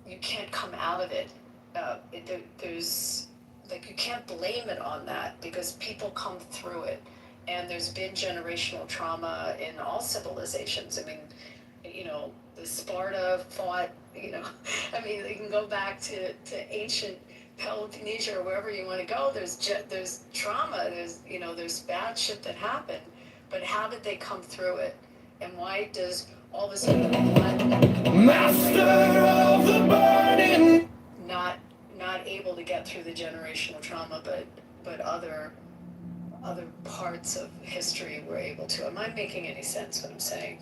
you can't come out of it. There's like you can't blame it on that because people come through it, and there's been generational trauma in all civilizations. I mean, the Sparta fought. I mean, you can go back to ancient Peloponnnesia or wherever you want to go. There's trauma. There's bad shit that happened, but how did they come through it? And why does all of a sudden Master of the burning. not able to get through the generational trauma, but other parts of history were able to? Am I making any sense what I'm saying?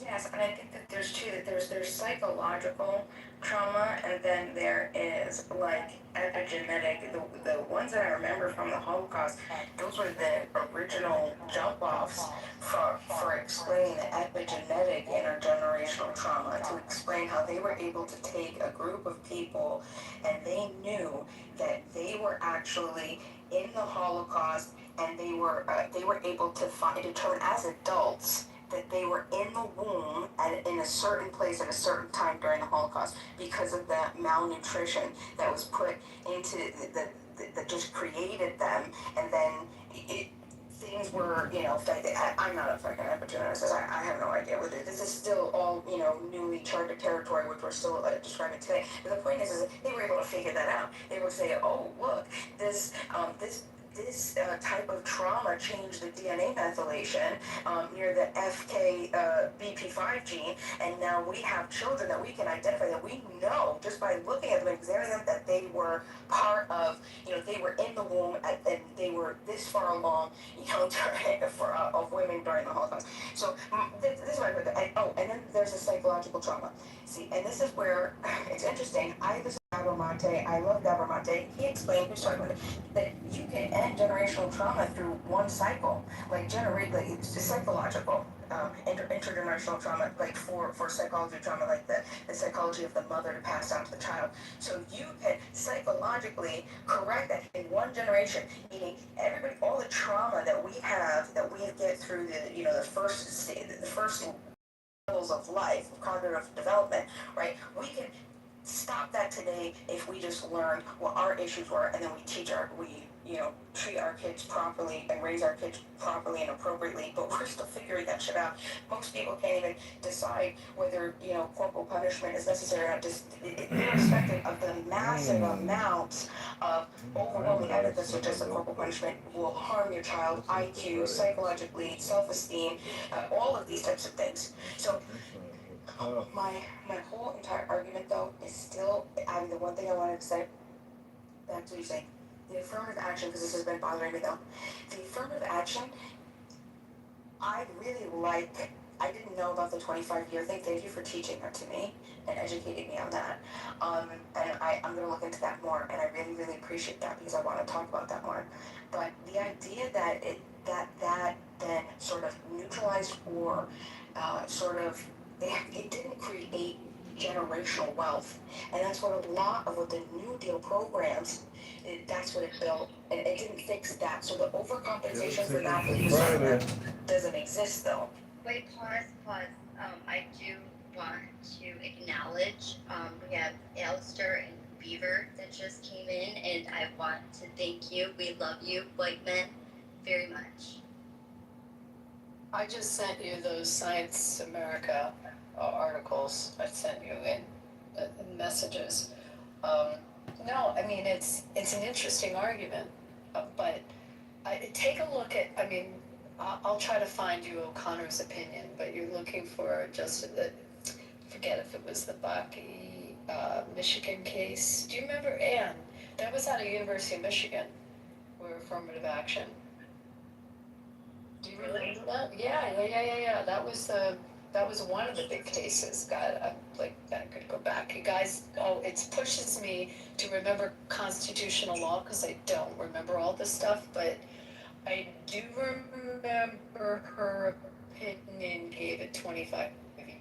Yes, and I think that there's two, that there's psychological trauma, and then there is like epigenetic. The ones that I remember from the Holocaust, those were the original jump offs for explaining the epigenetic intergenerational trauma, to explain how they were able to take a group of people and they knew that they were actually in the Holocaust, and they were able to determine as adults that they were in the womb in a certain place at a certain time during the Holocaust because of that malnutrition that was put into that just created them, and then things were, I'm not a fucking epigeneticist. I have no idea what this is. Still all, newly charted territory, which we're still describing today. But the point is they were able to figure that out. They would say, oh, look, this type of trauma changed the DNA methylation near the FKBP5 gene, and now we have children that we can identify, that we know just by looking at them and examining them, that they were part of, they were in the womb and they were this far along, of women during the Holocaust. So this is what I put. And then there's a psychological trauma. See, and this is where it's interesting. This is Gabor Mate. I love Gabor Mate. He explained, he was talking about that you can end generational trauma through one cycle, it's psychological, intergenerational trauma, like for psychology trauma, like the psychology of the mother to pass down to the child. So you can psychologically correct that in one generation, meaning everybody, all the trauma that we have, that we get through the first levels of life, cognitive development, right? We can stop that today if we just learn what our issues were, and then we treat our kids properly and raise our kids properly and appropriately. But we're still figuring that shit out. Most people can't even decide whether corporal punishment is necessary or not, just irrespective of the massive amounts of overwhelming evidence that just a corporal punishment will harm your child, IQ, psychologically, self-esteem, all of these types of things. So my whole entire argument, though, is still, the one thing I wanted to say, back to what you saying, the affirmative action, because this has been bothering me, though. The affirmative action, I didn't know about the 25-year thing. Thank you for teaching that to me and educating me on that. And I'm going to look into that more, and I really, really appreciate that, because I want to talk about that more. But the idea that that then sort of neutralized or it didn't create generational wealth, and that's what a lot of the New Deal programs, that's what it built, and it didn't fix that. So the overcompensation for that doesn't exist, though. Wait, pause. I do want to acknowledge we have Alistair and Beaver that just came in, and I want to thank you. We love you, white men, very much. I just sent you those Science America articles. I sent you in messages. No, I mean, it's an interesting argument, but take a look at, I'll try to find you O'Connor's opinion, but you're looking for just forget if it was the Bakke, Michigan case. Do you remember, Anne? That was out of University of Michigan, where affirmative action. Do you remember that? Yeah. That was one of the big cases. God, I could go back. You guys, it pushes me to remember constitutional law, because I don't remember all this stuff, but I do remember her opinion gave it 25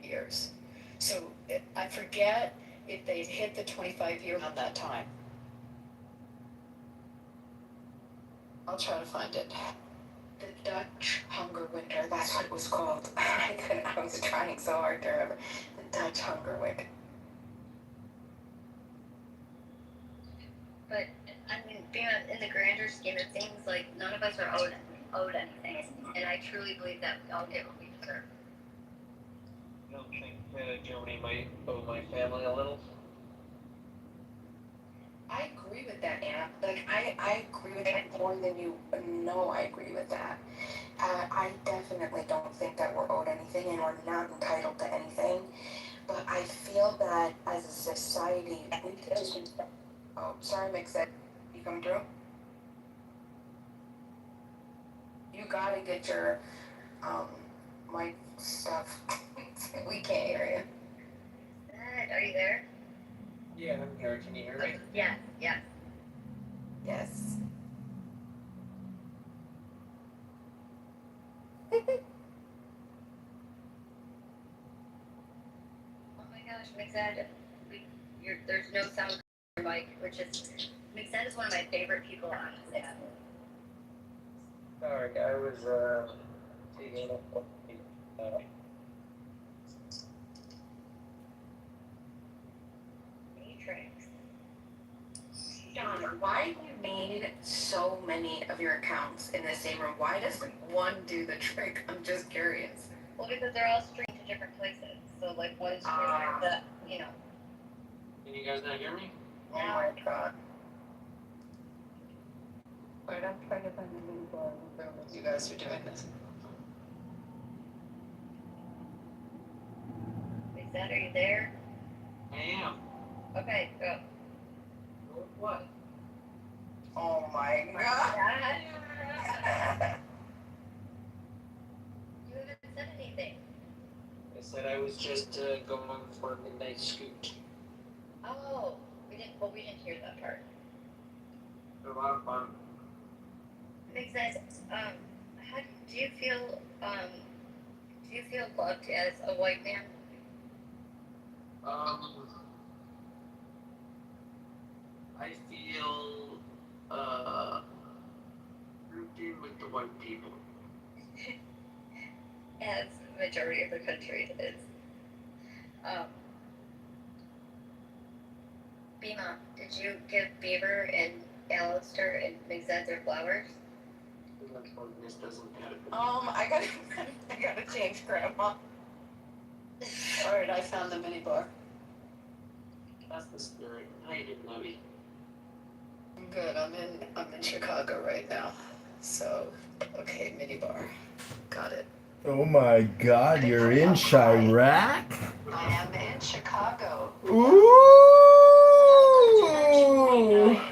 years. So I forget if they'd hit the 25-year on that time. I'll try to find it. The Dutch Hunger Winter, that's what it was called. I was trying so hard to remember. The Dutch Hunger Winter. But, being in the grander scheme of things, none of us are owed anything. And I truly believe that we all get what we deserve. I don't think Germany might owe my family a little. I agree with that, Anna. I agree with that more than you know. I agree with that. I definitely don't think that we're owed anything, and we're not entitled to anything. But I feel that as a society, we could just... Oh, sorry, Mix-It. You come through? You gotta get your mic stuff. We can't hear you. Dad, are you there? Yeah, I'm here. Can you hear me? Yes. Yes. Oh my gosh, Mixed, there's no sound on your mic, which is, Mixed is one of my favorite people on this app. Sorry, I was taking Matrix. John, why do you mean need so many of your accounts in the same room? Why doesn't one do the trick? I'm just curious. Well, because they're all streamed to different places. So, like, one streamer that, you know. Can you guys not hear me? Oh my god. Wait, I'm trying to find the mini bar as you guys are doing this. Are you there? I am. Okay, go. What? Oh my god. You haven't said anything. I said I was just going for a midnight scoot. Oh, we didn't hear that part. A lot of fun. Makes sense. How do you feel? Do you feel loved as a white man? I feel grouped in with the white people. As the majority of the country is. Bima, did you give Beaver and Alistair and Mixed their flowers? This doesn't matter. I gotta change grandma. Alright, I found the mini bar. That's the spirit. How you doing, Nubby? I'm good. I'm in Chicago right now. So, okay, mini bar. Got it. Oh my god, you're in Chirac? I am in Chicago. Ooh!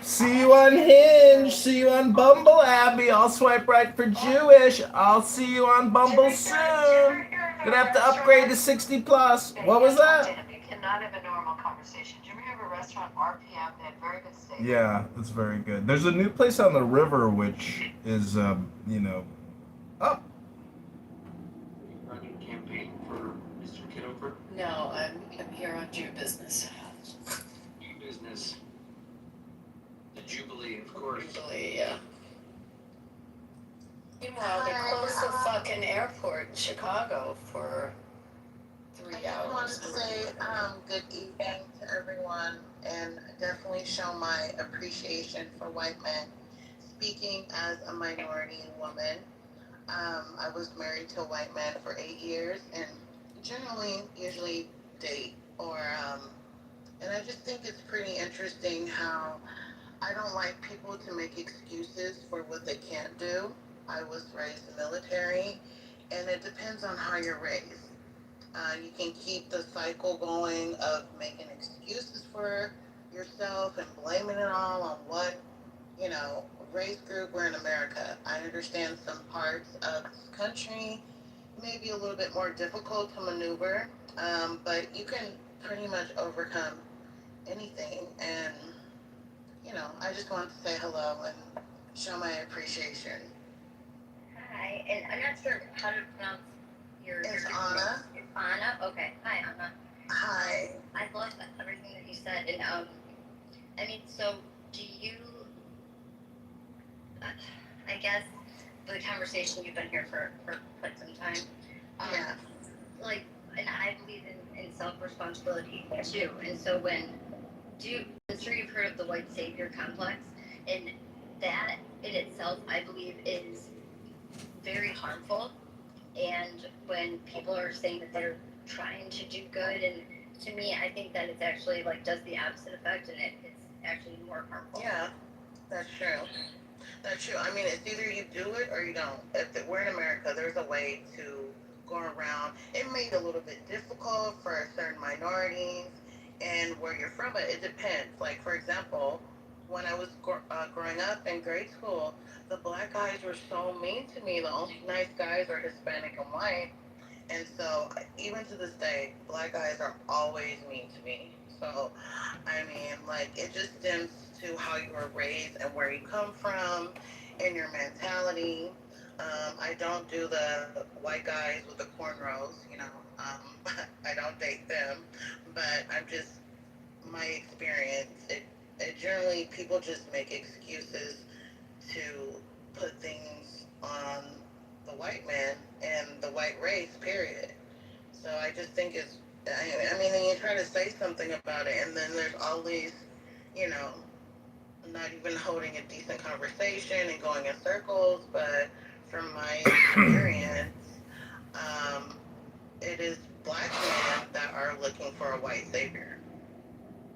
See you on Hinge. See you on Bumble, Abby. I'll swipe right for Jewish. I'll see you on Bumble soon. Gonna have to upgrade to 60 plus. What was that? You cannot have a normal conversation. Do you ever have a restaurant, RPM? They had very good steak. Yeah, it's very good. There's a new place on the river which is, you know, up. Running campaign for Mr. Kitover? No, I'm here on Jew business. New business. The Jubilee, of course. Jubilee, yeah. Meanwhile, they closed the fucking airport in Chicago for 3 hours. I just wanted to say good evening to everyone and definitely show my appreciation for white men. Speaking as a minority woman, I was married to a white man for 8 years and usually date and I just think it's pretty interesting how I don't like people to make excuses for what they can't do. I was raised in the military, and it depends on how you're raised. You can keep the cycle going of making excuses for yourself and blaming it all on what, race group. We're in America. I understand some parts of this country may be a little bit more difficult to maneuver, but you can pretty much overcome anything. And, I just wanted to say hello and show my appreciation. Hi, and I'm not sure how to pronounce your It's name. Anna. It's Anna? Okay. Hi, Anna. Hi. I loved everything that you said. And, so do you, I guess, the conversation, you've been here for quite some time. Yeah. And I believe in self-responsibility too. And so I'm sure you've heard of the white savior complex, and that in itself, I believe, is very harmful. And when people are saying that they're trying to do good, and to me, I think that it's actually does the opposite effect, and it's actually more harmful. Yeah, that's true. That's true. I mean, it's either you do it or you don't. We're in America, there's a way to go around. It made it a little bit difficult for certain minorities and where you're from, but it depends. Like, for example, when I was growing up in grade school, the black guys were so mean to me. The only nice guys are Hispanic and white. And so, even to this day, black guys are always mean to me. So, I mean, it just stems to how you were raised and where you come from and your mentality. I don't do the white guys with the cornrows, I don't date them, but my experience, it generally, people just make excuses to put things on the white man and the white race, period. So I just think then you try to say something about it, and then there's all these, not even holding a decent conversation and going in circles. But from my experience, um, it is black men that are looking for a white savior,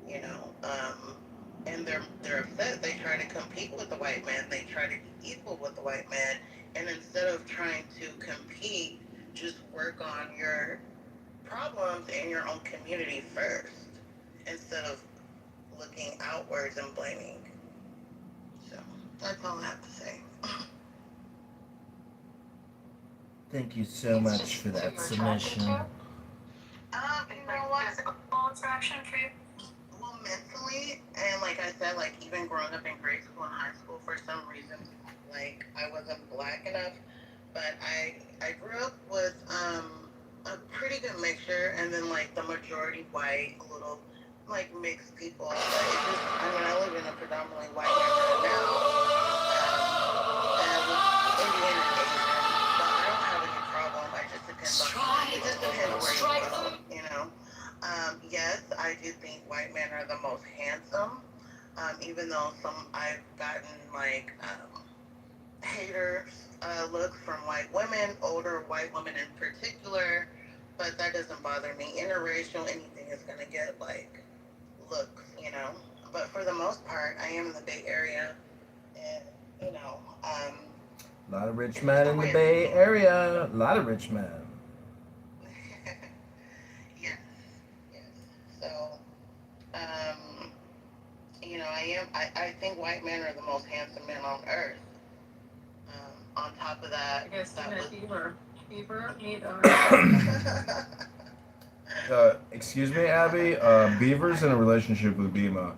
you know, and they're upset. They try to compete with the white man. They try to be equal with the white man, and instead of trying to compete, just work on your problems in your own community first, instead of looking outwards and blaming. So that's all I have to say. Thank you so much for that submission. You know what? Physical attraction for you? Well, mentally, and like I said, like even growing up in grade school and high school, for some reason, like I wasn't black enough, but I grew up with a pretty good mixture, and then like the majority white, a little like mixed people. But it just, I mean, I live in a predominantly white neighborhood now, and with Indian and Asian, but I don't have any problem. It just depends where you go, you know. Yes, I do think white men are the most handsome. Even though I've gotten like haters looks from white women, older white women in particular, but that doesn't bother me. Interracial, anything is gonna get like looks, you know. But for the most part, I am in the Bay Area, and you know, a lot of rich men in the Bay Area. A lot of rich men. yes, yes. So, you know, I think white men are the most handsome men on earth. On top of that, I guess that was Beaver. Beaver need Excuse me, Abby. Beaver's in a relationship with Bima.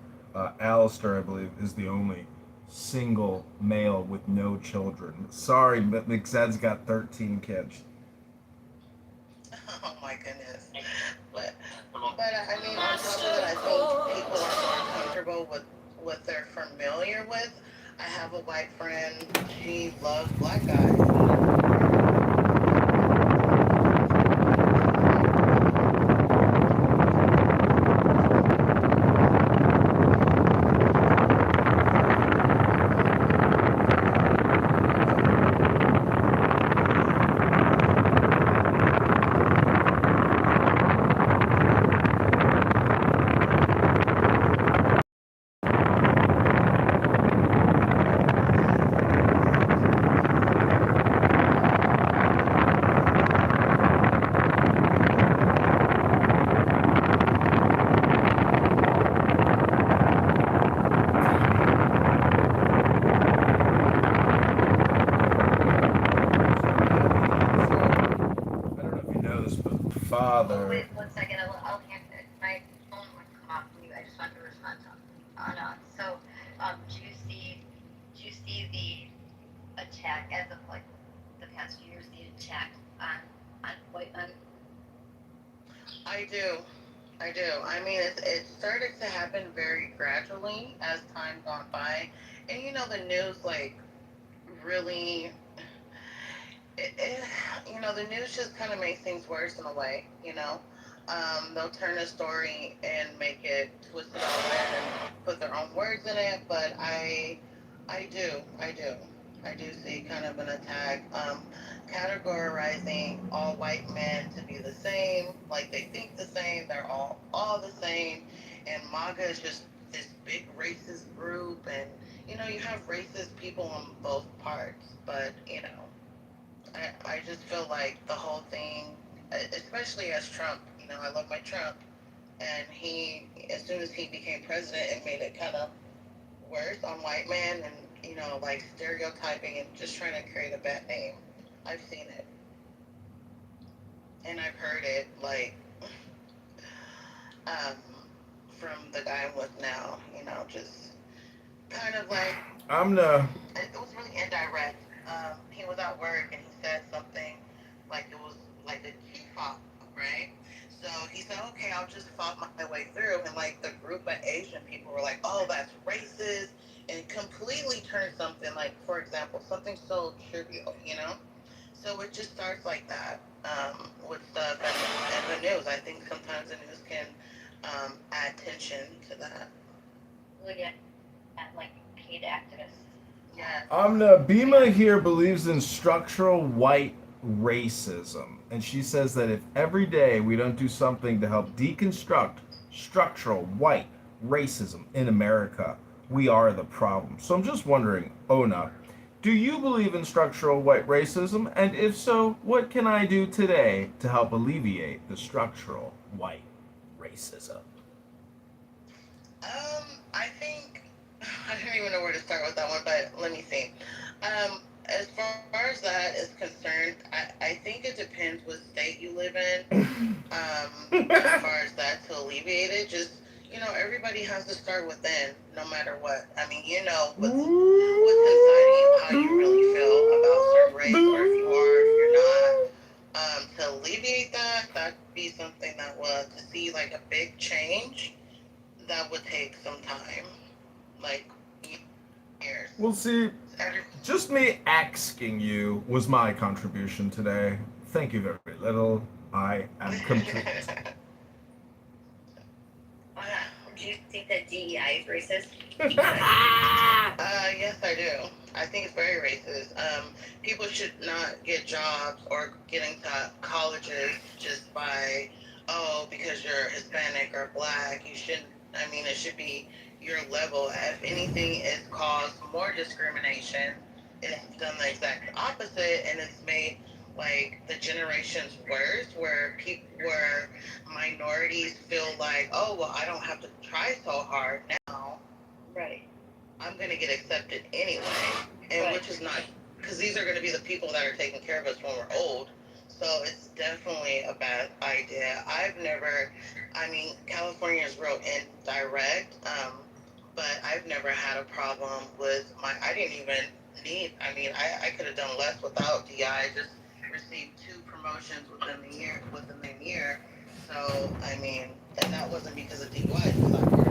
Alistair, I believe, is the only single male with no children. Sorry, but McZed's got 13 kids. Oh my goodness. But I mean, on top of that, I think people are more comfortable with what they're familiar with. I have a white friend, she loves black guys. Father. Wait, 1 second. I'll answer it. My phone would come off mute. I just want to respond on so do you see the attack as of like the past few years, the attack on white men? I do. I do. I mean, it started to happen very gradually as time gone by. And you know, the news, like, really, it, you know, the news just kind of makes things worse in a way, you know. They'll turn a story and make it twisted all weird and put their own words in it. But I do. I do see kind of an attack, categorizing all white men to be the same, like they think the same, they're all the same, and MAGA is just this big racist group, and you know, you have racist people on both parts, but you know, I just feel like the whole thing, especially as Trump, you know, I love my Trump, and he, as soon as he became president, it made it kind of worse on white men, and you know, like stereotyping and just trying to create a bad name. I've seen it, and I've heard it, like, um, from the guy I'm with now, you know, just kind of like, it was really indirect. He was at work and he said something like it was like a chief op, right? So he said, okay, I'll just fought my way through. And like the group of Asian people were like, oh, that's racist. And completely turned something like, for example, something so trivial, you know? So it just starts like that, with stuff and the news. I think sometimes the news can add tension to that. Well, yeah, like hate activists. Yeah. Bima here believes in structural white racism. And she says that if every day we don't do something to help deconstruct structural white racism in America, we are the problem. So I'm just wondering, Ona, do you believe in structural white racism? And if so, what can I do today to help alleviate the structural white racism? I think I don't even know where to start with that one, but let me see. As far as that is concerned, I think it depends what state you live in. As far as that to alleviate it, just everybody has to start within, no matter what. I mean, what's inside of you, how you really feel about certain race, or if you are, if you're not. To alleviate that, that'd be something that would to see like a big change. That would take some time, like years. We'll see. Just me asking you was my contribution today. Thank you very little. I am complete. Do you think that DEI is racist? Yes, I do. I think it's very racist. People should not get jobs or get into colleges just by, because you're Hispanic or Black. You shouldn't. I mean, it should be your level. If anything, it's caused more discrimination. It's done the exact opposite, and it's made like the generations worse, where minorities feel like, oh well, I don't have to try so hard now. Right. I'm gonna get accepted anyway, and Right. which is not, because these are gonna be the people that are taking care of us when we're old. So it's definitely a bad idea. I mean, California is real indirect, but I've never had a problem with I didn't even I mean, I could have done less without DI. I just received 2 promotions within the year. So, I mean, and that wasn't because of DUI, because I worked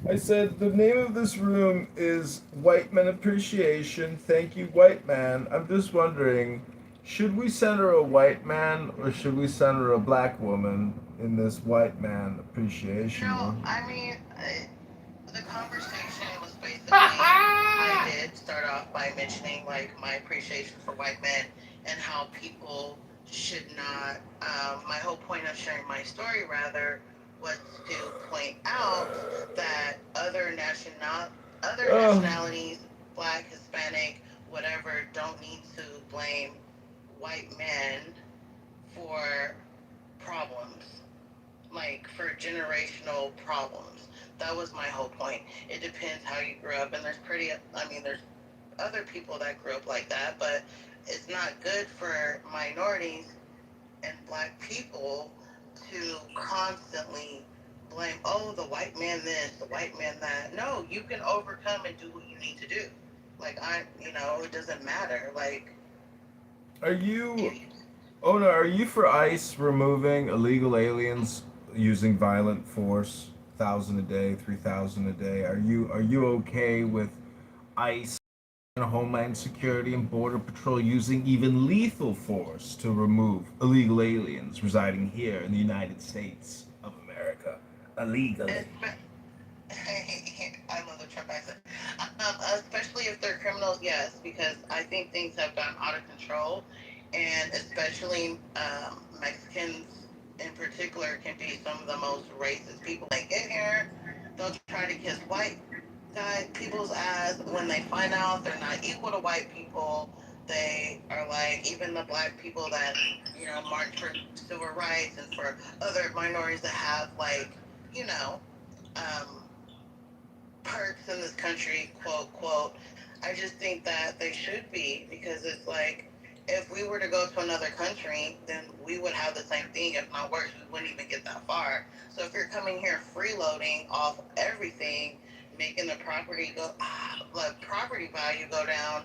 I said the name of this room is White Man Appreciation. Thank you, White Man. I'm just wondering, should we center a white man or should we center a black woman in this White Man Appreciation room? I mean, the conversation was basically, I did start off by mentioning like my appreciation for white men and how people should not. My whole point of sharing my story, rather, was to point out that other nationalities, Black, Hispanic, whatever don't need to blame white men for problems, like for generational problems. That was my whole point. It depends how you grew up, and there's other people that grew up like that, but it's not good for minorities and black people to constantly blame, oh, the white man this, the white man that. No, you can overcome and do what you need to do. Like, it doesn't matter. Like, Are you? Oh no, are you for ICE removing illegal aliens using violent force, 1,000 a day, 3,000 a day? Are you okay with ICE and Homeland Security and Border Patrol using even lethal force to remove illegal aliens residing here in the United States of America illegally? I love the Trump accent. Especially if they're criminals, yes, because I think things have gotten out of control, and especially Mexicans in particular can be some of the most racist people. They get here, they'll try to kiss white people's ass. When they find out they're not equal to white people, they are like, even the black people that march for civil rights and for other minorities that have you know um, perks in this country, quote, quote. I just think that they should be, because it's like, if we were to go to another country, then we would have the same thing, if not worse. We wouldn't even get that far. So if you're coming here freeloading off everything, making the property value go down,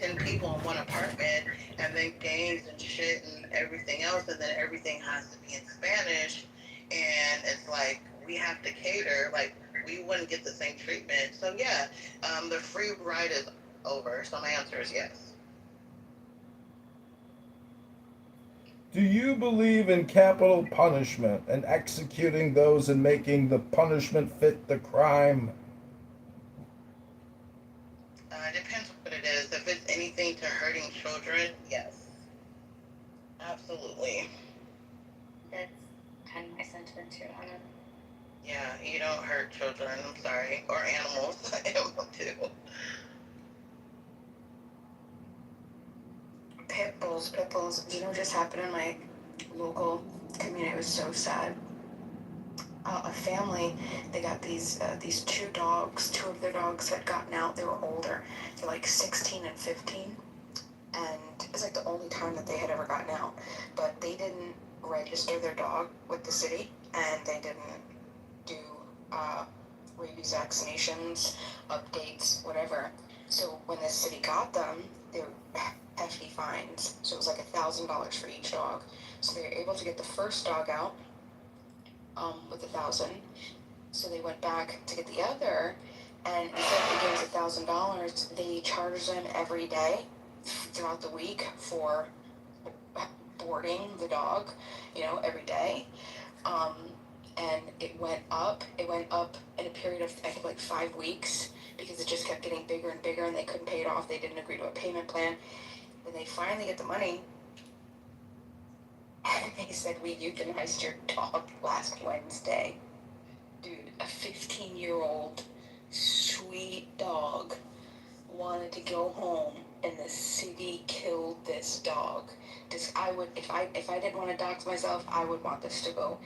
10 people in one apartment, and then gangs and shit and everything else, and then everything has to be in Spanish, and it's like, we have to cater, like, we wouldn't get the same treatment. So yeah, the free ride is over. So my answer is yes. Do you believe in capital punishment and executing those and making the punishment fit the crime? It depends what it is. If it's anything to hurting children, yes, absolutely. That's kind of my sentiment too on it. Yeah, you don't hurt children. I'm sorry, or animals. Animals too. Pit bulls. Just happened in my local community. It was so sad. A family, they got these two dogs. Two of their dogs had gotten out. They were older. They're like 16 and 15. And it's like the only time that they had ever gotten out. But they didn't register their dog with the city, and they didn't do rabies vaccinations, updates, whatever. So when the city got them, they were hefty fines. So it was like $1,000 for each dog. So they were able to get the first dog out with 1,000. So they went back to get the other, and instead of giving $1,000, they charged them every day throughout the week for boarding the dog, every day. And it went up in a period of, I think, like 5 weeks, because it just kept getting bigger and bigger, and they couldn't pay it off. They didn't agree to a payment plan. Then they finally get the money, and they said, we euthanized your dog last Wednesday. Dude, a 15-year-old sweet dog wanted to go home, and the city killed this dog. If I didn't want to dox myself, I would want this to go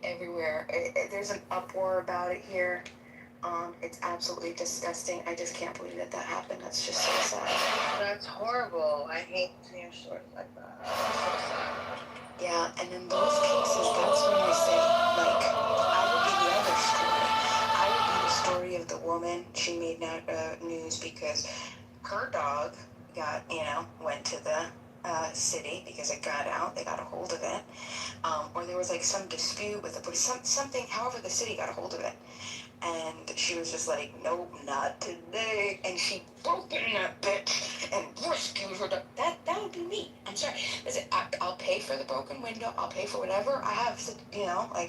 everywhere. There's an uproar about it here. It's absolutely disgusting. I just can't believe that happened. That's just so sad. That's horrible. I hate seeing stories like that. That's so sad. Yeah, and in those cases, that's when I say, like, I would be the other story. I would be the story of the woman. She made news because her dog went to the city because it got out. They got a hold of it. Or there was like some dispute with the police, something, however the city got a hold of it. And she was just like, nope, not today. And she broke in that bitch and rescued her dog. That would be me. I'm sorry. Listen, I'll pay for the broken window. I'll pay for whatever I have to,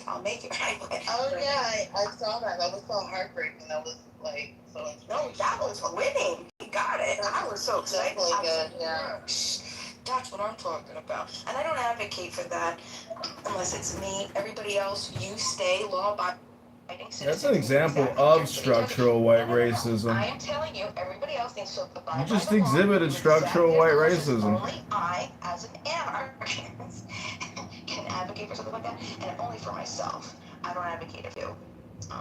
I'll make it right. Oh yeah, I saw that. That was so heartbreaking. That was like so. No, that was winning. He got it. I was so excited. Definitely good. Yeah. That's what I'm talking about. And I don't advocate for that unless it's me. Everybody else, you stay law-abiding. I think That's an citizens example exactly of just what he told structural you. white No, no, no, no. racism. I am telling you, everybody else needs to abide by You just the law. exhibited Do structural exactly as white the law says. racism. Only I, as an anarchist, can advocate for something like that, and only for myself. I don't advocate for you,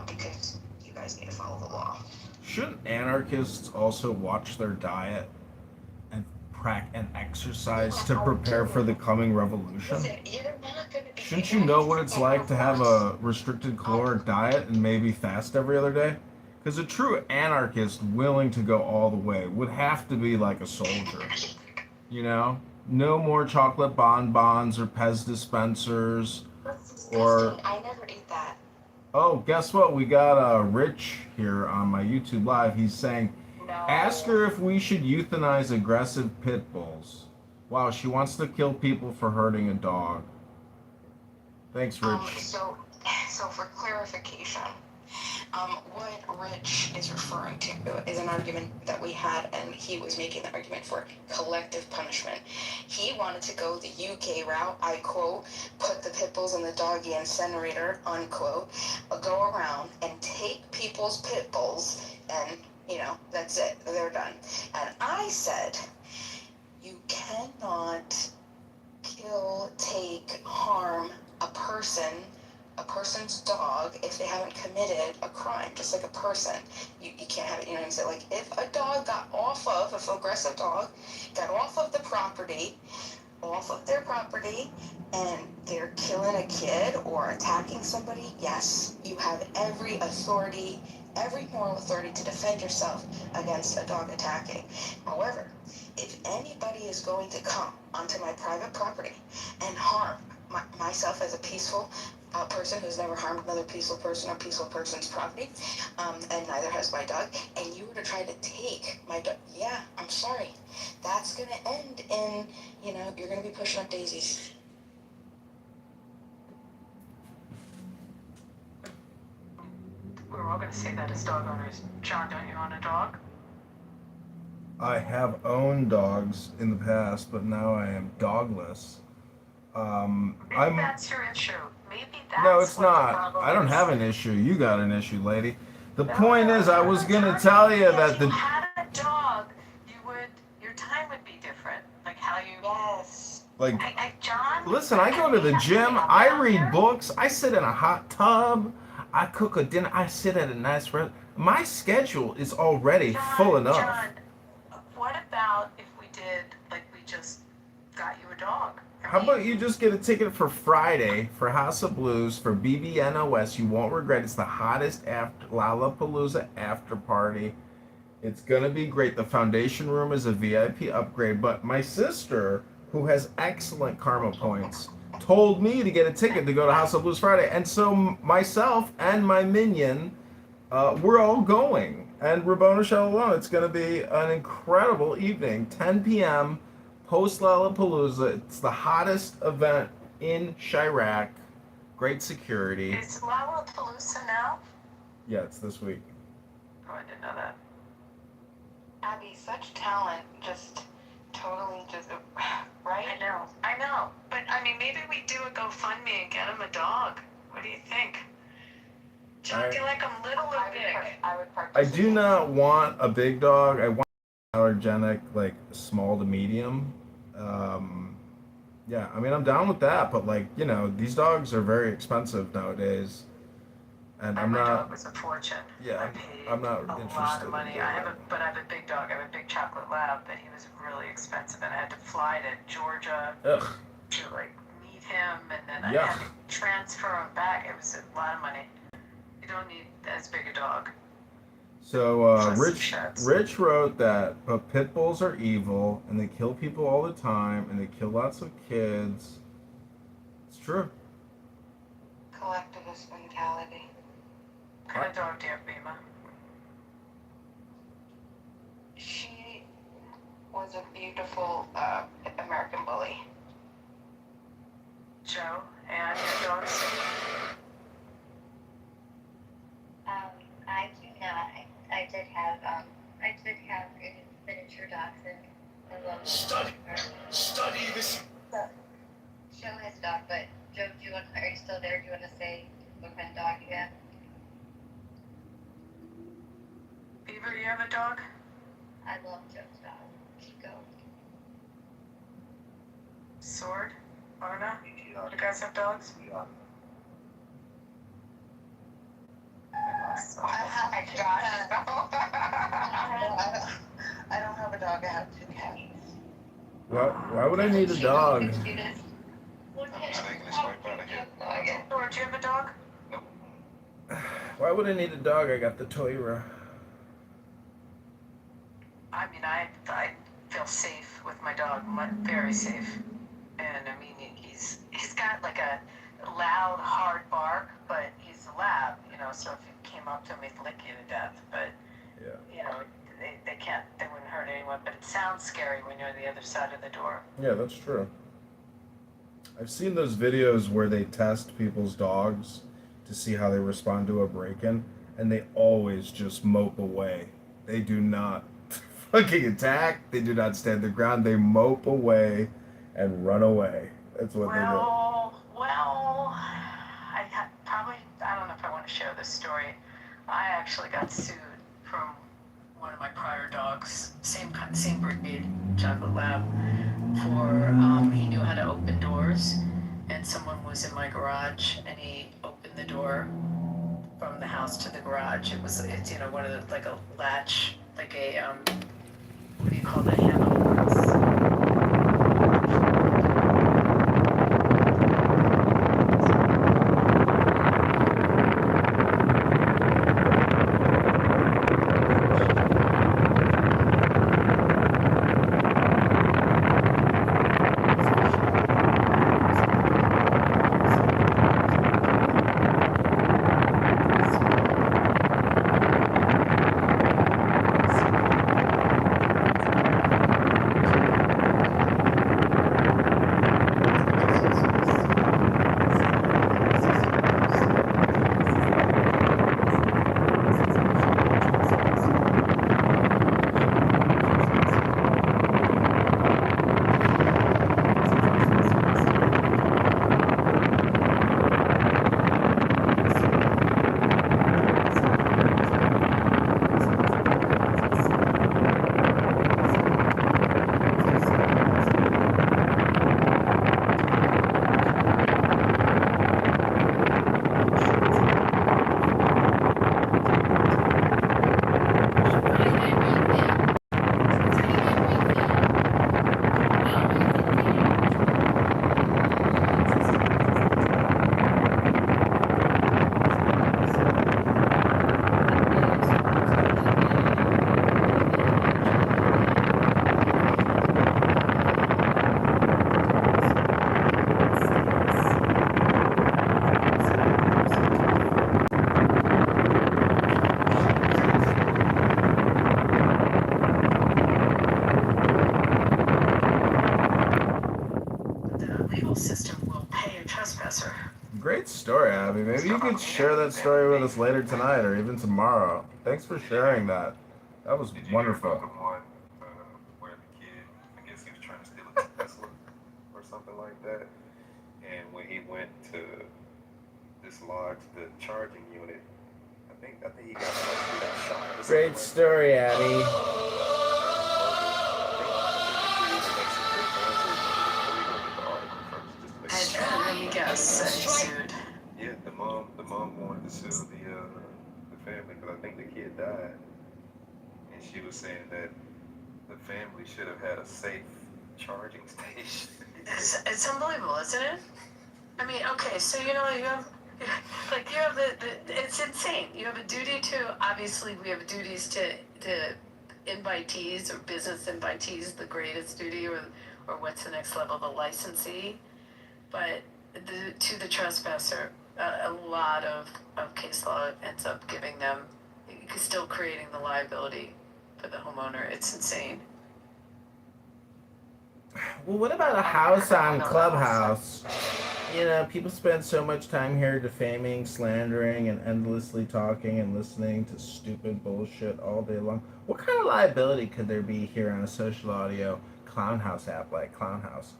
because you guys need to follow the law. Shouldn't anarchists also watch their diet and and exercise to prepare for the coming revolution? Listen, you're not going to be. Shouldn't you know what it's like to have a restricted caloric diet and maybe fast every other day? Because a true anarchist willing to go all the way would have to be like a soldier. You know? No more chocolate bonbons or Pez dispensers. Or I never ate that. oh, guess what? We got Rich here on my YouTube Live. He's saying, ask her if we should euthanize aggressive pit bulls. Wow, she wants to kill people for hurting a dog. Thanks, Rich. So for clarification, what Rich is referring to is an argument that we had, and he was making the argument for collective punishment. He wanted to go the UK route, I quote, put the pit bulls in the doggy incinerator, unquote, go around and take people's pit bulls, and, you know, that's it, they're done. And I said, you cannot kill, take, harm a person's dog if they haven't committed a crime, just like a person. You can't have it, you know what I'm saying? Like, if a dog got off of, if an aggressive dog got off of the property, off of their property, and they're killing a kid or attacking somebody, yes, you have every authority, every moral authority to defend yourself against a dog attacking. However, if anybody is going to come onto my private property and harm myself as a peaceful person who's never harmed another peaceful person or peaceful person's property, and neither has my dog, and you were to try to take my dog, yeah, I'm sorry. That's going to end in, you know, you're going to be pushing up daisies. We were all going to say that as dog owners. John, don't you own a dog? I have owned dogs in the past, but now I am dogless. Maybe that's your issue. Maybe that's no, it's what the not. problem I don't is. have an issue. You got an issue, lady. The No, point is, I was gonna tell you that if you the had a dog, your time would be different. Like how you. Yes. like. John. Listen, I go to the gym. I read books. I sit in a hot tub. I cook a dinner. I sit at a nice restaurant. My schedule is already full enough. John, what about if we did like we just got you a dog? How about you just get a ticket for Friday for House of Blues for BBNOS? You won't regret. It's the hottest after Lollapalooza after party. It's gonna be great. The foundation room is a VIP upgrade. But my sister, who has excellent karma points, told me to get a ticket to go to House of Blues Friday, and so myself and my minion, we're all going. And Rabboni Shalom, it's gonna be an incredible evening. 10 p.m. post Lollapalooza. It's the hottest event in Chirac. Great security. Is Lollapalooza now? Yeah, it's this week. Oh, I didn't know that. Abby, such talent, just totally just, right? I know. But I mean, maybe we do a GoFundMe and get him a dog. What do you think? John, I feel like I'm little or big. I do not want a big dog. I want allergenic, like small to medium. Yeah, I mean, I'm down with that, but like, you know, these dogs are very expensive nowadays, and I'm my not. dog was a fortune. Yeah, I'm not interested. A lot of money. I have a big dog. I have a big chocolate lab, but he was really expensive, and I had to fly to Georgia to like meet him, and then I had to transfer him back. It was a lot of money. You don't need as big a dog. So Rich wrote that pit bulls are evil and they kill people all the time and they kill lots of kids. It's true. Collectivist mentality. What kind of dog do you have, Bima? She was a beautiful American bully. Joe, and your dogs? I do not. I did have a miniature dachshund. I love Study this. Joe has a dog, but Joe, are you still there? Do you want to say what kind of dog you have? Beaver, you have a dog? I love Joe's dog. Chico. Sword? Lorna? You guys have dogs? I don't have a dog. I have 2 cats. Why would I need a dog? Sword, do you have a dog? Why would I need a dog? I got the Toyra. I mean, I feel safe with my dog, very safe. And I mean, he's got like a loud, hard bark, but he's a lab, you know. So if you came up to him, he'd lick you to death. But yeah, you know, they wouldn't hurt anyone. But it sounds scary when you're on the other side of the door. Yeah, that's true. I've seen those videos where they test people's dogs to see how they respond to a break-in, and they always just mope away. They do not fucking attack. They do not stand their ground. They mope away and run away. That's what they do. Well, I don't know if I want to share this story. I actually got sued from one of my prior dogs, same breed, chocolate lab, for he knew how to open doors, and someone was in my garage, and he opened the door from the house to the garage. It's you know, one of the, like a latch, like a what do you call that handle? Great story, Abby. Maybe you could share that story with us later tonight or even tomorrow. Thanks for sharing that. That was wonderful. Where the kid, I guess he was trying to steal a Tesla or something like that. And when he went to dislodge the charging unit, I think he got shot. Great story, Abby. Let me guess. He sued. Yeah, the mom wanted to sue the family because I think the kid died, and she was saying that the family should have had a safe charging station. It's unbelievable, isn't it? I mean, okay, so you know, you have it's insane. You have a duty to, obviously we have duties to invitees or business invitees, the greatest duty, or what's the next level, the licensee. But to the trespasser, a lot of case law ends up giving them, still creating the liability for the homeowner. It's insane. Well, what about a house on Clubhouse? You know, people spend so much time here defaming, slandering, and endlessly talking and listening to stupid bullshit all day long. What kind of liability could there be here on a social audio clown house app like Clown House?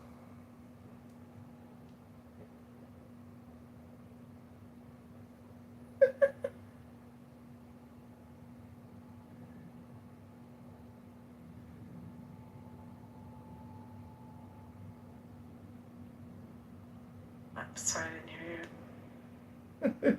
Sorry, I didn't hear you.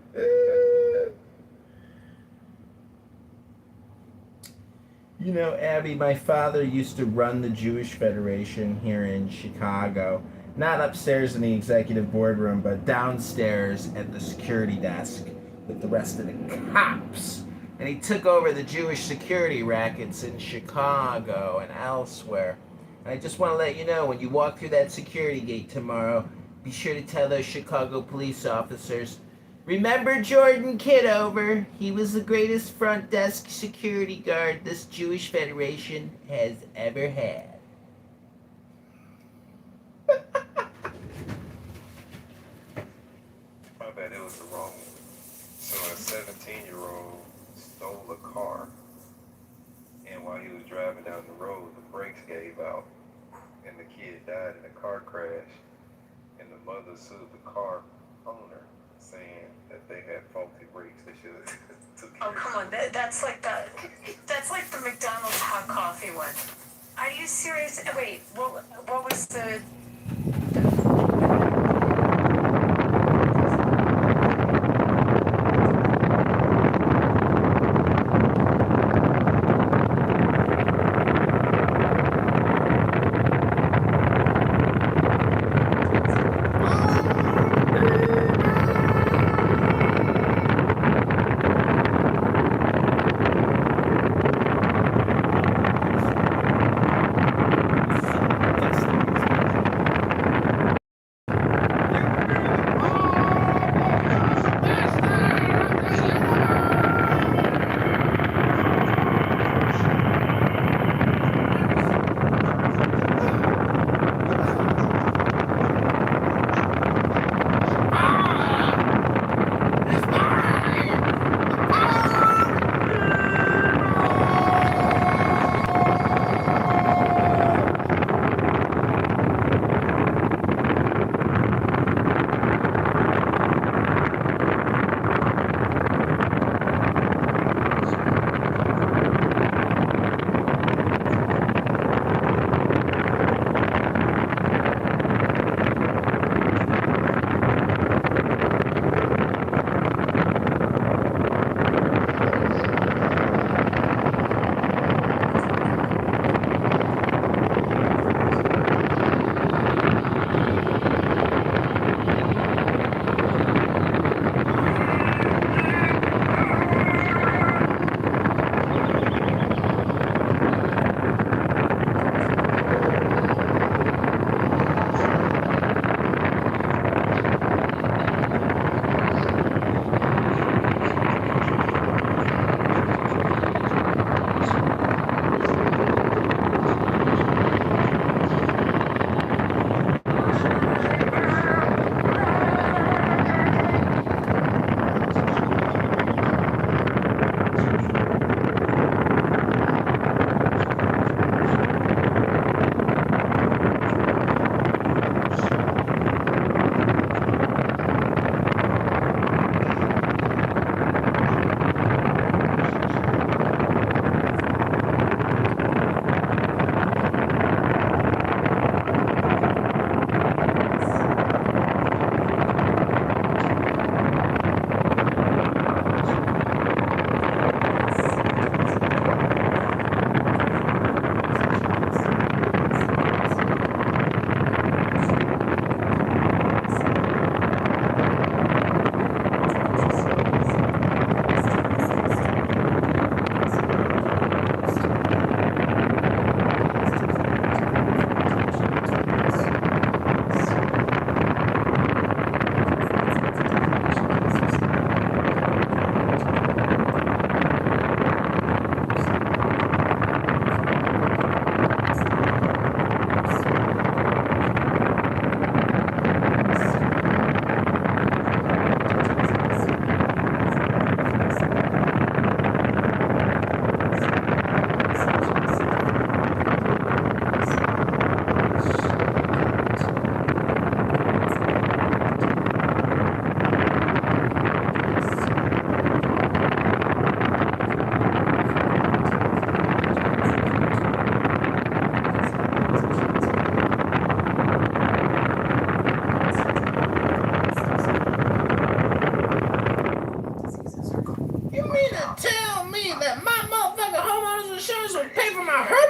You know, Abby, my father used to run the Jewish Federation here in Chicago. Not upstairs in the executive boardroom, but downstairs at the security desk with the rest of the cops. And he took over the Jewish security rackets in Chicago and elsewhere. And I just want to let you know, when you walk through that security gate tomorrow, be sure to tell those Chicago police officers, remember Jordan Kitover? He was the greatest front desk security guard this Jewish Federation has ever had. My bad, it was the wrong one. So a 17-year-old stole a car, and while he was driving down the road, the brakes gave out, and the kid died in a car crash, and the mother sued the car owner, saying that they had faulty brakes. They should have took Oh, care come on. That's like the McDonald's hot coffee one. Are you serious? Wait, what was the...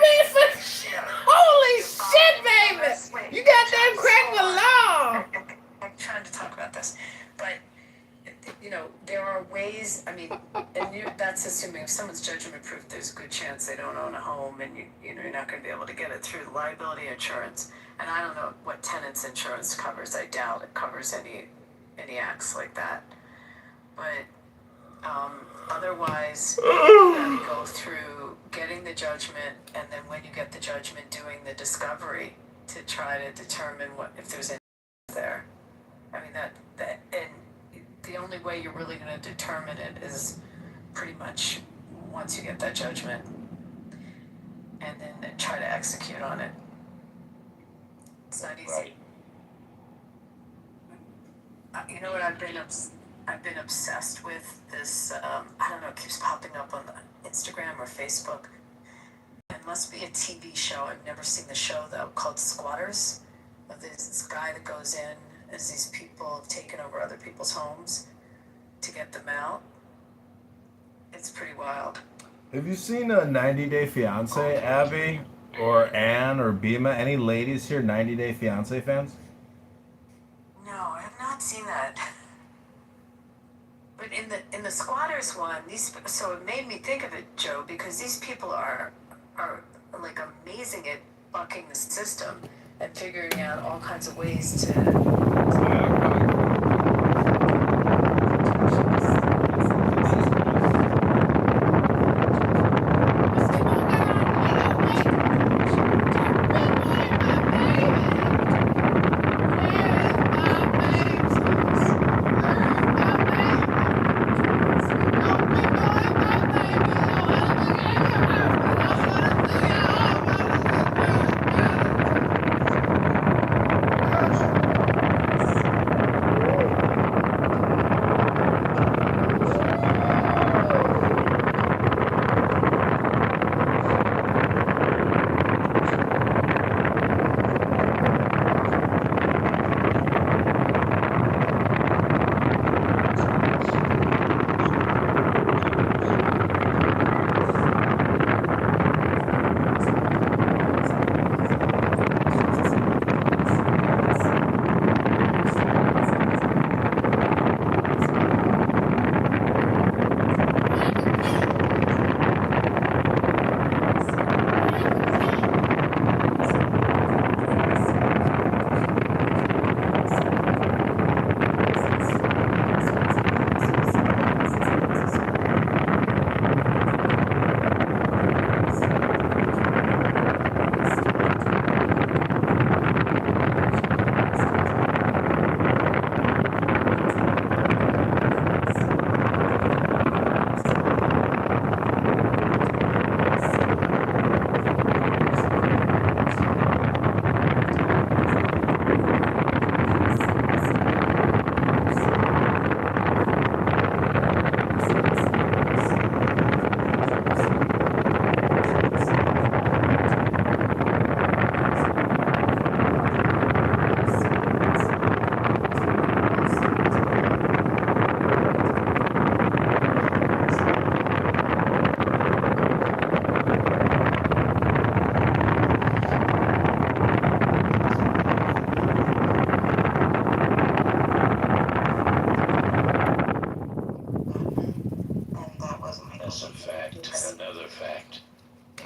man said, holy shit, baby! You got them crack the law! I'm trying to talk about this, but you know, there are ways. I mean, that's assuming if someone's judgment proof, there's a good chance they don't own a home, and you know you're not going to be able to get it through liability insurance. And I don't know what tenants insurance covers. I doubt it covers any acts like that. But otherwise, you got to go through getting the judgment, and then when you get the judgment, doing the discovery to try to determine if there's any there. I mean that and the only way you're really going to determine it is pretty much once you get that judgment, and then try to execute on it. It's not easy. Right. You know what I've been obsessed with this. I don't know. It keeps popping up on Instagram or Facebook. It must be a TV show. I've never seen the show though. Called Squatters. There's this guy that goes in as these people have taken over other people's homes to get them out. It's pretty wild. Have you seen a 90 Day Fiance, Abby? Or Anne or Bima? Any ladies here 90 Day Fiance fans? No, I have not seen that. But in the Squatters one, so it made me think of it, Joe, because these people are like amazing at bucking the system and figuring out all kinds of ways to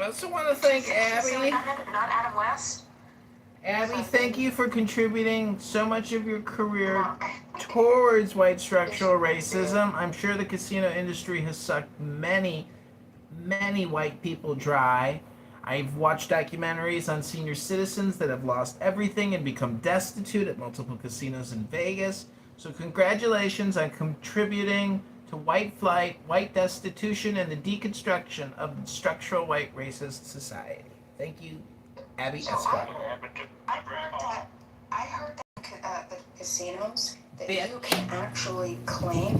I also want to thank Abby. Not Adam West. Abby, thank you for contributing so much of your career towards white structural racism. I'm sure the casino industry has sucked many, many white people dry. I've watched documentaries on senior citizens that have lost everything and become destitute at multiple casinos in Vegas. So congratulations on contributing to white flight, white destitution, and the deconstruction of structural white racist society. Thank you, Abby Esquire. I heard that the casinos that you can actually claim.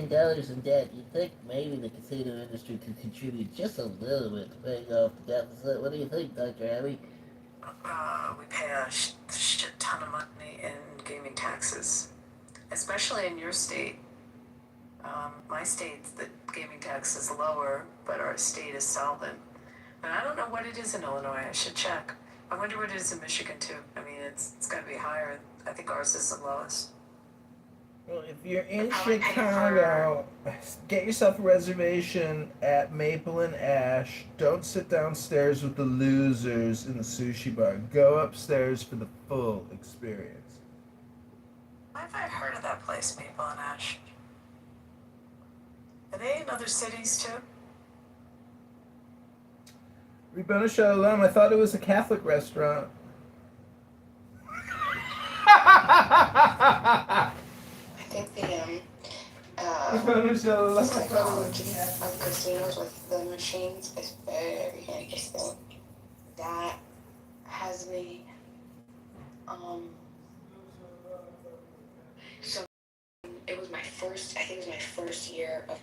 $1 billion in debt, you'd think maybe the casino industry could contribute just a little bit to paying off the deficit. What do you think, Dr. Abby? We pay a shit ton of money in gaming taxes, especially in your state. My state, the gaming tax is lower, but our state is solvent. But I don't know what it is in Illinois. I should check. I wonder what it is in Michigan too. I mean, it's got to be higher. I think ours is the lowest. Well, if you're in Chicago, get yourself a reservation at Maple and Ash. Don't sit downstairs with the losers in the sushi bar. Go upstairs for the full experience. I've heard of that place, Maple and Ash. Are they in other cities too? Ribona Shalom, I thought it was a Catholic restaurant. I think the of casinos with the machines is very interesting. That has me so it was my first, I think it was my first year of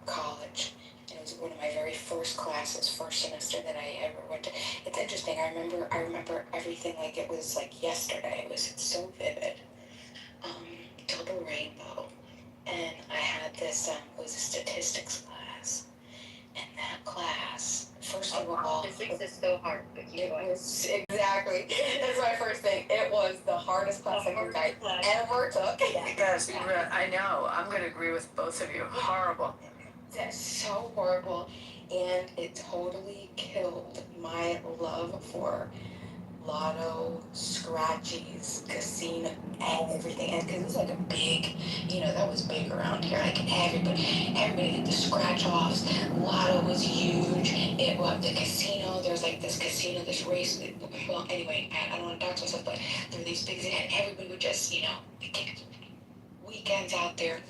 college. And it was one of my very first classes, first semester that I ever went to. It's interesting. I remember everything like it was like yesterday. It's so vivid. Double rainbow. And I had this, it was a statistics class. And that class, first of all... Physics is so hard, but keep going. Exactly. That's my first thing. It was the hardest class I think I ever took. Yes, I know. I'm going to agree with both of you. Horrible. That's so horrible. And it totally killed my love for lotto, scratchies, casino, everything. And because it was like a big, that was big around here. Like everybody did the scratch offs. Lotto was huge. It was the casino. There's like this casino, this race. Well, anyway, I don't want to dox myself, but there were these big things, and everybody would just, weekends out there.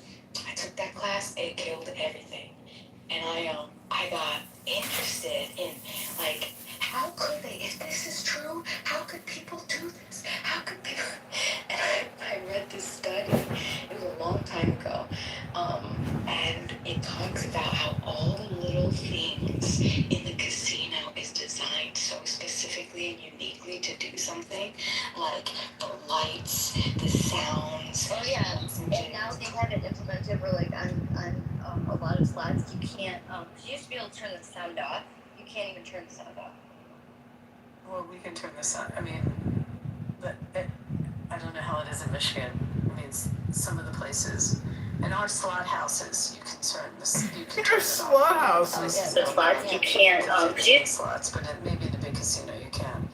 I took that class. It killed everything, and I got interested in like. How could they? If this is true, how could people do this? How could people? And I read this study. It was a long time ago, and it talks about how all the little things in the casino is designed so specifically and uniquely to do something, like the lights, the sounds. Oh yeah, and now they have it implemented where like on a lot of slots you can't. You used to be able to turn the sound off. You can't even turn the sound off. Well, we can turn this on. I mean, I don't know how it is in Michigan. I mean, some of the places, in our slot houses, you can turn this. You can turn it slot off. houses. The slots you can't. Slots, but maybe in a big casino you can.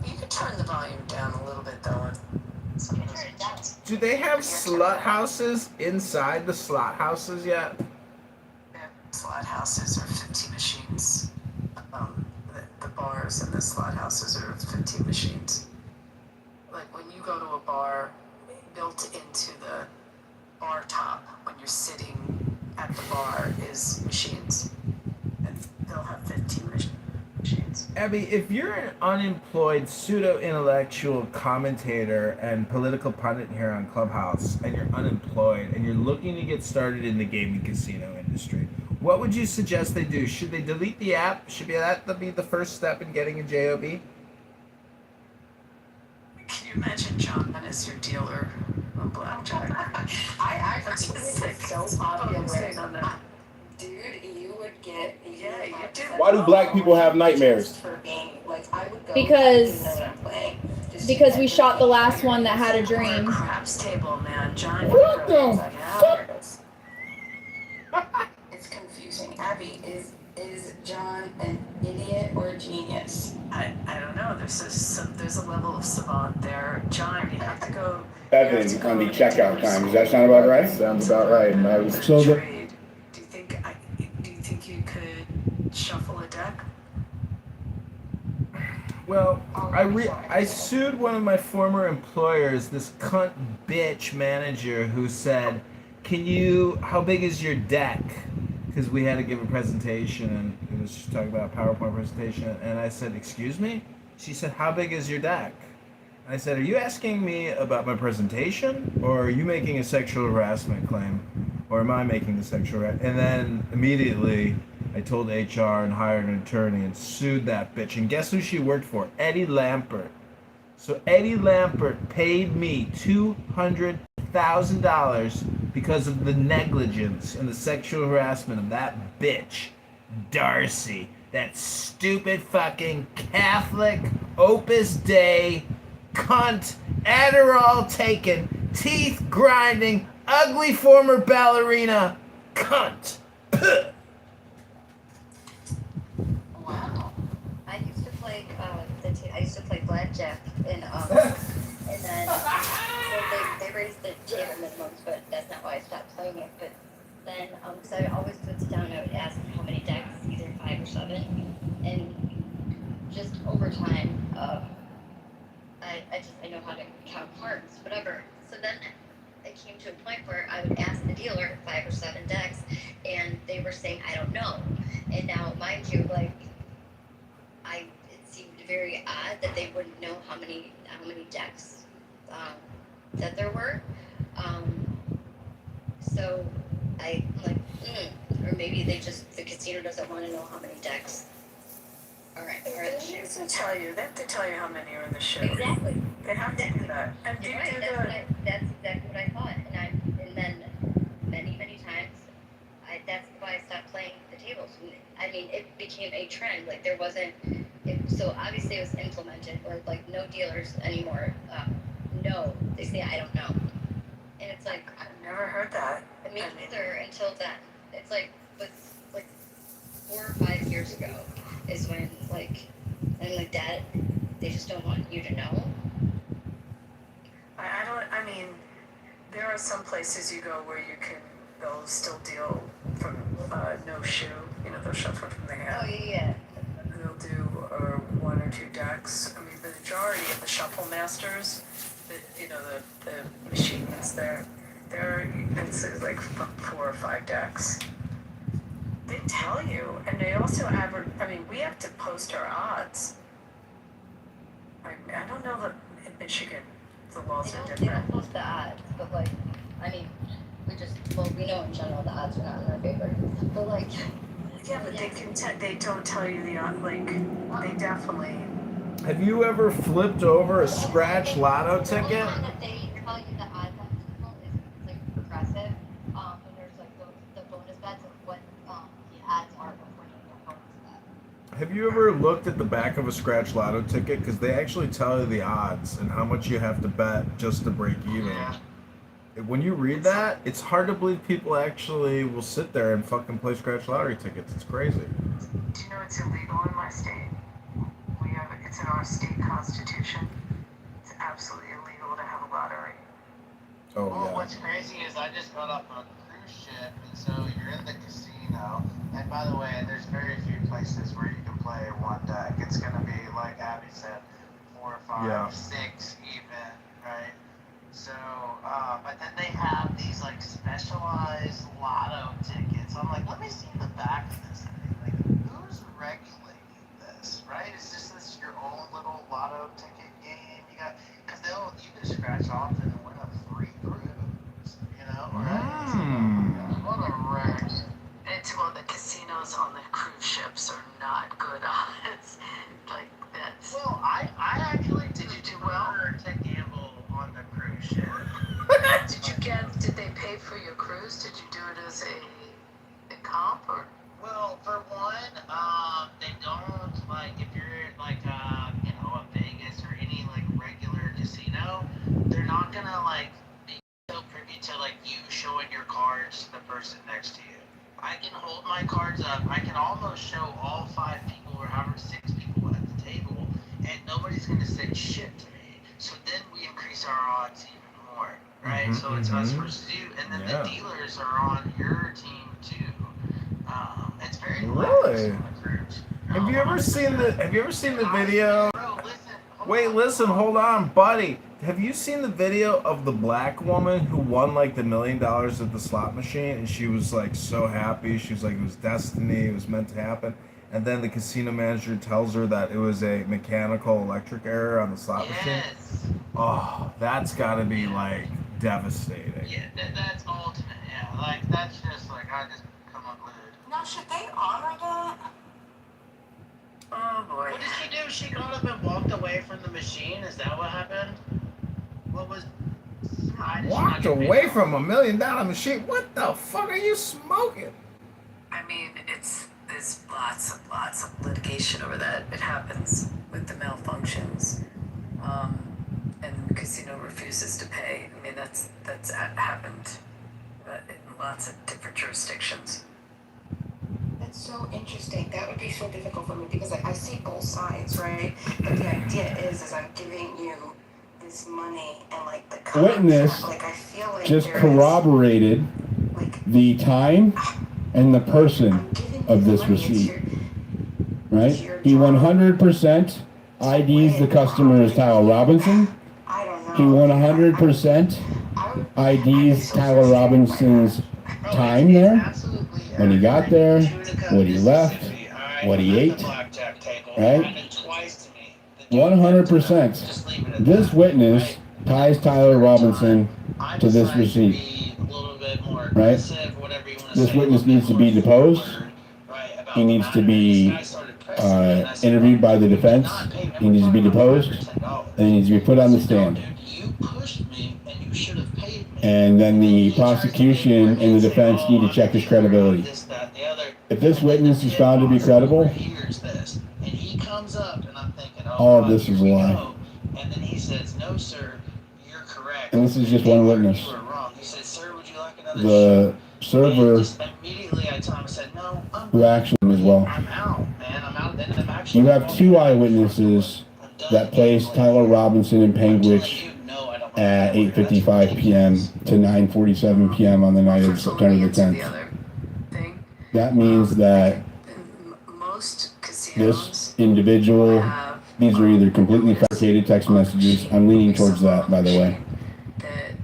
You can turn the volume down a little bit though. Do they have slot houses inside the slot houses yet? Slot houses are 50 machines. The bars and the slot houses are 15 machines. Like when you go to a bar, built into the bar top when you're sitting at the bar is machines. And they'll have 15 machines. Abby, if you're an unemployed pseudo-intellectual commentator and political pundit here on Clubhouse, and you're unemployed and you're looking to get started in the gaming casino industry, what would you suggest they do? Should they delete the app? Should that be the first step in getting a job? Can you imagine John as your dealer on blackjack? I just so popular on that. Dude, you would get you do. Why do black people have nightmares? For being like I would go Because we shot the last one that had a dream. Craps table, man. John. What the fuck? It's confusing. Abby, is John an idiot or a genius? I don't know. There's a level of savant there. John, you have to go. Evan, on the checkout time. Does that sound about right? Sounds about right. And I was Do you think you could shuffle a deck? Well, I sued one of my former employers, this cunt bitch manager, who said, how big is your deck? Because we had to give a presentation, and it was just talking about a PowerPoint presentation, and I said, excuse me? She said, how big is your deck? And I said, are you asking me about my presentation, or are you making a sexual harassment claim? Or am I making the sexual harassment? And then immediately I told HR and hired an attorney and sued that bitch. And guess who she worked for? Eddie Lampert. So Eddie Lampert paid me $200,000 because of the negligence and the sexual harassment of that bitch, Darcy. That stupid fucking Catholic Opus Dei cunt, Adderall taken, teeth grinding, ugly former ballerina cunt. Puh. Wow. I used to play I used to play blackjack and then they raised the table minimums, but that's not why I stopped playing it. But then so I always would sit down and I would ask how many decks, either 5 or 7, and just over time, I know how to count cards, whatever. So then it came to a point where I would ask the dealer 5 or 7 decks, and they were saying I don't know. And now, mind you, like it seemed very odd that they wouldn't know how many decks that there were. So I'm like, or maybe the casino doesn't want to know how many decks are in the shoe. They have to tell you how many are in the shoe. Exactly. They have to do that. And do you Right, do that's exactly what I thought. And then many times, that's why I stopped playing the tables. I mean, it became a trend. Like there wasn't. So obviously it was implemented, where like no dealers anymore. No, they say I don't know, and it's like I've never heard that. Me neither until then. It's like, but like 4 or 5 years ago is when like that. They just don't want you to know. I mean, there are some places you go where they'll still deal from no shoe. You know, they'll shuffle from the hand. Oh yeah. They'll do 1 or 2 decks. I mean, the majority of the shuffle masters, the machines it's like 4 or 5 decks. They tell you, and they also we have to post our odds. I don't know that in Michigan the laws are different. They don't post the odds, but like, I mean, we know in general the odds are not in our favor. But like, yeah, but they don't tell you the odds. Like, they definitely. Have you ever flipped over a scratch lotto ticket? They tell you the odds on people is like progressive. And there's like the bonus bets of what the odds are before you get bonus bet. Have you ever looked at the back of a scratch lotto ticket? Because they actually tell you the odds and how much you have to bet just to break even. When you read that, it's hard to believe people actually will sit there and fucking play scratch lottery tickets. It's crazy. Do you know it's illegal in my state? It's in our state constitution. It's absolutely illegal to have a lottery. Oh, well, yeah. what's crazy is I just got off a cruise ship, and so you're in the casino. And by the way, there's very few places where you can play one deck. It's going to be, like Abby said, 4 or 5, 6 even, right? So, but then they have these, like, specialized lotto tickets. I'm like, let me see the back of this thing. Like, who's regulating this, right? Is this your own little lotto ticket game? Because you can scratch off and win a free cruise, right? What a wreck. The casinos on the cruise ships are not good on it. Like, that's... Well, I actually did you do well to gamble on the cruise ship. Did they pay for your cruise? Did you do it as a comp, or? Well, for one, they don't, like, if you're, like, a Vegas or any, like, regular casino, they're not gonna, like, be so privy to, like, you showing your cards to the person next to you. I can hold my cards up, I can almost show all 5 people or however 6 people at the table, and nobody's gonna say shit to me. So then we increase our odds even more, right? So it's us versus you, and then the dealers are on your team too. It's very really. Have you ever seen the video? Bro, listen, hold on, buddy. Have you seen the video of the black woman who won like the $1 million at the slot machine, and she was like so happy? She was like, it was destiny, it was meant to happen. And then the casino manager tells her that it was a mechanical electric error on the slot machine. Oh, that's gotta be like devastating. Yeah, that's ultimate. Yeah, Like, that's just like, I just come unglued. Now, should they honor that? Oh boy. What did she do? She got up and walked away from the machine? Is that what happened? What was... Walked away from $1 million machine? What the fuck are you smoking? I mean, there's lots of litigation over that. It happens with the malfunctions, and the casino refuses to pay. I mean, that's happened in lots of different jurisdictions. That's so interesting. That would be so difficult for me because I see both sides, right? But the idea is I'm giving you this money and like the Witness like I feel like just corroborated the time and the person of this receipt. Right? He 100% IDs the customer as Tyler Robinson. He 100% IDs Tyler Robinson's time there, when he got there, when he left, what he ate, right? 100%. This witness ties Tyler Robinson to this receipt, right? This witness needs to be deposed. He needs to be interviewed by the defense. He needs to be deposed, and he needs to be put on the stand. And then the prosecution and the defense need to check his credibility. If this witness is found to be credible, all of this is a lie. And then he says, "No, sir, you're correct." And this is just one witness. You were wrong. He said, "Sir, would you like another The server immediately I told him, I said, "No, who actually as well. I'm out, man. I'm out." Then I'm actually You have two eyewitnesses that placed Tyler Robinson in Panguitch at 8:55 p.m. to 9:47 p.m. on the night of September the 10th. That means that this individual, these are either completely fabricated text messages, I'm leaning towards that, by the way,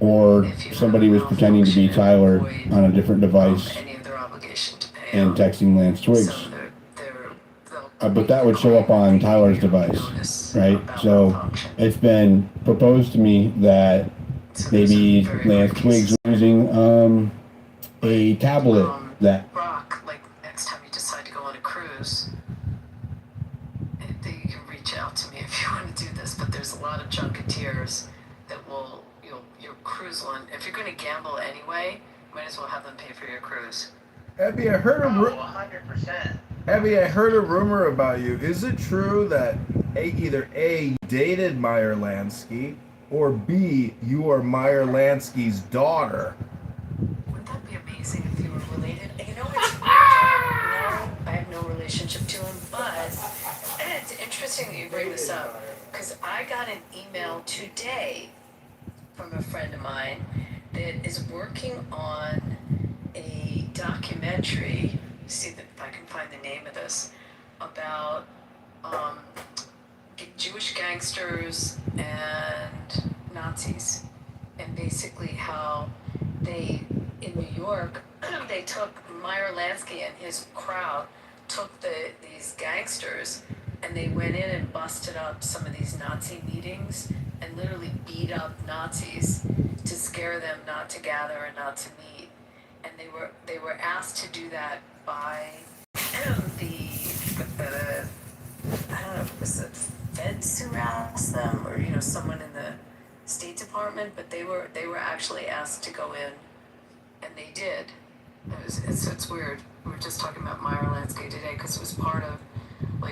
or somebody was pretending to be Tyler on a different device and texting Lance Twiggs. But that would show up on Tyler's device, right? So it's been proposed to me that maybe Lance Twiggs was using a tablet that... Brock, like next time you decide to go on a cruise, you can reach out to me if you want to do this, but there's a lot of junketeers that will, your cruise one, if you're going to gamble anyway, you might as well have them pay for your cruise. Abby, I heard 100%. Abby, I heard a rumor about you. Is it true that either A, dated Meyer Lansky, or B, you are Meyer Lansky's daughter? Wouldn't that be amazing if you were related? You know, it's no, I have no relationship to him, but it's interesting that you bring this up, because I got an email today from a friend of mine that is working on a documentary, see if I can find the name of this, about Jewish gangsters and Nazis, and basically how they, in New York, they took Meyer Lansky and his crowd, took these gangsters, and they went in and busted up some of these Nazi meetings and literally beat up Nazis to scare them not to gather and not to meet. And they were asked to do that by the I don't know if it was the feds who asked them, or someone in the State Department, but they were actually asked to go in, and they did. It's weird. We were just talking about Meyer Lansky today because it was part of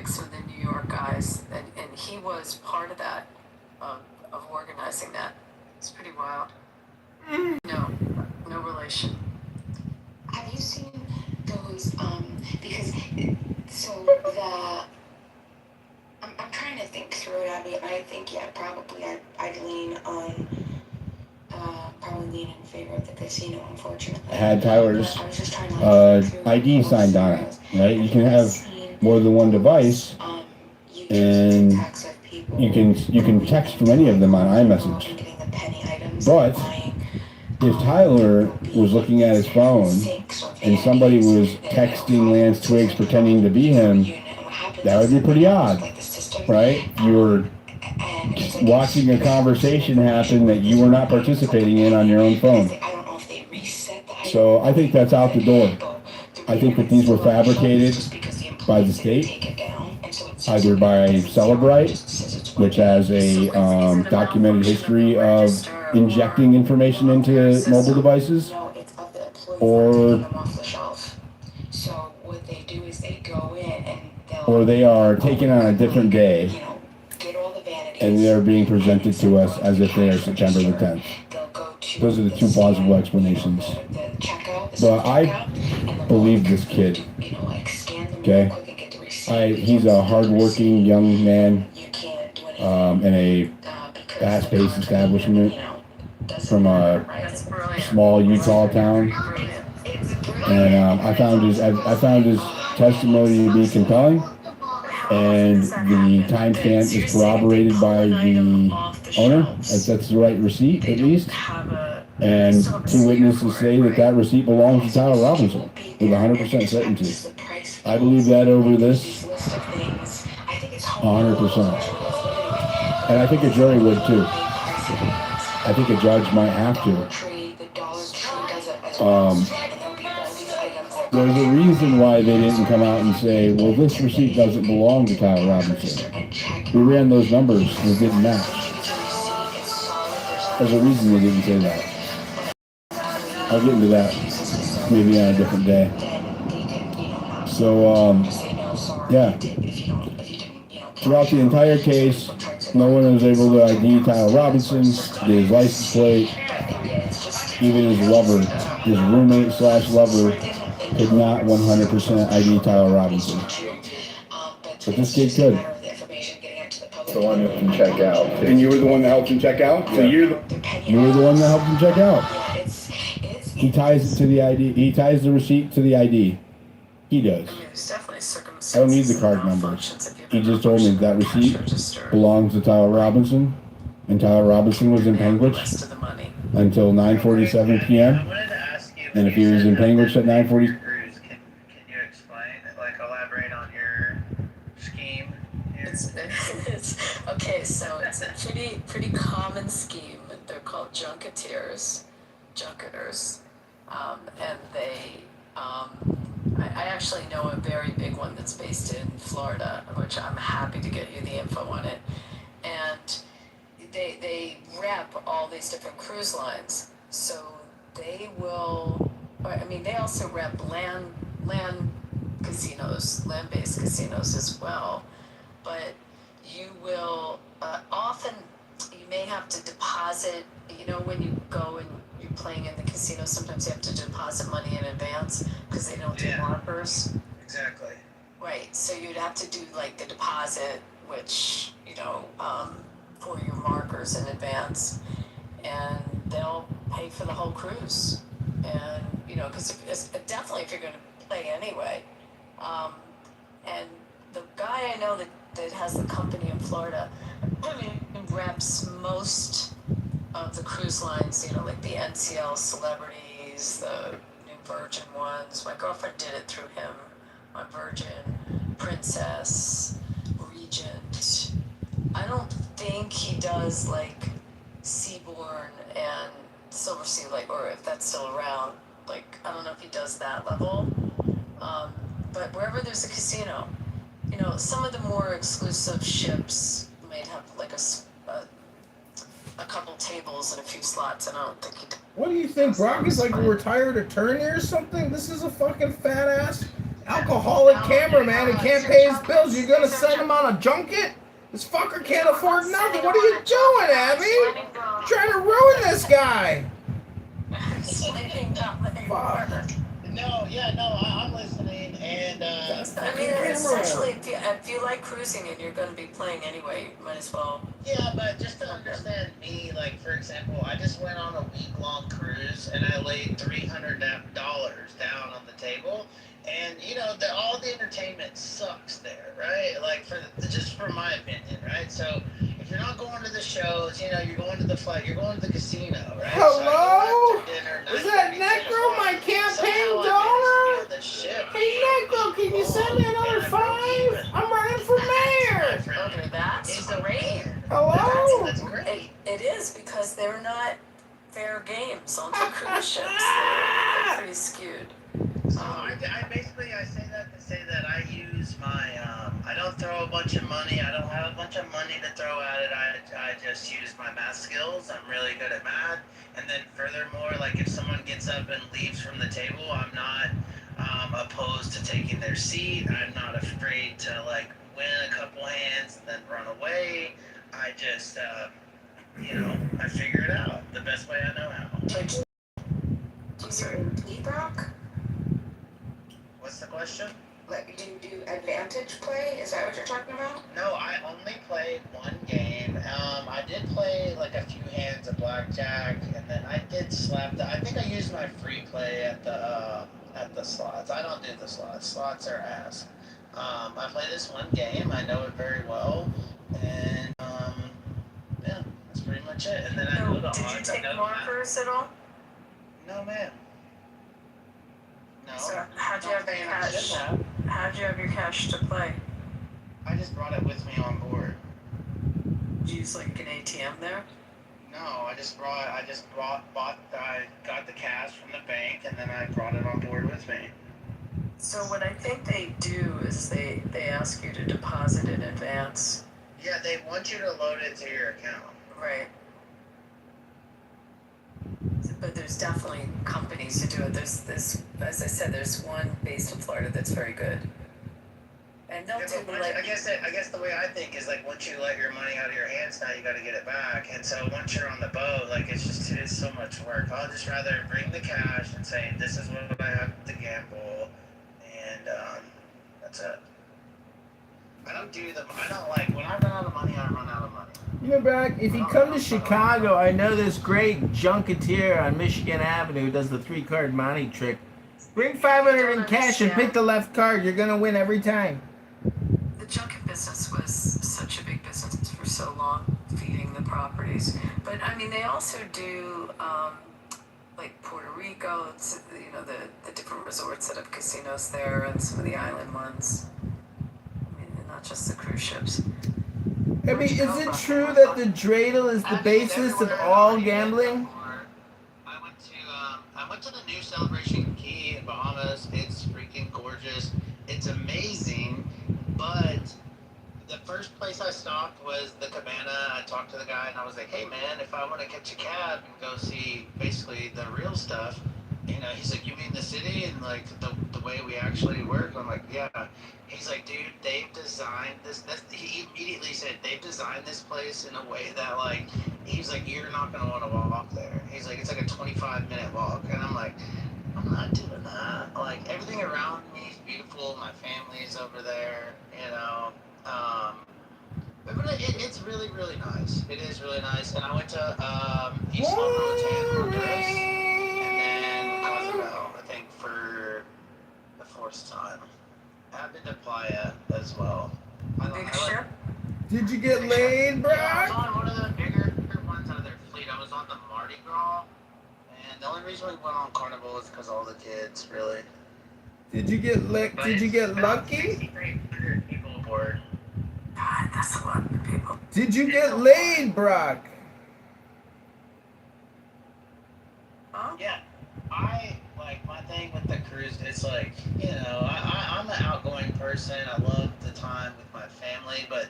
some of the New York guys, and he was part of that, of organizing that. It's pretty wild. No relation. Have you seen those, because, so I'm trying to think through it, Abby, and I think, yeah, probably I'd lean on, probably lean in favor of the casino, unfortunately. Had Tyler's ID signed on it, right? You can have more than one device, and you can text from any of them on iMessage. But if Tyler was looking at his phone and somebody was texting Lance Twiggs pretending to be him, that would be pretty odd, right? You were watching a conversation happen that you were not participating in on your own phone. So I think that's out the door. I think that these were fabricated by the state, either by Celebrite, which has a documented history of injecting information into mobile devices, or they are taken on a different day, and they're being presented to us as if they are September the 10th. Those are the two plausible explanations. But I believe this kid. Okay? He's a hardworking young man in a fast-paced establishment from a small Utah town, and I found his testimony to be compelling, and the timestamp is corroborated by the owner. That's the right receipt, at least. And two witnesses say that receipt belongs to Tyler Robinson with 100% certainty. I believe that over this 100%. And I think a jury would too. I think a judge might have to. There's a reason why they didn't come out and say, well, this receipt doesn't belong to Tyler Robinson. We ran those numbers and it didn't match. There's a reason they didn't say that. I'll get into that maybe on a different day. So, yeah. Throughout the entire case, no one was able to ID Tyler Robinson, get his license plate. Even his lover, his roommate/lover, could not 100% ID Tyler Robinson. But this kid could. The one who can check out. And you were the one that helped him check out? So you were the one that helped him check out. He ties it to the ID. He ties the receipt to the ID. He does. I don't need the card number. He just told me that receipt belongs to Tyler Robinson, and Tyler Robinson was in Penguich until 9:47 p.m. And if he was in Penguich at 9:40, Can you explain, elaborate on your scheme here? Okay, so it's a pretty common scheme. They're called junketers, and they. I actually know a very big one that's based in Florida, which I'm happy to get you the info on it. And they rep all these different cruise lines, so they will. They also rep land casinos, land-based casinos as well. But you will often you may have to deposit. When you go and you're playing in the casino, sometimes you have to deposit money in advance because they don't do markers. Exactly. Right. So you'd have to do the deposit, which for your markers in advance, and they'll pay for the whole cruise. And because definitely if you're going to play anyway, and the guy I know that has the company in Florida reps most of the cruise lines, like the NCL Celebrities, the New Virgin ones. My girlfriend did it through him. My Virgin, Princess, Regent. I don't think he does Seabourn and Silver Sea, or if that's still around. I don't know if he does that level. But wherever there's a casino, some of the more exclusive ships might have a couple tables and a few slots, and I don't think he does. What do you think? Brock is a retired attorney or something? This is a fucking fat ass alcoholic cameraman who can't pay his bills. You're gonna send him on a junket? This fucker can't afford nothing. What are you doing, Abby? You're trying to ruin this guy. Fuck. I'm listening, and essentially, if you like cruising and you're going to be playing anyway, you might as well. Yeah, but just to understand me, for example, I just went on a week-long cruise, and I laid $300 down on the table, and all the entertainment sucks there, right? Just for my opinion, right? So if you're not going to the shows, you're going to the flight, you're going to the casino, right? Hello? Is that Necro, my campaign donor? Hey Necro, can you send me another $5? I'm running for mayor. Okay, that's great. Hello? That's great. It is, because they're not fair games onto cruise ships. They're pretty skewed. So I say that to say that I use my, I don't throw a bunch of money. I don't have a bunch of money to throw at it. I just use my math skills. I'm really good at math. And then furthermore, like if someone gets up and leaves from the table, I'm not opposed to taking their seat. I'm not afraid to like win a couple hands and then run away. I just, I figure it out the best way I know how. Do you Brock? What's the question? Like, do you do advantage play? Is that what you're talking about? No, I only played one game. I did play like a few hands of blackjack, and then I did slap. I think I used my free play at the slots. I don't do the slots. Slots are ass. I play this one game. I know it very well, and yeah, that's pretty much it. And then I go to Did you take markers at all? No, ma'am. No. So how'd you have your cash? How'd you have your cash to play? I just brought it with me on board. Did you use like an ATM there? No, I got the cash from the bank and then I brought it on board with me. So what I think they do is they ask you to deposit in advance. Yeah, they want you to load it to your account. Right. But there's definitely companies who do it. There's as I said, there's one based in Florida that's very good. And they'll do like. I guess the way I think is like once you let your money out of your hands, now you got to get it back. And so once you're on the boat, like it's so much work. I'll just rather bring the cash and say this is what I have to gamble, and that's it. I don't like when I run out of money, I run out of money. You know, Brock, if you come to Chicago, I know this great junketeer on Michigan Avenue who does the 3-card money trick. Bring 500 in cash and pick the left card. You're gonna win every time. The junket business was such a big business for so long, feeding the properties. But I mean, they also do like Puerto Rico. It's, the different resorts that have casinos there, and some of the island ones. I mean, not just the cruise ships. I mean, is it true that the dreidel is the basis of all gambling? I went to the new Celebration Key in Bahamas. It's freaking gorgeous. It's amazing. But the first place I stopped was the Cabana. I talked to the guy and I was like, hey man, if I want to catch a cab and go see basically the real stuff, he's like, you mean the city and like the way we actually work? I'm like, yeah. He's like, dude, they've designed this. He immediately said they've designed this place in a way that like, he's like, you're not gonna want to walk there. He's like, it's like a 25-minute walk, and I'm like, I'm not doing that. Like everything around me is beautiful. My family's over there, But it's really, really nice. It is really nice. And I went to East Honduras, and then Cozumel, I think, for the 4th time. I've been to Playa as well. Big ship? Did you get laid, Brock? I was on one of the bigger ones out of their fleet. I was on the Mardi Gras, and the only reason we went on Carnival is because all the kids, really. Did you get licked? Did you get lucky? 6,300 people aboard. God, that's a lot of people. Did you get laid, Brock? Huh? Yeah. My thing with the cruise, it's like, I'm an outgoing person. I love the time with my family, but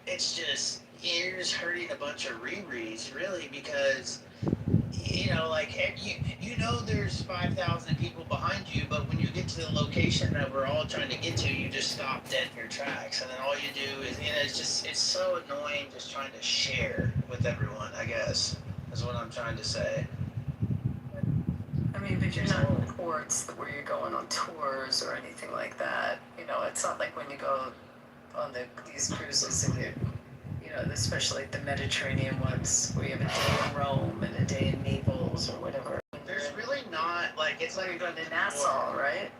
it's just, you're just hurting a bunch of Riri's, really, because, there's 5,000 people behind you, but when you get to the location that we're all trying to get to, you just stop dead in your tracks, and then all you do is, it's so annoying just trying to share with everyone, I guess, is what I'm trying to say. I mean, but you're not in ports where you're going on tours or anything like that. It's not like when you go on these cruises and especially the Mediterranean ones, where you have a day in Rome and a day in Naples or whatever. There's really not, it's like you're going to Nassau, right?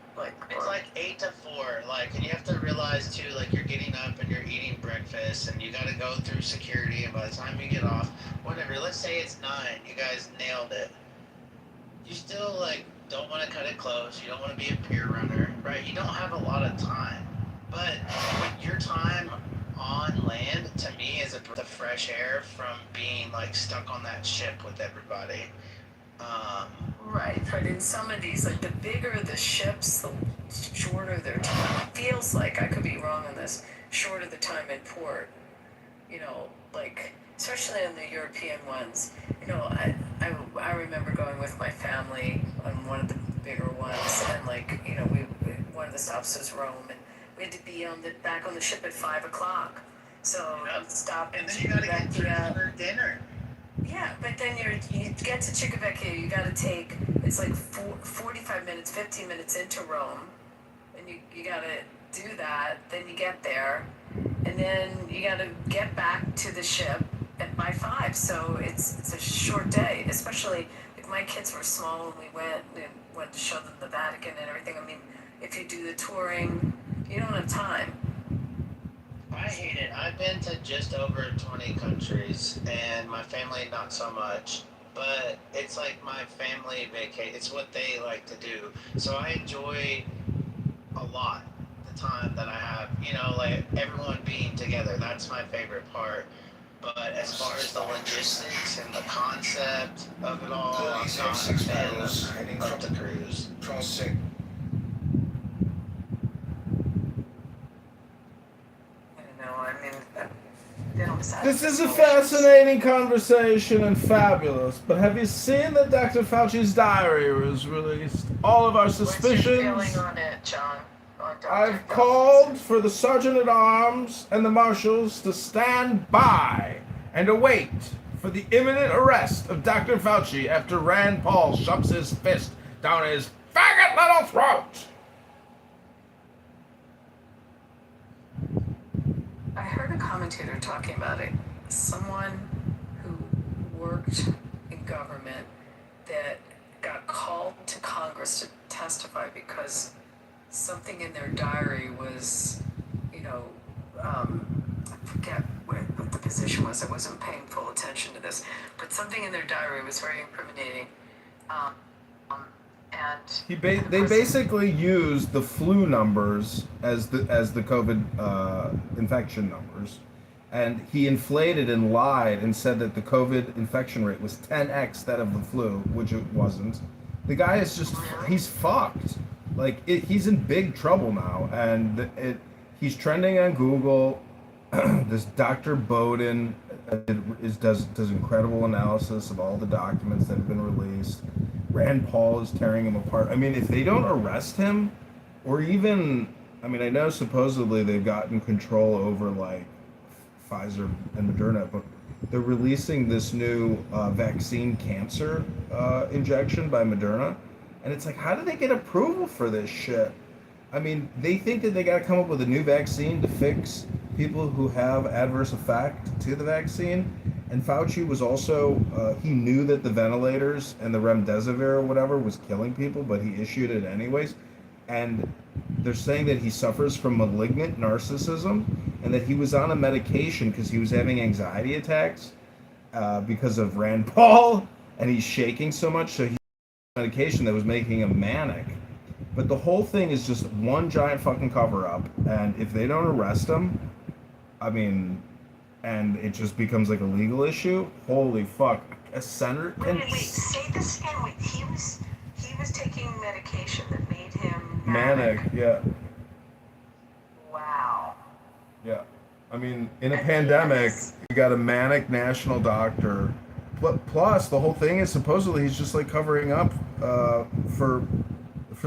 It's like 8 to 4, and you have to realize too, you're getting up and you're eating breakfast and you got to go through security, and by the time you get off, whatever, let's say it's 9, you guys nailed it. You still don't want to cut it close. You don't want to be a pier runner, right? You don't have a lot of time. But your time on land, to me, is a breath of fresh air from being stuck on that ship with everybody. Right, but in some of these, like the bigger the ships, the shorter their time. Feels like, I could be wrong on this, shorter the time in port. You know, like, especially in the European ones. You know, I remember going with my family on one of the bigger ones, and like, you know, one of the stops was Rome, and we had to be back on the ship at 5 o'clock. So stop And then you gotta get dressed for dinner. Yeah, but then you get to Civitavecchia, you gotta take, it's like 45 minutes, 15 minutes into Rome, and you gotta do that, then you get there, and then you gotta get back to the ship by 5, so it's a short day, especially, like my kids were small when we went to show them the Vatican and everything. I mean, if you do the touring, you don't have time. I hate it. I've been to just over 20 countries, and my family not so much. But it's like my family vacation. It's what they like to do. So I enjoy a lot the time that I have. You know, like everyone being together. That's my favorite part. But as far as the logistics and the concept of it all, I'm not a fan of the cruise. No, I mean, they don't This is a fascinating conversation and fabulous, but have you seen that Dr. Fauci's diary was released? All of our suspicions. What's your feeling on it, John? On Dr. I've called for the Sergeant at Arms and the Marshals to stand by and await for the imminent arrest of Dr. Fauci after Rand Paul shoves his fist down his faggot little throat. I heard a commentator talking about it. Someone who worked in government that got called to Congress to testify because something in their diary was, you know, I forget what the position was. I wasn't paying full attention to this, but something in their diary was very incriminating. And They basically used the flu numbers as the COVID infection numbers, and he inflated and lied and said that the COVID infection rate was 10x that of the flu, which it wasn't. The guy is just he's fucked. Like he's in big trouble now, and he's trending on Google. This Dr. Bowden does incredible analysis of all the documents that have been released. Rand Paul is tearing him apart. I mean, if they don't arrest him, or even, I mean, I know supposedly they've gotten control over like Pfizer and Moderna, but they're releasing this new vaccine cancer injection by Moderna, and it's like, how do they get approval for this shit? I mean, they think that they got to come up with a new vaccine to fix people who have adverse effect to the vaccine. And Fauci was also, he knew that the ventilators and the remdesivir or whatever was killing people, but he issued it anyways. And they're saying that he suffers from malignant narcissism and that he was on a medication because he was having anxiety attacks because of Rand Paul, and he's shaking so much, so he's on medication that was making him manic. But the whole thing is just one giant fucking cover-up, and if they don't arrest him, I mean, and it just becomes like a legal issue, holy fuck. A senator... Wait, say this again. Wait, he was taking medication that made him manic, yeah. Wow. Yeah. I mean, in a pandemic, you got a manic national doctor. Plus, the whole thing is supposedly he's just like covering up for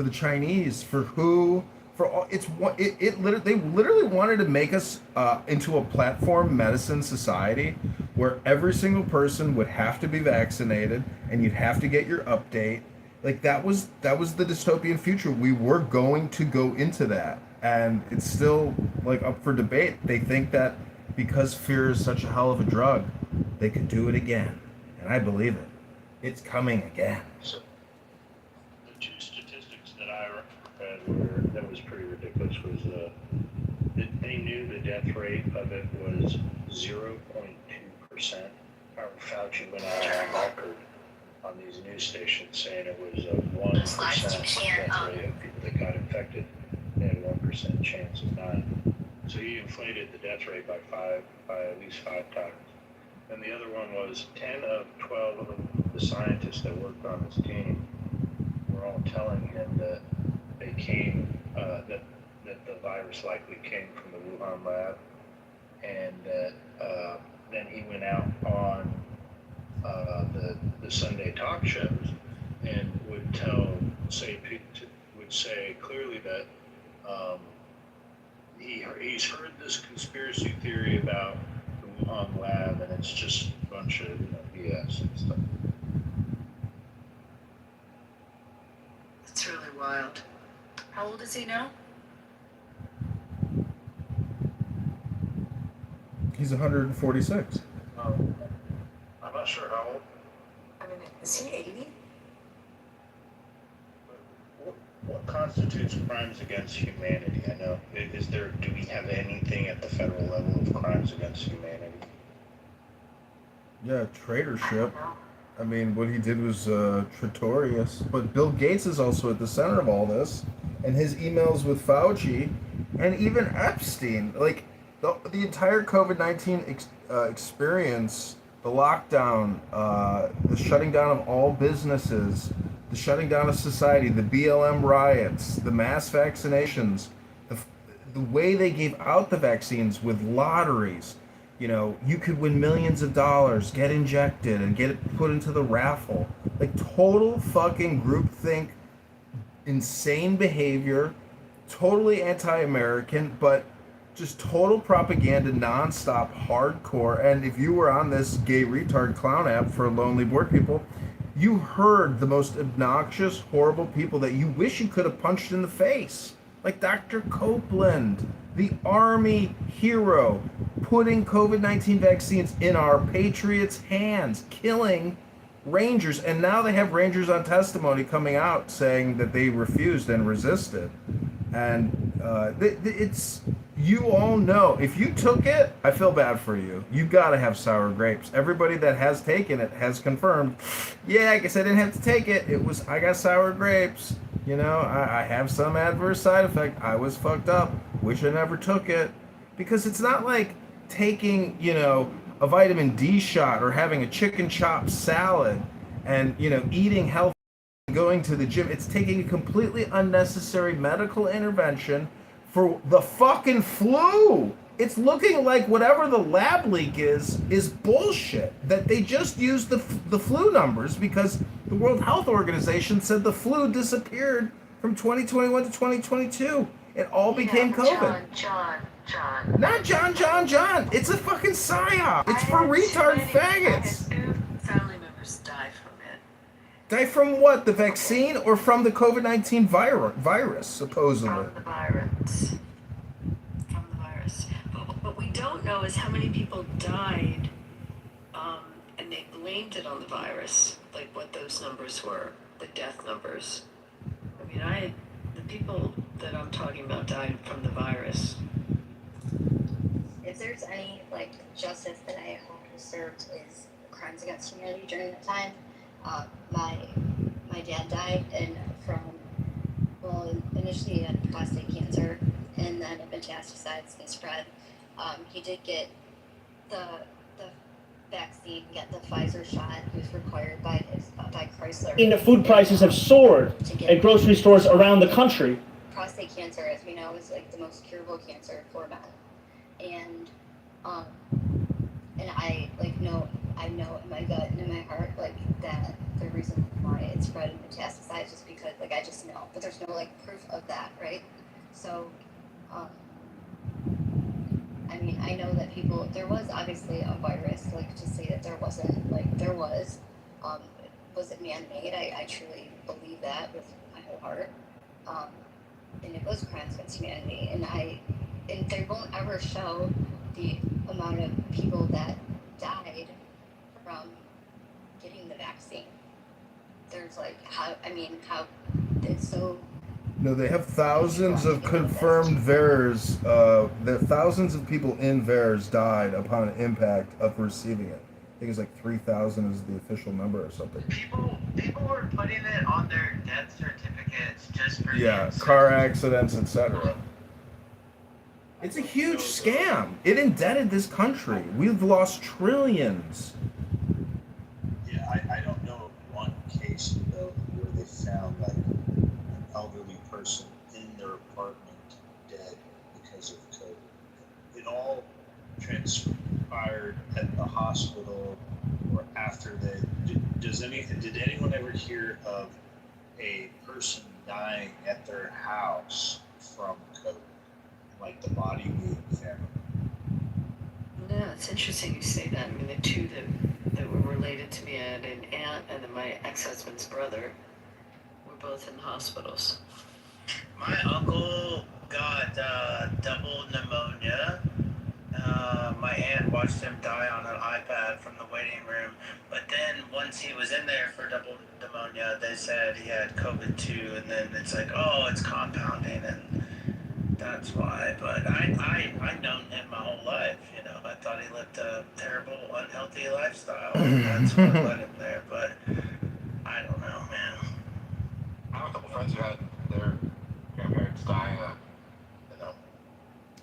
the Chinese, for who, for all. They literally wanted to make us into a platform medicine society where every single person would have to be vaccinated and you'd have to get your update. Like that was the dystopian future. We were going to go into that, and it's still like up for debate. They think that because fear is such a hell of a drug, they could do it again, and I believe it. It's coming again. So, the two statistics that I read that was pretty ridiculous was they knew the death rate of it was 0.2%. Fauci went on record on these news stations saying it was a 1% death rate of people that got infected. They had a 1% chance of dying. So he inflated the death rate by at least 5 times. And the other one was 10 of 12 of them the scientists that worked on this team were all telling him that they came, that the virus likely came from the Wuhan lab, and that then he went out on the Sunday talk shows and would say clearly that he's heard this conspiracy theory about the Wuhan lab, and it's just a bunch of BS and stuff. It's really wild. How old is he now? He's 146. I'm not sure how old. I mean, is he 80? What constitutes crimes against humanity? I know. Do we have anything at the federal level of crimes against humanity? Yeah, traitorship. I mean, what he did was traitorous. But Bill Gates is also at the center of all this, and his emails with Fauci, and even Epstein. Like the entire COVID-19 experience, the lockdown, the shutting down of all businesses, the shutting down of society, the BLM riots, the mass vaccinations, the way they gave out the vaccines with lotteries. You know, you could win millions of dollars, get injected, and get it put into the raffle. Like total fucking groupthink, insane behavior, totally anti-American, but just total propaganda, nonstop, hardcore. And if you were on this gay retard clown app for lonely bored people, you heard the most obnoxious, horrible people that you wish you could have punched in the face. Like Dr. Copeland, the Army hero, putting COVID-19 vaccines in our patriots' hands, killing Rangers. And now they have Rangers on testimony coming out saying that they refused and resisted. And it's, you all know, if you took it, I feel bad for you. You gotta have sour grapes. Everybody that has taken it has confirmed, yeah, I guess I didn't have to take it. I got sour grapes. You know, I have some adverse side effect. I was fucked up. Wish I never took it. Because it's not like taking, you know, a vitamin D shot or having a chicken chop salad and, you know, eating healthy, going to the gym. It's taking a completely unnecessary medical intervention for the fucking flu. It's looking like whatever the lab leak is bullshit. That they just used the flu numbers because the World Health Organization said the flu disappeared from 2021 to 2022. It all became COVID. John. Not John. It's a fucking psyop. It's for retard faggots. Family members die from it. Die from what? The vaccine or from the COVID-19 virus, supposedly? From the virus. But what we don't know is how many people died, and they blamed it on the virus, like what those numbers were, the death numbers. I mean, the people that I'm talking about died from the virus. If there's any justice that I hope is served is crimes against humanity during that time. My dad died initially he had prostate cancer and then it metastasized and spread. He did get the vaccine, get the Pfizer shot. He was required by Chrysler. And the food prices have soared at grocery stores around the country. Prostate cancer, as we know, is the most curable cancer for men. And I know in my gut and in my heart that the reason why it spread and metastasized is because I just know, but there's no proof of that, right? So I know that there was obviously a virus, to say that there wasn't, there was. Was it man-made? I truly believe that with my whole heart. And it was crimes against humanity. And they won't ever show the amount of people that died from getting the vaccine. There's how it's so. No, they have thousands of confirmed VAERS. There thousands of people in VAERS died upon impact of receiving it. I think it's 3,000 is the official number or something. People were putting it on their death certificates just for car accidents, etc. It's a huge scam. It indebted this country. We've lost trillions. Yeah, I don't know weeks ago where they found like an elderly person in their apartment dead because of COVID. It all transpired at the hospital or after they. Did anyone ever hear of a person dying at their house from COVID? Like the body being found? Yeah, it's interesting you say that. I mean, the two that were related to me, I had an aunt and then my ex-husband's brother, were both in hospitals. My uncle got double pneumonia. My aunt watched him die on an iPad from the waiting room. But then once he was in there for double pneumonia, they said he had COVID too. And then it's like, oh, it's compounding. And that's why. But I've known him my whole life. You know, I thought he lived a terrible, unhealthy lifestyle. And that's what led him there. But I don't know, man. I have a couple friends who had their grandparents die.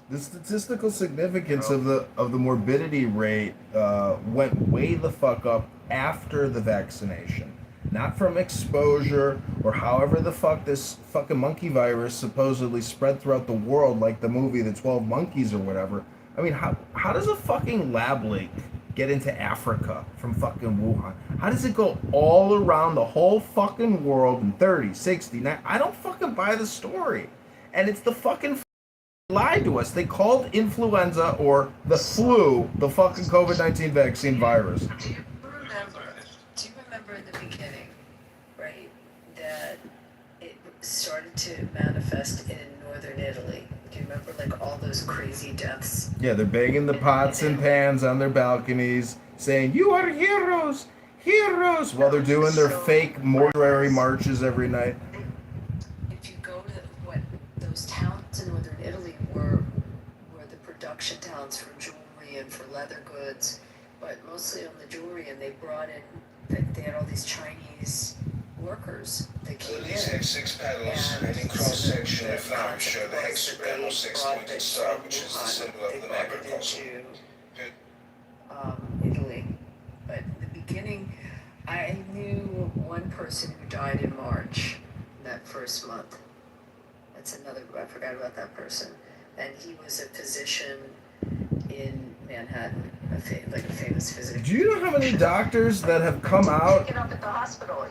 The statistical significance of the morbidity rate went way the fuck up after the vaccination, not from exposure or however the fuck this fucking monkey virus supposedly spread throughout the world, like the movie The 12 Monkeys or whatever. I mean, how does a fucking lab leak get into Africa from fucking Wuhan? How does it go all around the whole fucking world in 30, 60, 90? I don't fucking buy the story. And it's the fucking lied to us. They called influenza or the flu the fucking COVID-19 vaccine virus. Do you remember in the beginning, right, that it started to manifest in northern Italy? Do you remember, like, all those crazy deaths? Yeah, they're banging the pots and pans on their balconies, saying, "You are heroes, heroes," while they're doing their fake mortuary marches every night. If you go to what those towns in northern Italy were the production towns for jewelry and for leather goods, but mostly on the jewelry, and they brought in, they had all these Chinese workers that came in. These have 6 petals, and in cross-section of flowers show the hexagonal 6-pointed star, which is the symbol of the macrocosm. Italy. But in the beginning, I knew one person who died in March, that first month. That's another, I forgot about that person. And he was a physician in Manhattan, like a famous physician. Do you know how many doctors that have come out? Taken up at the hospital.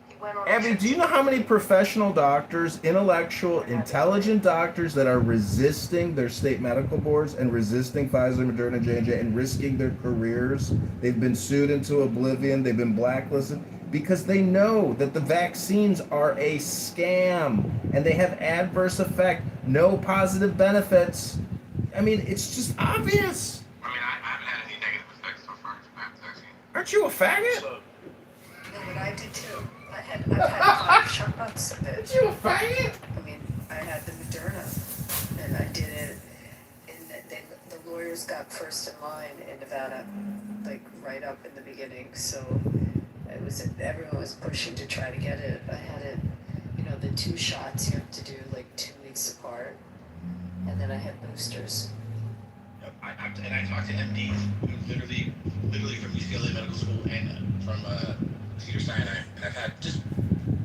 He went on. Abby, do you know how many professional doctors, intellectual, intelligent doctors that are resisting their state medical boards and resisting Pfizer, Moderna, J&J, and risking their careers? They've been sued into oblivion. They've been blacklisted because they know that the vaccines are a scam and they have adverse effect, no positive benefits. I mean, it's just obvious. I mean, I haven't had any negative effects so far from that vaccine. Aren't you a faggot? No, but I did too. I've had 5 shots of it. Aren't you a faggot? I mean, I had the Moderna, and I did it. And the lawyers got first in line in Nevada, like right up in the beginning. So it was everyone was pushing to try to get it. I had it, the 2 shots you have to do like 2 weeks apart, and then I had boosters. Yep, I talked to MDs who literally from UCLA Medical School and from Cedar Sinai, and I've had just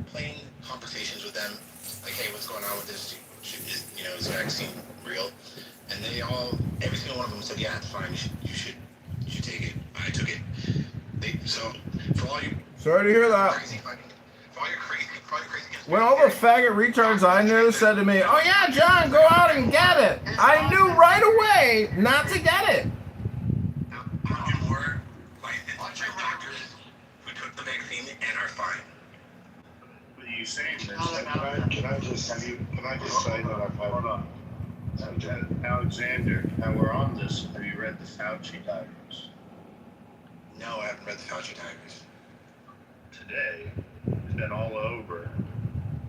plain conversations with them, like, hey, what's going on with this? Is the vaccine real? And they all, every single one of them said, yeah, it's fine. You should take it. I took it. So for all you, sorry to hear that. For all your crazy. When all the faggot retards I knew said to me, "Oh yeah, John, go out and get it," I knew right away not to get it. More licensed doctors who took the vaccine and are fine. With you saying this, can I just say that I've had Alexander, and we're on this. Have you read the Fauci diaries? No, I haven't read the Fauci diaries. Today, it's been all over.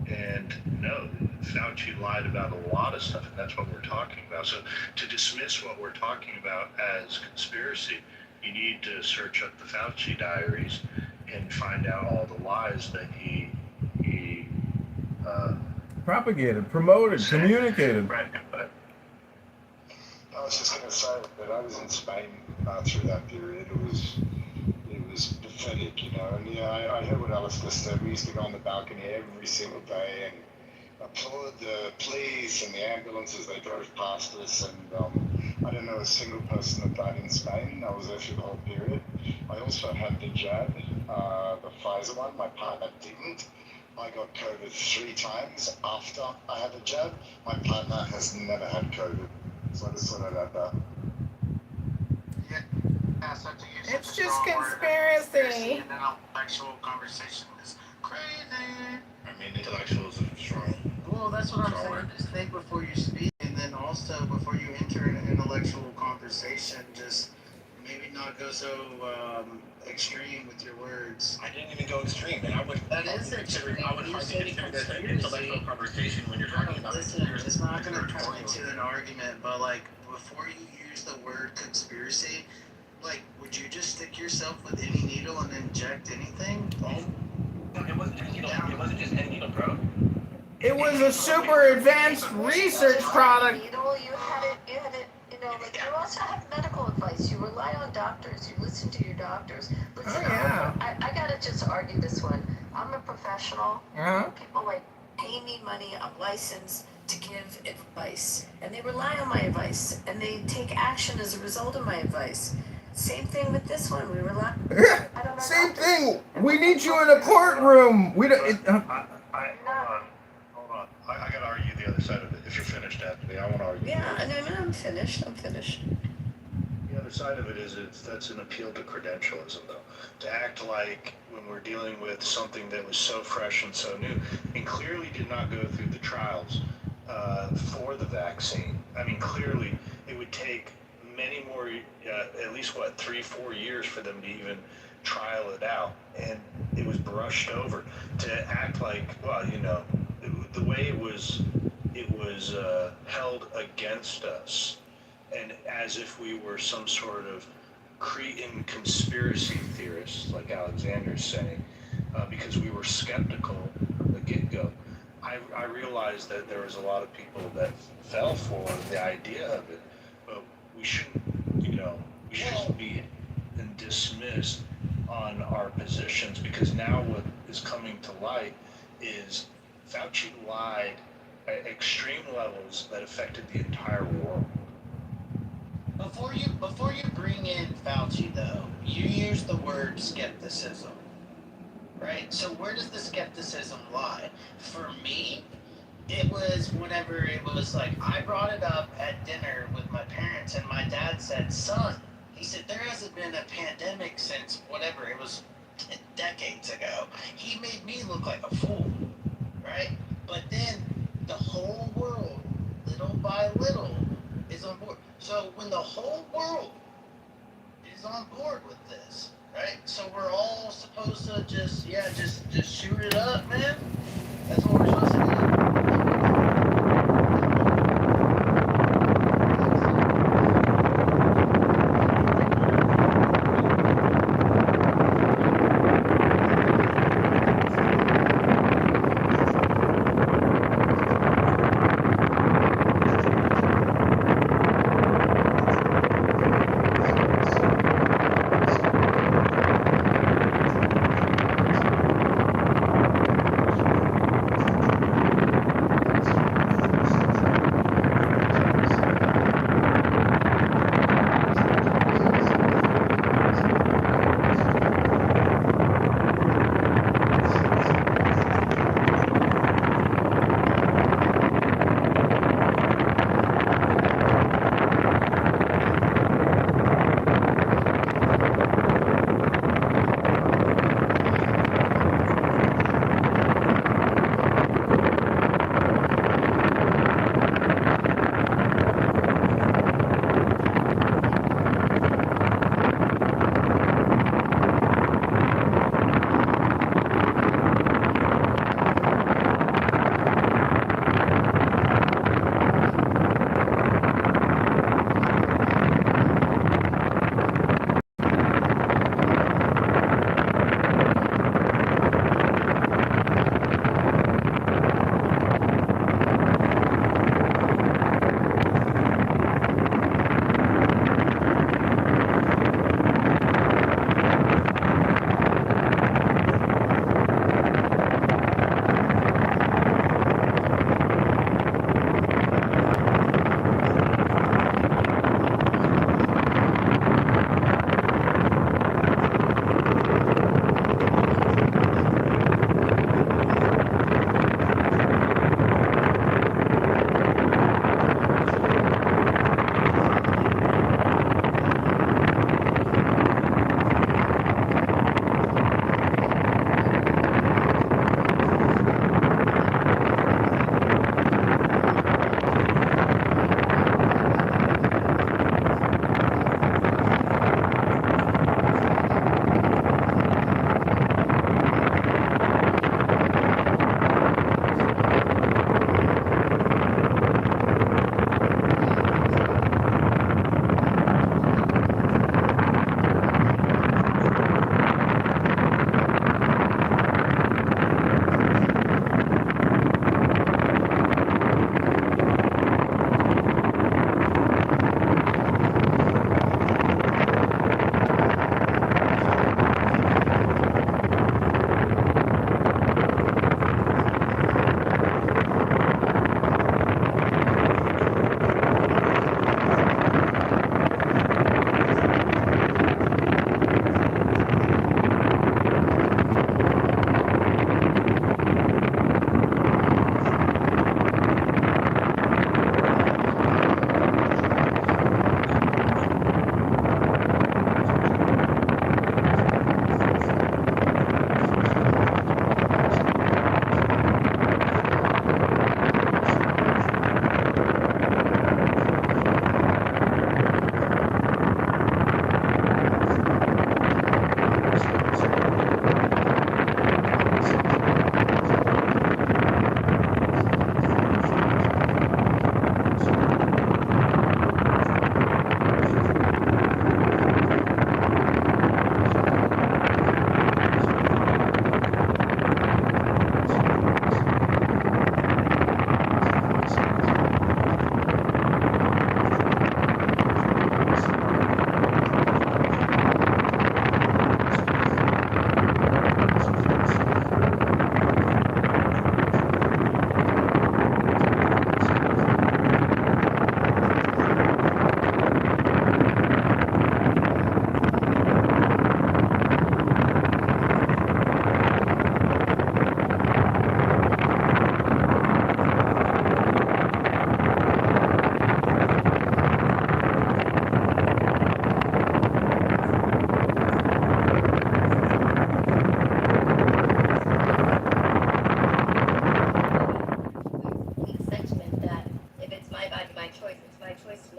And no, Fauci lied about a lot of stuff, and that's what we're talking about. So to dismiss what we're talking about as conspiracy, you need to search up the Fauci diaries and find out all the lies that he propagated, promoted, communicated. Right, but was just gonna say that I was in Spain through that period. It was pathetic, you know. And yeah, I heard what Alistair said. We used to go on the balcony every single day and applaud the police and the ambulances. They drove past us, and I don't know a single person that died in Spain. I was there through the whole period. I also had the jab, the Pfizer one. My partner didn't. I got COVID 3 times after I had the jab. My partner has never had COVID. So I just thought I'd add that. Yeah, such a It's just conspiracy. An intellectual conversation is crazy. I mean, intellectuals are strong. Well, that's what I'm saying. Just think before you speak, and then also before you enter an intellectual conversation, just maybe not go so extreme with your words. I didn't even go extreme, and I would. That is extreme. I would hardly consider this an intellectual conversation when you're talking about. Listen, it's not going to turn into an argument, but like before you use the word conspiracy, like would you just stick yourself with any needle and inject anything? It wasn't just needle. It wasn't just any needle, bro. It was a super advanced research product. You know, you had it, you know, like you also have medical advice. You rely on doctors. You listen to your doctors. Listen, I gotta just argue this one. I'm a professional. People like pay me money. I'm licensed to give advice, and they rely on my advice, and they take action as a result of my advice. Same thing with this one. We rely. Same thing. We need you in a courtroom. We don't. Hold on. I gotta argue the other side of it. If you're finished after me, I want to argue. Yeah, no, I'm finished. The other side of it is that's an appeal to credentialism, though. To act like when we're dealing with something that was so fresh and so new, and clearly did not go through the trials for the vaccine. I mean, clearly it would take many more, at least 3-4 years for them to even trial it out, and it was brushed over. To act like, well, you know, the way it was held against us, and as if we were some sort of Cretan conspiracy theorists, like Alexander's saying, because we were skeptical from the get-go. I realized that there was a lot of people that fell for the idea of it, but we shouldn't, we shouldn't be dismissed on our positions, because now what is coming to light is Fauci lied at extreme levels that affected the entire world. Before you bring in Fauci, though, you use the word skepticism, right? So where does the skepticism lie? For me, it was whenever it was like I brought it up at dinner with my parents, and my dad said, "Son," he said, "there hasn't been a pandemic since whatever it was, decades ago." He made me look like a fool, right? But then the whole world, little by little, is on board. So when the whole world is on board with this, right? So we're all supposed to just shoot it up, man. That's what we're supposed to do.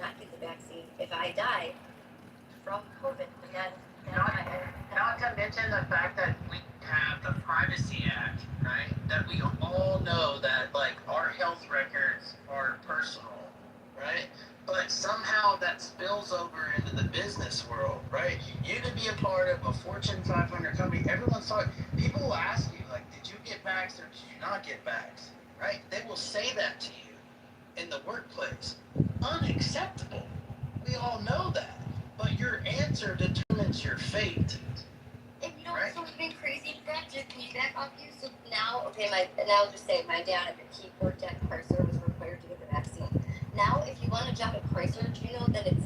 not get the vaccine if I die from COVID. And Not to mention the fact that we have the Privacy Act, right? That we all know that like our health records are personal, right? But somehow that spills over into the business world, right? You could be a part of a Fortune 500 company. Everyone's talking. People will ask you like, "Did you get vaxxed or did you not get vaxxed?" Right? They will say that to you in the workplace. Unacceptable. We all know that. But your answer determines your fate. And you know what's so even crazy? That just can you back off you? So now, okay, and I'll just say my dad, he worked at Chrysler, was required to get the vaccine. Now, if you want a job at Chrysler, do you know that it's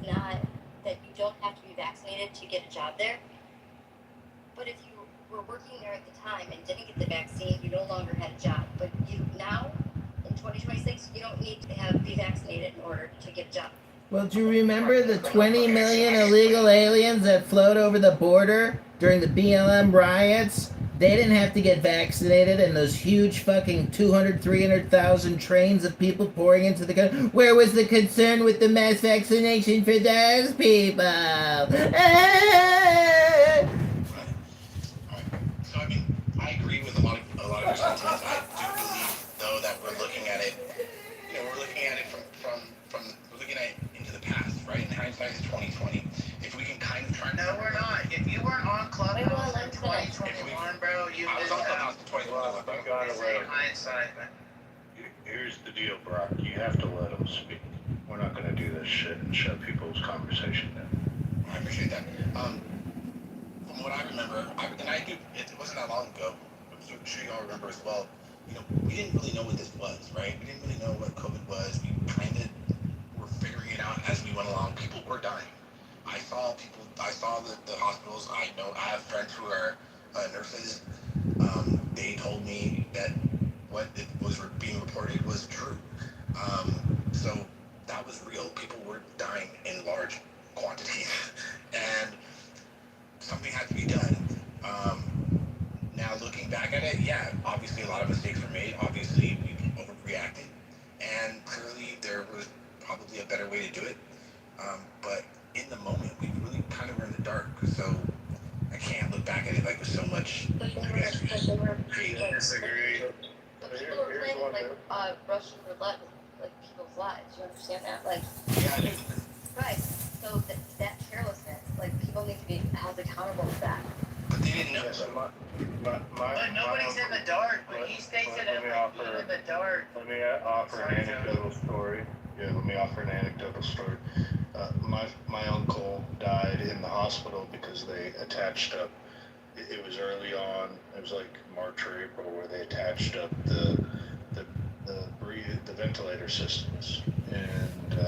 not that you don't have to be vaccinated to get a job there? But if you were working there at the time and didn't get the vaccine, you no longer had a job. But you now, in 2026, you don't need to be vaccinated in order to get a job. Well, do you remember the 20 million illegal aliens that flowed over the border during the BLM riots? They didn't have to get vaccinated, and those huge fucking 200, 300,000 trains of people pouring into the country. Where was the concern with the mass vaccination for those people? So I mean, I agree with a lot of your sentiments. I do believe, though, that we're looking at it. You know, we're looking at it from we're looking at it into the past, right? And hindsight is 2020. If we can kind of try. No, we're not. If you weren't on Clubhouse in 2021, bro, you I was on Clubhouse in 2021. You gotta let him. hindsight, man. Here's the deal, Brock. You have to let them speak. We're not gonna do this shit and shut people's conversation down. I appreciate that. From what I remember, it wasn't that long ago. I'm sure you all remember as well. You know, we didn't really know what this was, right? We didn't really know what COVID was. We kind of were figuring it out as we went along. People were dying. I saw the hospitals. I have friends who are nurses. They told me that what it was being reported was true. So that was real. People were dying in large quantities, and something had to be done. Now looking back at it, yeah, obviously a lot of mistakes were made. Obviously we overreacted, and clearly there was probably a better way to do it. But in the moment, we really kind of were in the dark. So I can't look back at it like with so much. I guess Disagree. But people are playing like Russian roulette with like people's lives. You understand that? Like. Yeah, I do. Right. So that carelessness, like people need to be held accountable for that. But they didn't know. But nobody's in the dark. But he states it as like being in the dark. Let me offer an anecdotal story. Yeah, let me offer an anecdotal story. My uncle died in the hospital because they attached up. It was early on. It was like March or April where they attached up the ventilator systems, and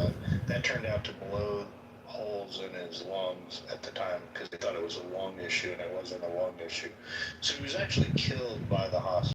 that turned out to blow holes in his lungs at the time because they thought it was a lung issue, and it wasn't a lung issue. So he was actually killed by the hospital.